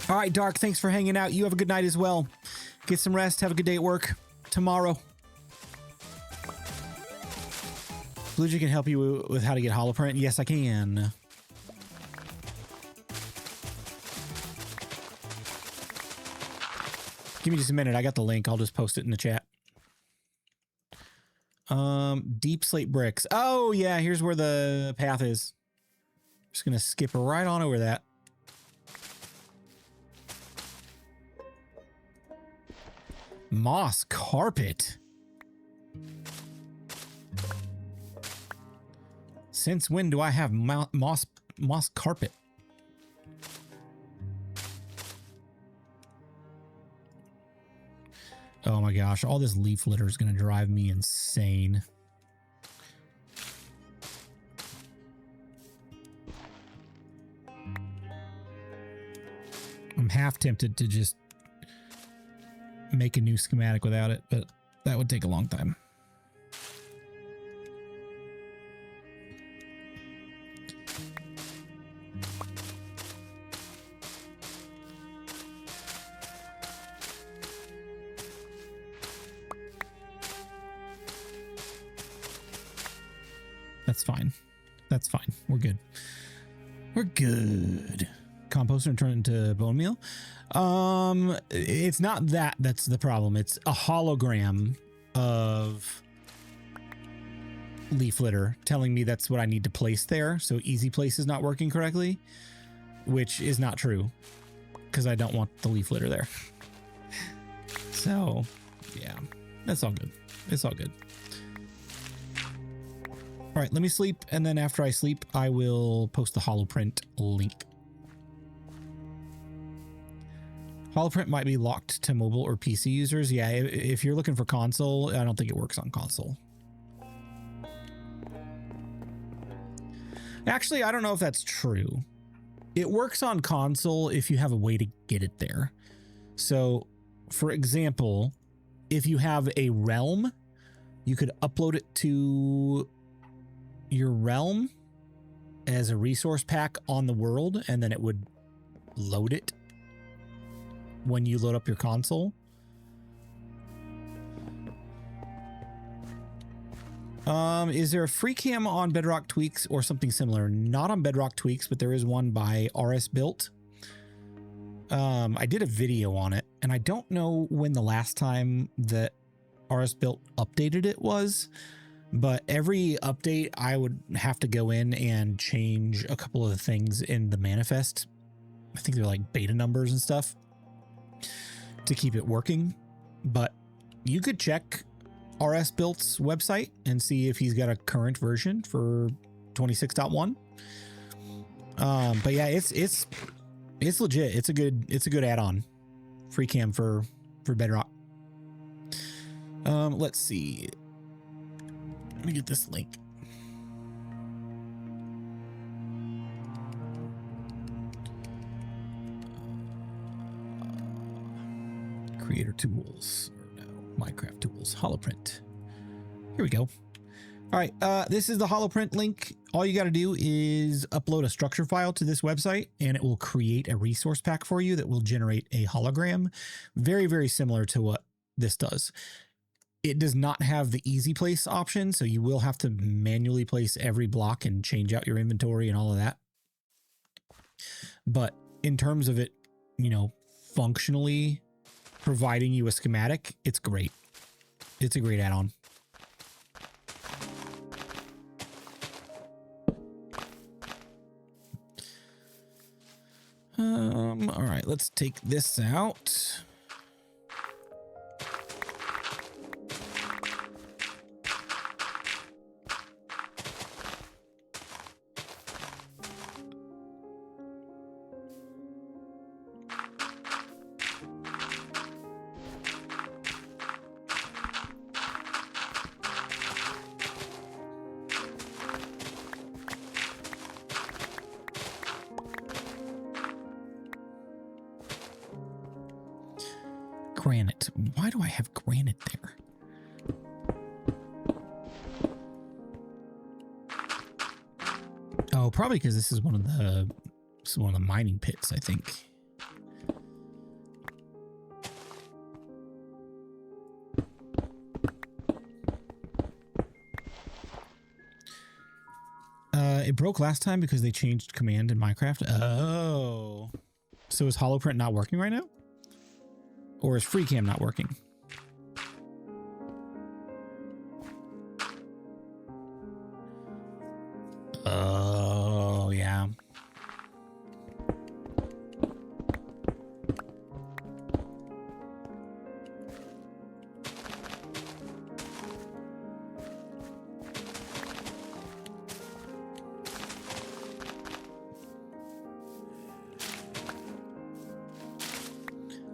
All right, Dark, thanks for hanging out. You have a good night as well. Get some rest. Have a good day at work tomorrow. BluJay can help you with how to get holoprint. Yes, I can. Give me just a minute. I got the link. I'll just post it in the chat. Deep slate bricks. Oh, yeah. Here's where the path is. Just going to skip right on over that. Moss carpet. Since when do I have moss carpet? Oh my gosh, all this leaf litter is going to drive me insane. I'm half tempted to just make a new schematic without it, but that would take a long time. That's fine. That's fine. We're good. We're good. Composter and turn it into bone meal. It's not that that's the problem. It's a hologram of leaf litter telling me that's what I need to place there. So easy place is not working correctly, which is not true because I don't want the leaf litter there. So yeah, that's all good. It's all good. All right, let me sleep. And then after I sleep, I will post the holoprint link. Holoprint might be locked to mobile or PC users. Yeah, if you're looking for console, I don't think it works on console. Actually, I don't know if that's true. It works on console if you have a way to get it there. So, for example, if you have a realm, you could upload it to your realm as a resource pack on the world, and then it would load it when you load up your console. Is there a free cam on Bedrock Tweaks or something similar? Not on Bedrock Tweaks, but there is one by RS Built. I did a video on it, and I don't know when the last time that RS Built updated it was, but every update I would have to go in and change a couple of the things in the manifest. I think they're like beta numbers and stuff to keep it working. But you could check RS Built's website and see if he's got a current version for 26.1. But yeah, it's legit. It's a good add-on. Free cam for Bedrock. Let's see. Let me get this link. Creator tools, or no, Minecraft tools, holoprint. Here we go. All right, this is the holoprint link. All you got to do is upload a structure file to this website, and it will create a resource pack for you that will generate a hologram. Very, very similar to what this does. It does not have the easy place option, so you will have to manually place every block and change out your inventory and all of that. But in terms of it, you know, functionally providing you a schematic, it's great. It's a great add-on. All right, let's take this out. Granite. Why do I have granite there? Oh, probably because this is one of the mining pits, I think. It broke last time because they changed command in Minecraft. Oh. So is holoprint not working right now? Or is FreeCam not working? Oh, yeah.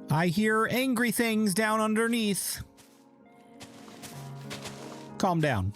I hear angry things down underneath. Calm down.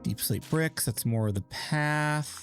Deep slate bricks, that's more of the path.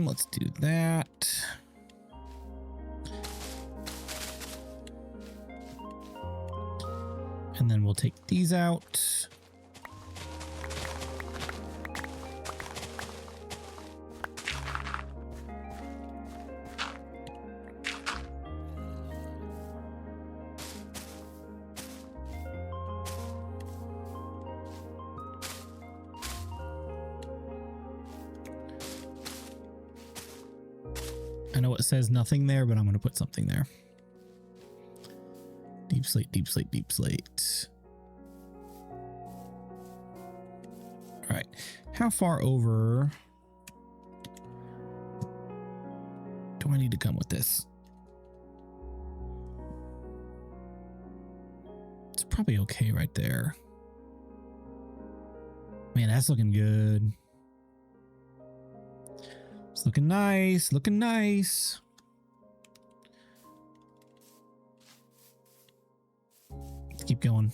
Let's do that. And then we'll take these out. I know it says nothing there, but I'm going to put something there. Deep slate, deep slate, deep slate. All right. How far over do I need to come with this? It's probably okay right there. Man, that's looking good. It's looking nice, looking nice. Let's keep going.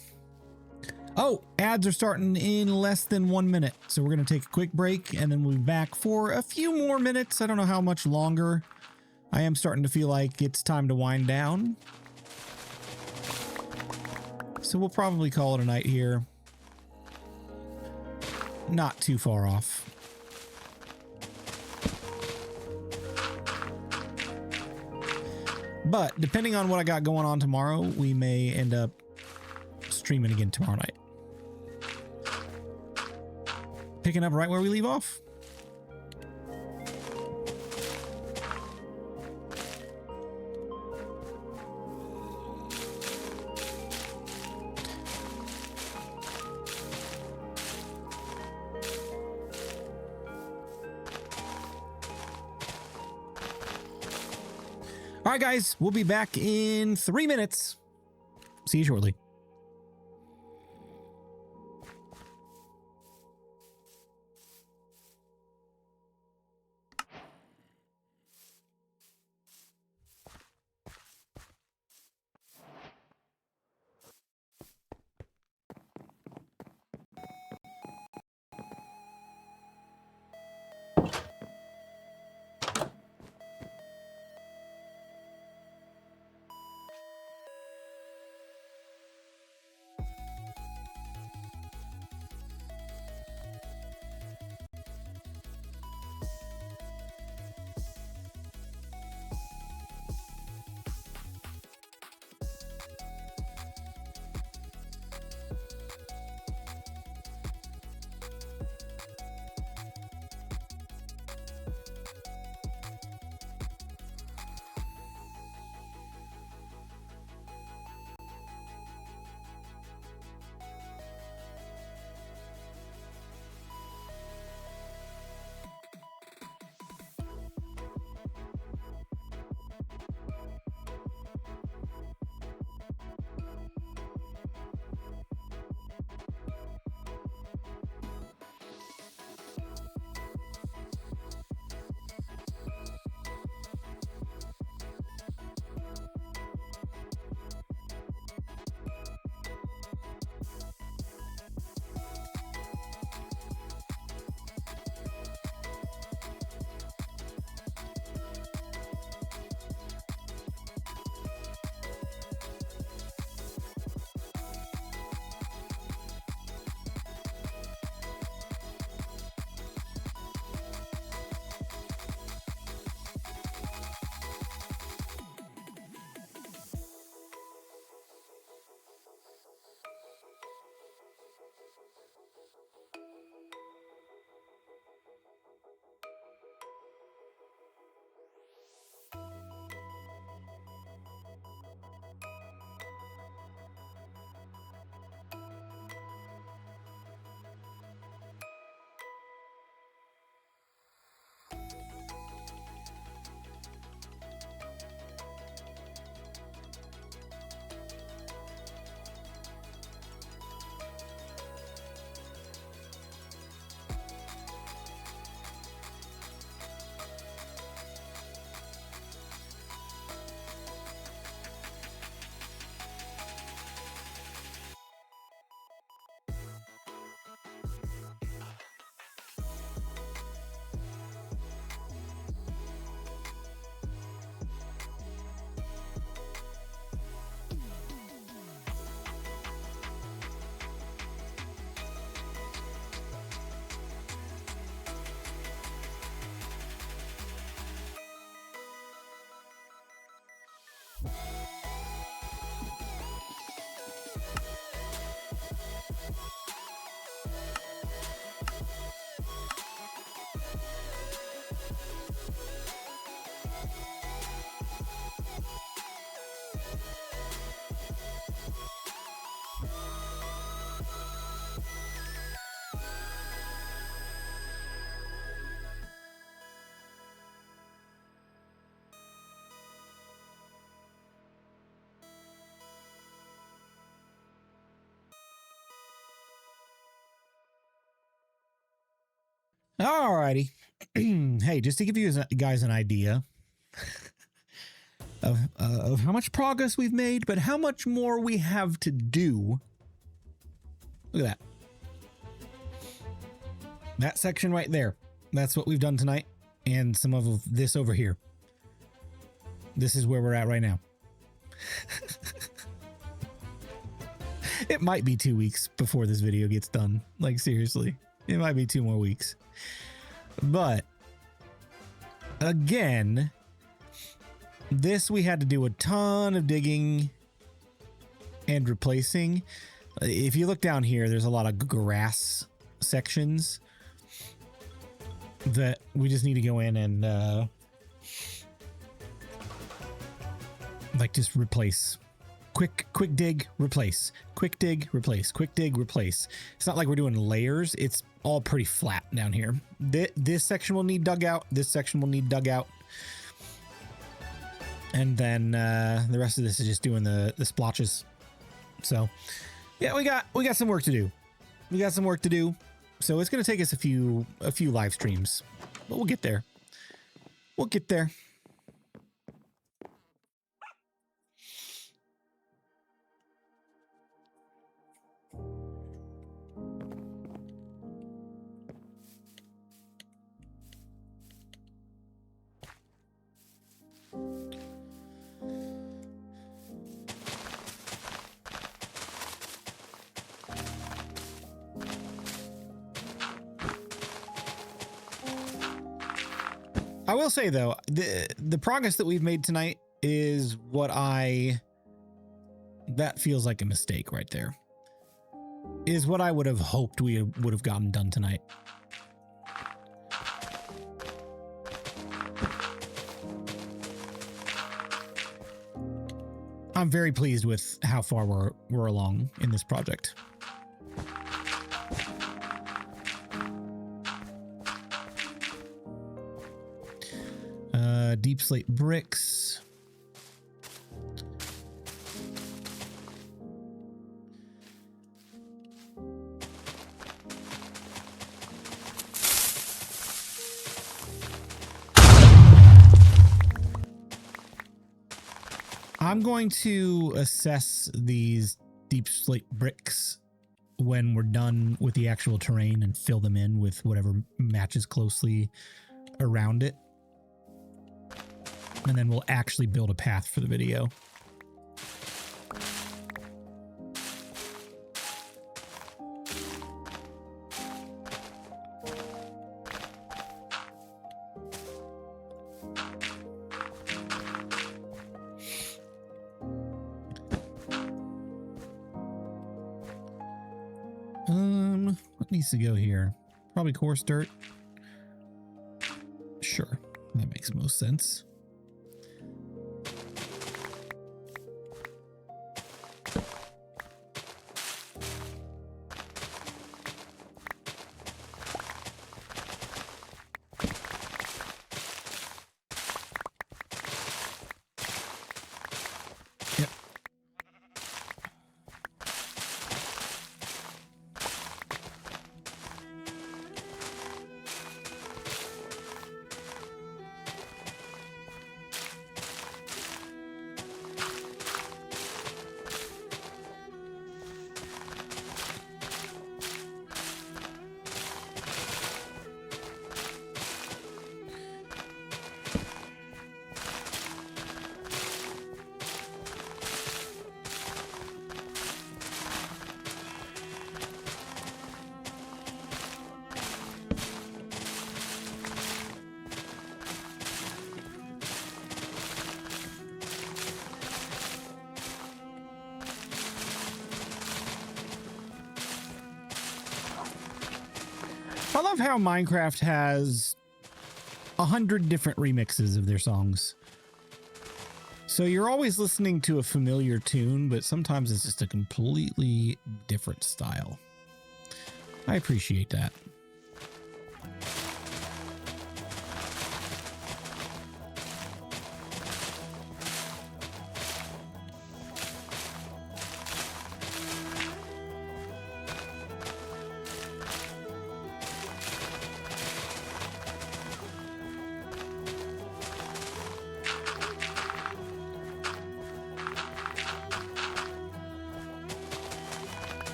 Oh, ads are starting in less than 1 minute. So we're going to take a quick break and then we'll be back for a few more minutes. I don't know how much longer. I am starting to feel like it's time to wind down. So we'll probably call it a night here. Not too far off. But depending on what I got going on tomorrow, we may end up streaming again tomorrow night. Picking up right where we leave off. All right, guys, we'll be back in 3 minutes. See you shortly. Alrighty. Hey, just to give you guys an idea of how much progress we've made, but how much more we have to do. Look at that. That section right there. That's what we've done tonight. And some of this over here. This is where we're at right now. It might be 2 weeks before this video gets done. Like, seriously. It might be 2 more weeks. But, again, this we had to do a ton of digging and replacing. If you look down here, there's a lot of grass sections that we just need to go in and like just replace. Quick dig, replace. Quick dig, replace. Quick dig, replace. It's not like we're doing layers. It's all pretty flat down here. This section will need dug out. This section will need dug out. And then the rest of this is just doing the splotches. So yeah, we got some work to do. We got some work to do. So it's gonna take us a few live streams, but we'll get there. We'll get there. I will say though, the progress that we've made tonight is what that feels like a mistake right there. Is what I would have hoped we would have gotten done tonight. I'm very pleased with how far we're along in this project. Deep slate bricks. I'm going to assess these deep slate bricks when we're done with the actual terrain and fill them in with whatever matches closely around it. And then we'll actually build a path for the video. What needs to go here? Probably coarse dirt. Sure, that makes most sense. I love how Minecraft has 100 different remixes of their songs. So you're always listening to a familiar tune, but sometimes it's just a completely different style. I appreciate that.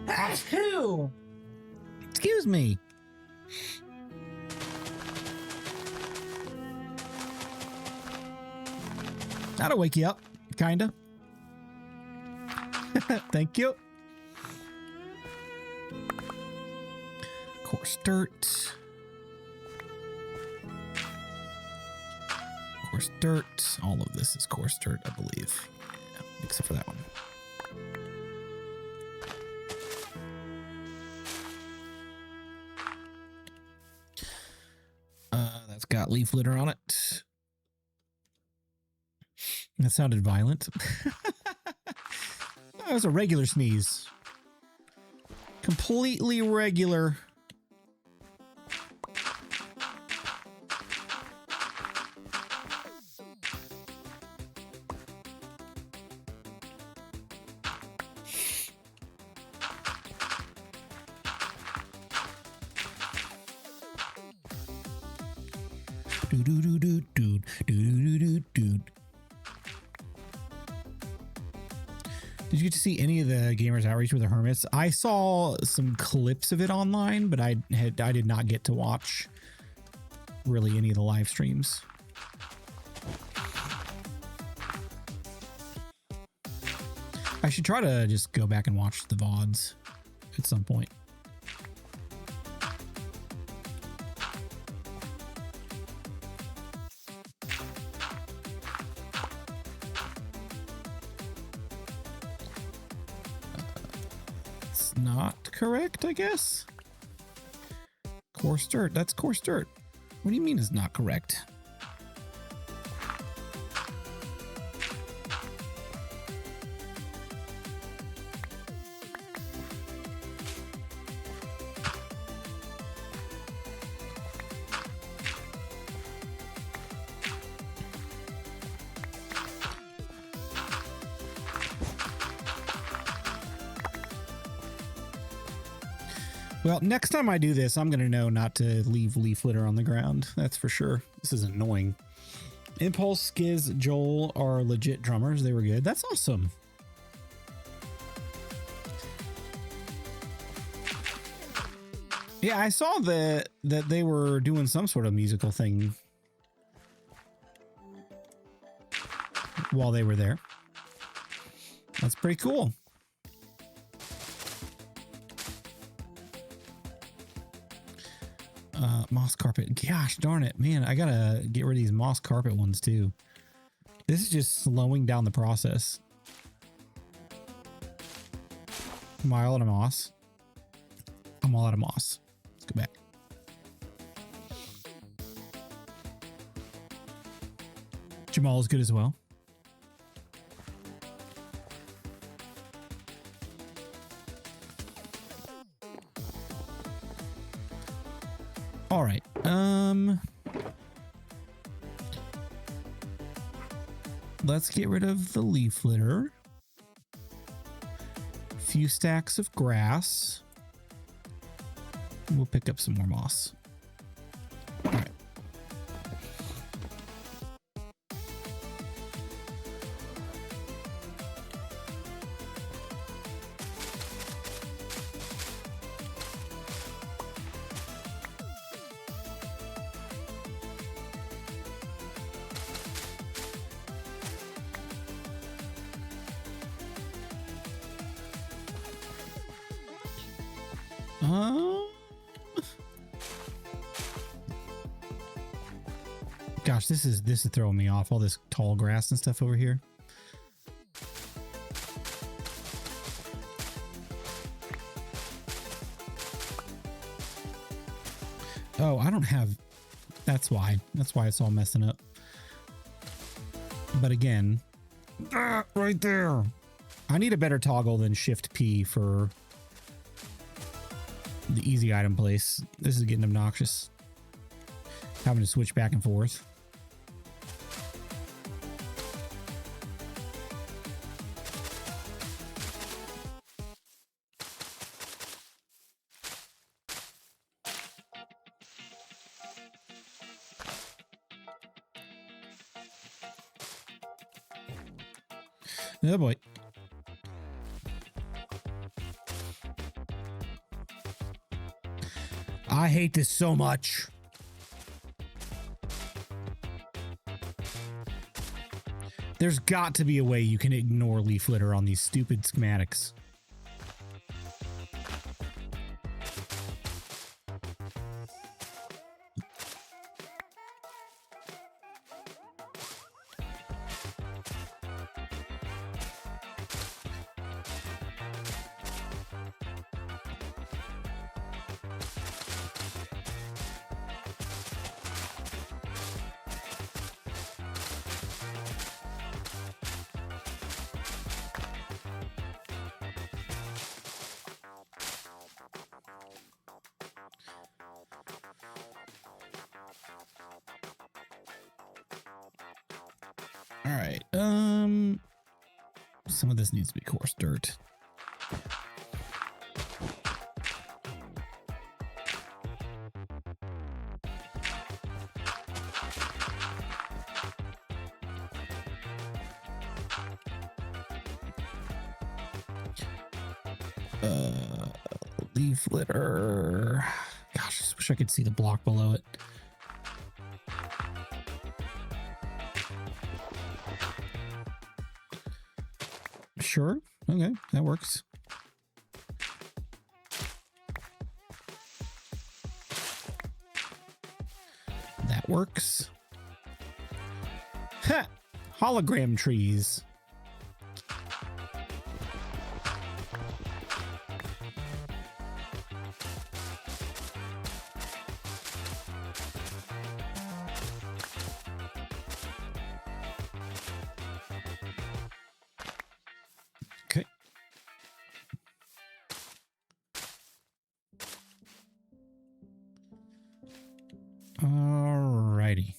Achoo! Excuse me. That'll wake you up, kinda. Thank you. Coarse dirt. Coarse dirt. All of this is coarse dirt, I believe. Yeah, except for that one. That's got leaf litter on it. That sounded violent. That was a regular sneeze. Completely regular. Did you get to see any of the Gamers Outreach with the Hermits? I saw some clips of it online, but I did not get to watch really any of the live streams. I should try to just go back and watch the VODs at some point. Not correct, I guess. Coarse dirt. That's coarse dirt. What do you mean is not correct? Well, next time I do this, I'm going to know not to leave leaf litter on the ground. That's for sure. This is annoying. Impulse, Skiz, Joel are legit drummers. They were good. That's awesome. Yeah, I saw that they were doing some sort of musical thing while they were there. That's pretty cool. Moss carpet. Gosh darn it, man. I gotta get rid of these moss carpet ones too. This is just slowing down the process. Am I all out of moss? I'm all out of moss. Let's go back. Jamal is good as well. All right. Let's get rid of the leaf litter. A few stacks of grass. We'll pick up some more moss. All right. Gosh, this is throwing me off. All this tall grass and stuff over here. Oh, I don't have... That's why. That's why it's all messing up. But again... right there! I need a better toggle than Shift P for the easy item place. This is getting obnoxious. Having to switch back and forth. Oh boy. I hate this so much. There's got to be a way you can ignore leaf litter on these stupid schematics. All right. Some of this needs to be coarse dirt. Leaf litter. Gosh, I just wish I could see the block below it. Sure. Okay, that works. That works. Ha! Hologram trees. Okay. Alrighty.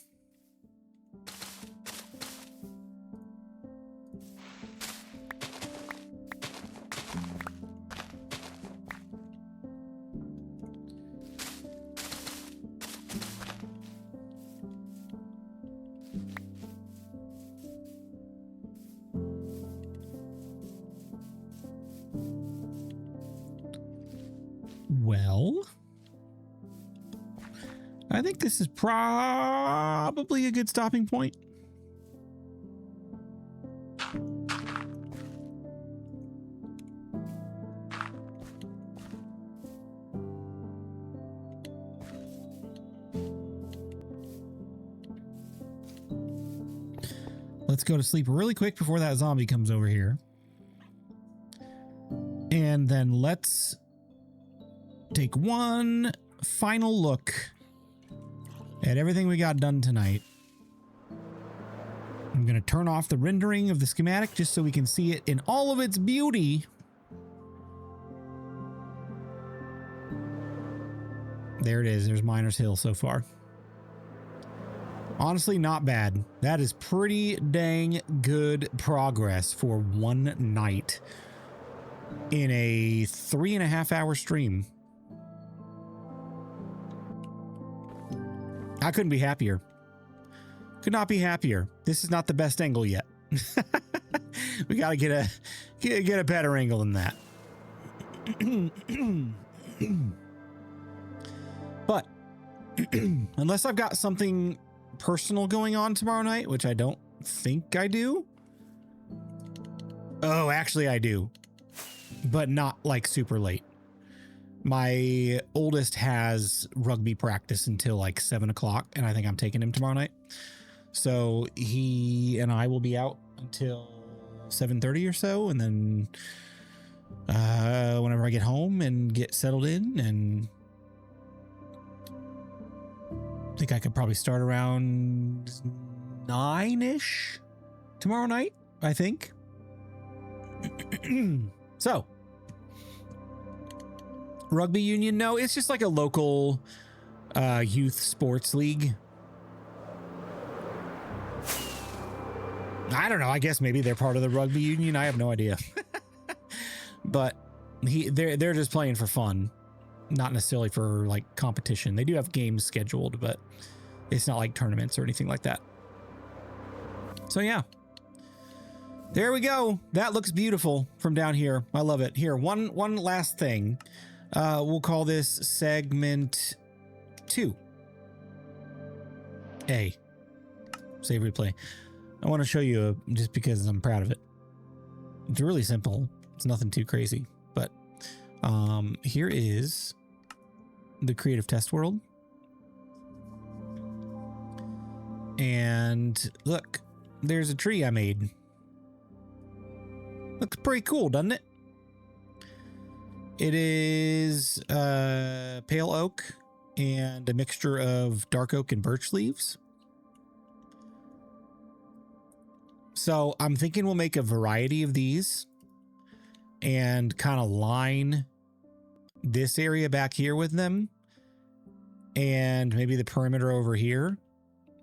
Well, I think this is probably a good stopping point. Let's go to sleep really quick before that zombie comes over here. And then let's take one final look at everything we got done tonight. I'm going to turn off the rendering of the schematic just so we can see it in all of its beauty. There it is. There's Miner's Hill so far. Honestly, not bad. That is pretty dang good progress for one night in a 3.5-hour stream. I couldn't be happier. Could not be happier. This is not the best angle yet. We gotta get a better angle than that. But unless I've got something personal going on tomorrow night, which I don't think I do. Oh, actually I do, but not like super late. My oldest has rugby practice until like 7 o'clock, and I think I'm taking him tomorrow night. So he and I will be out until 7:30 or so, and then whenever I get home and get settled in, and I think I could probably start around 9-ish tomorrow night, I think. So, rugby union? No, it's just like a local youth sports league. I don't know. I guess maybe they're part of the rugby union. I have no idea. But they're just playing for fun, not necessarily for like competition. They do have games scheduled, but it's not like tournaments or anything like that. So yeah, there we go. That looks beautiful from down here. I love it. Here, one last thing. We'll call this segment 2. A. Save replay. I want to show you just because I'm proud of it. It's really simple. It's nothing too crazy, but here is the creative test world. And look, there's a tree I made. Looks pretty cool, doesn't it? It is pale oak and a mixture of dark oak and birch leaves. So I'm thinking we'll make a variety of these and kind of line this area back here with them, and maybe the perimeter over here.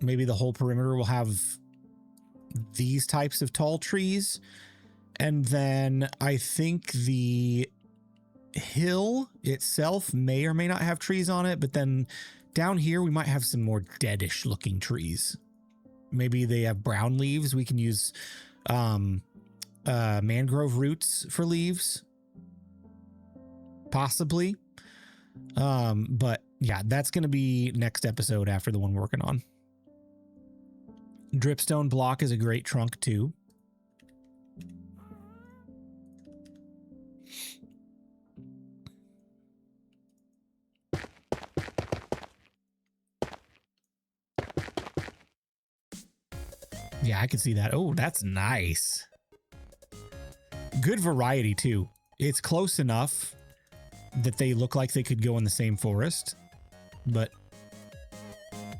Maybe the whole perimeter will have these types of tall trees. And then I think the hill itself may or may not have trees on it, but then down here we might have some more deadish looking trees. Maybe they have brown leaves. We can use mangrove roots for leaves, possibly. But yeah, that's going to be next episode after the one we're working on. Dripstone block is a great trunk too. Yeah, I can see that. Oh, that's nice. Good variety too. It's close enough that they look like they could go in the same forest, but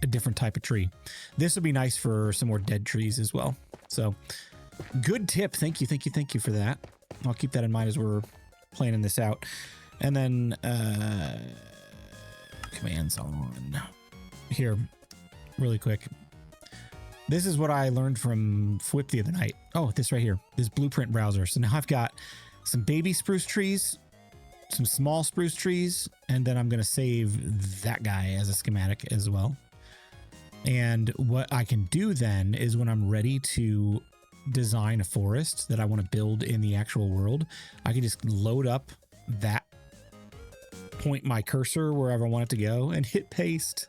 a different type of tree. This would be nice for some more dead trees as well. So good tip. Thank you. Thank you. Thank you for that. I'll keep that in mind as we're planning this out. And then commands on here really quick. This is what I learned from Fwip the other night. Oh, this right here, this blueprint browser. So now I've got some baby spruce trees, some small spruce trees, and then I'm going to save that guy as a schematic as well. And what I can do then is when I'm ready to design a forest that I want to build in the actual world, I can just load up that, point my cursor wherever I want it to go, and hit paste.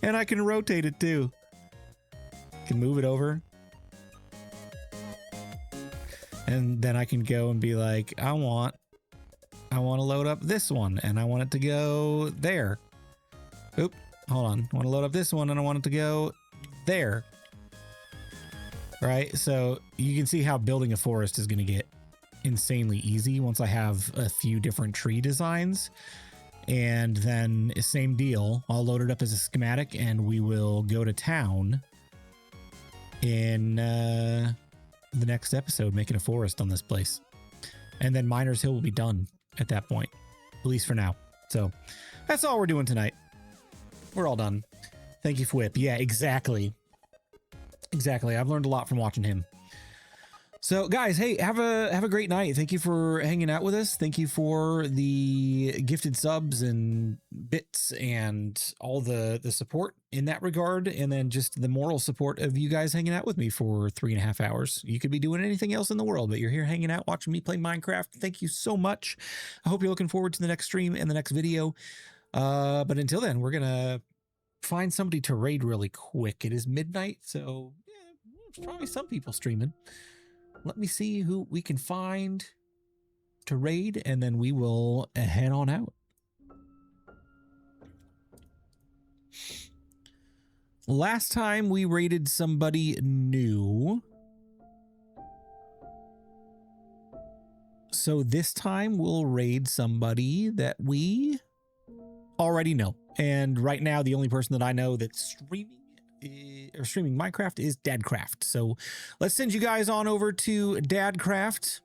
And I can rotate it too. Can move it over, and then I can go and be like, I want to load up this one, and I want it to go there. Oop, hold on. I want to load up this one, and I want it to go there. Right? So you can see how building a forest is going to get insanely easy once I have a few different tree designs. And then same deal. I'll load it up as a schematic, and we will go to town in the next episode, making a forest on this place. And then Miners Hill will be done at that point, at least for now. So that's all we're doing tonight. We're all done. Thank you, Fwip. Yeah, exactly. Exactly. I've learned a lot from watching him. So guys, hey, have a great night. Thank you for hanging out with us. Thank you for the gifted subs and bits and all the support in that regard. And then just the moral support of you guys hanging out with me for 3.5 hours. You could be doing anything else in the world, but you're here hanging out, watching me play Minecraft. Thank you so much. I hope you're looking forward to the next stream and the next video. But until then, we're going to find somebody to raid really quick. It is midnight, so yeah, there's probably some people streaming. Let me see who we can find to raid, and then we will head on out. Last time we raided somebody new. So this time we'll raid somebody that we already know. And right now, the only person that I know that's streaming Minecraft is Dadcraft. So let's send you guys on over to Dadcraft.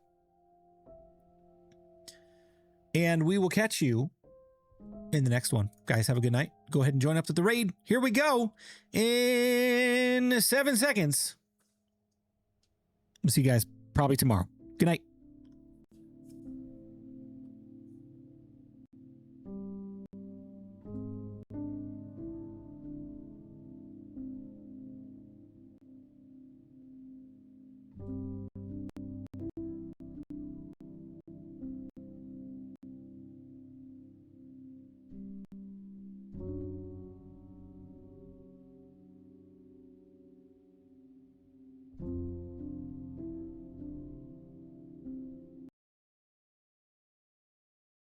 And we will catch you in the next one. Guys, have a good night. Go ahead and join up to the raid. Here we go. In 7 seconds. We'll see you guys probably tomorrow. Good night.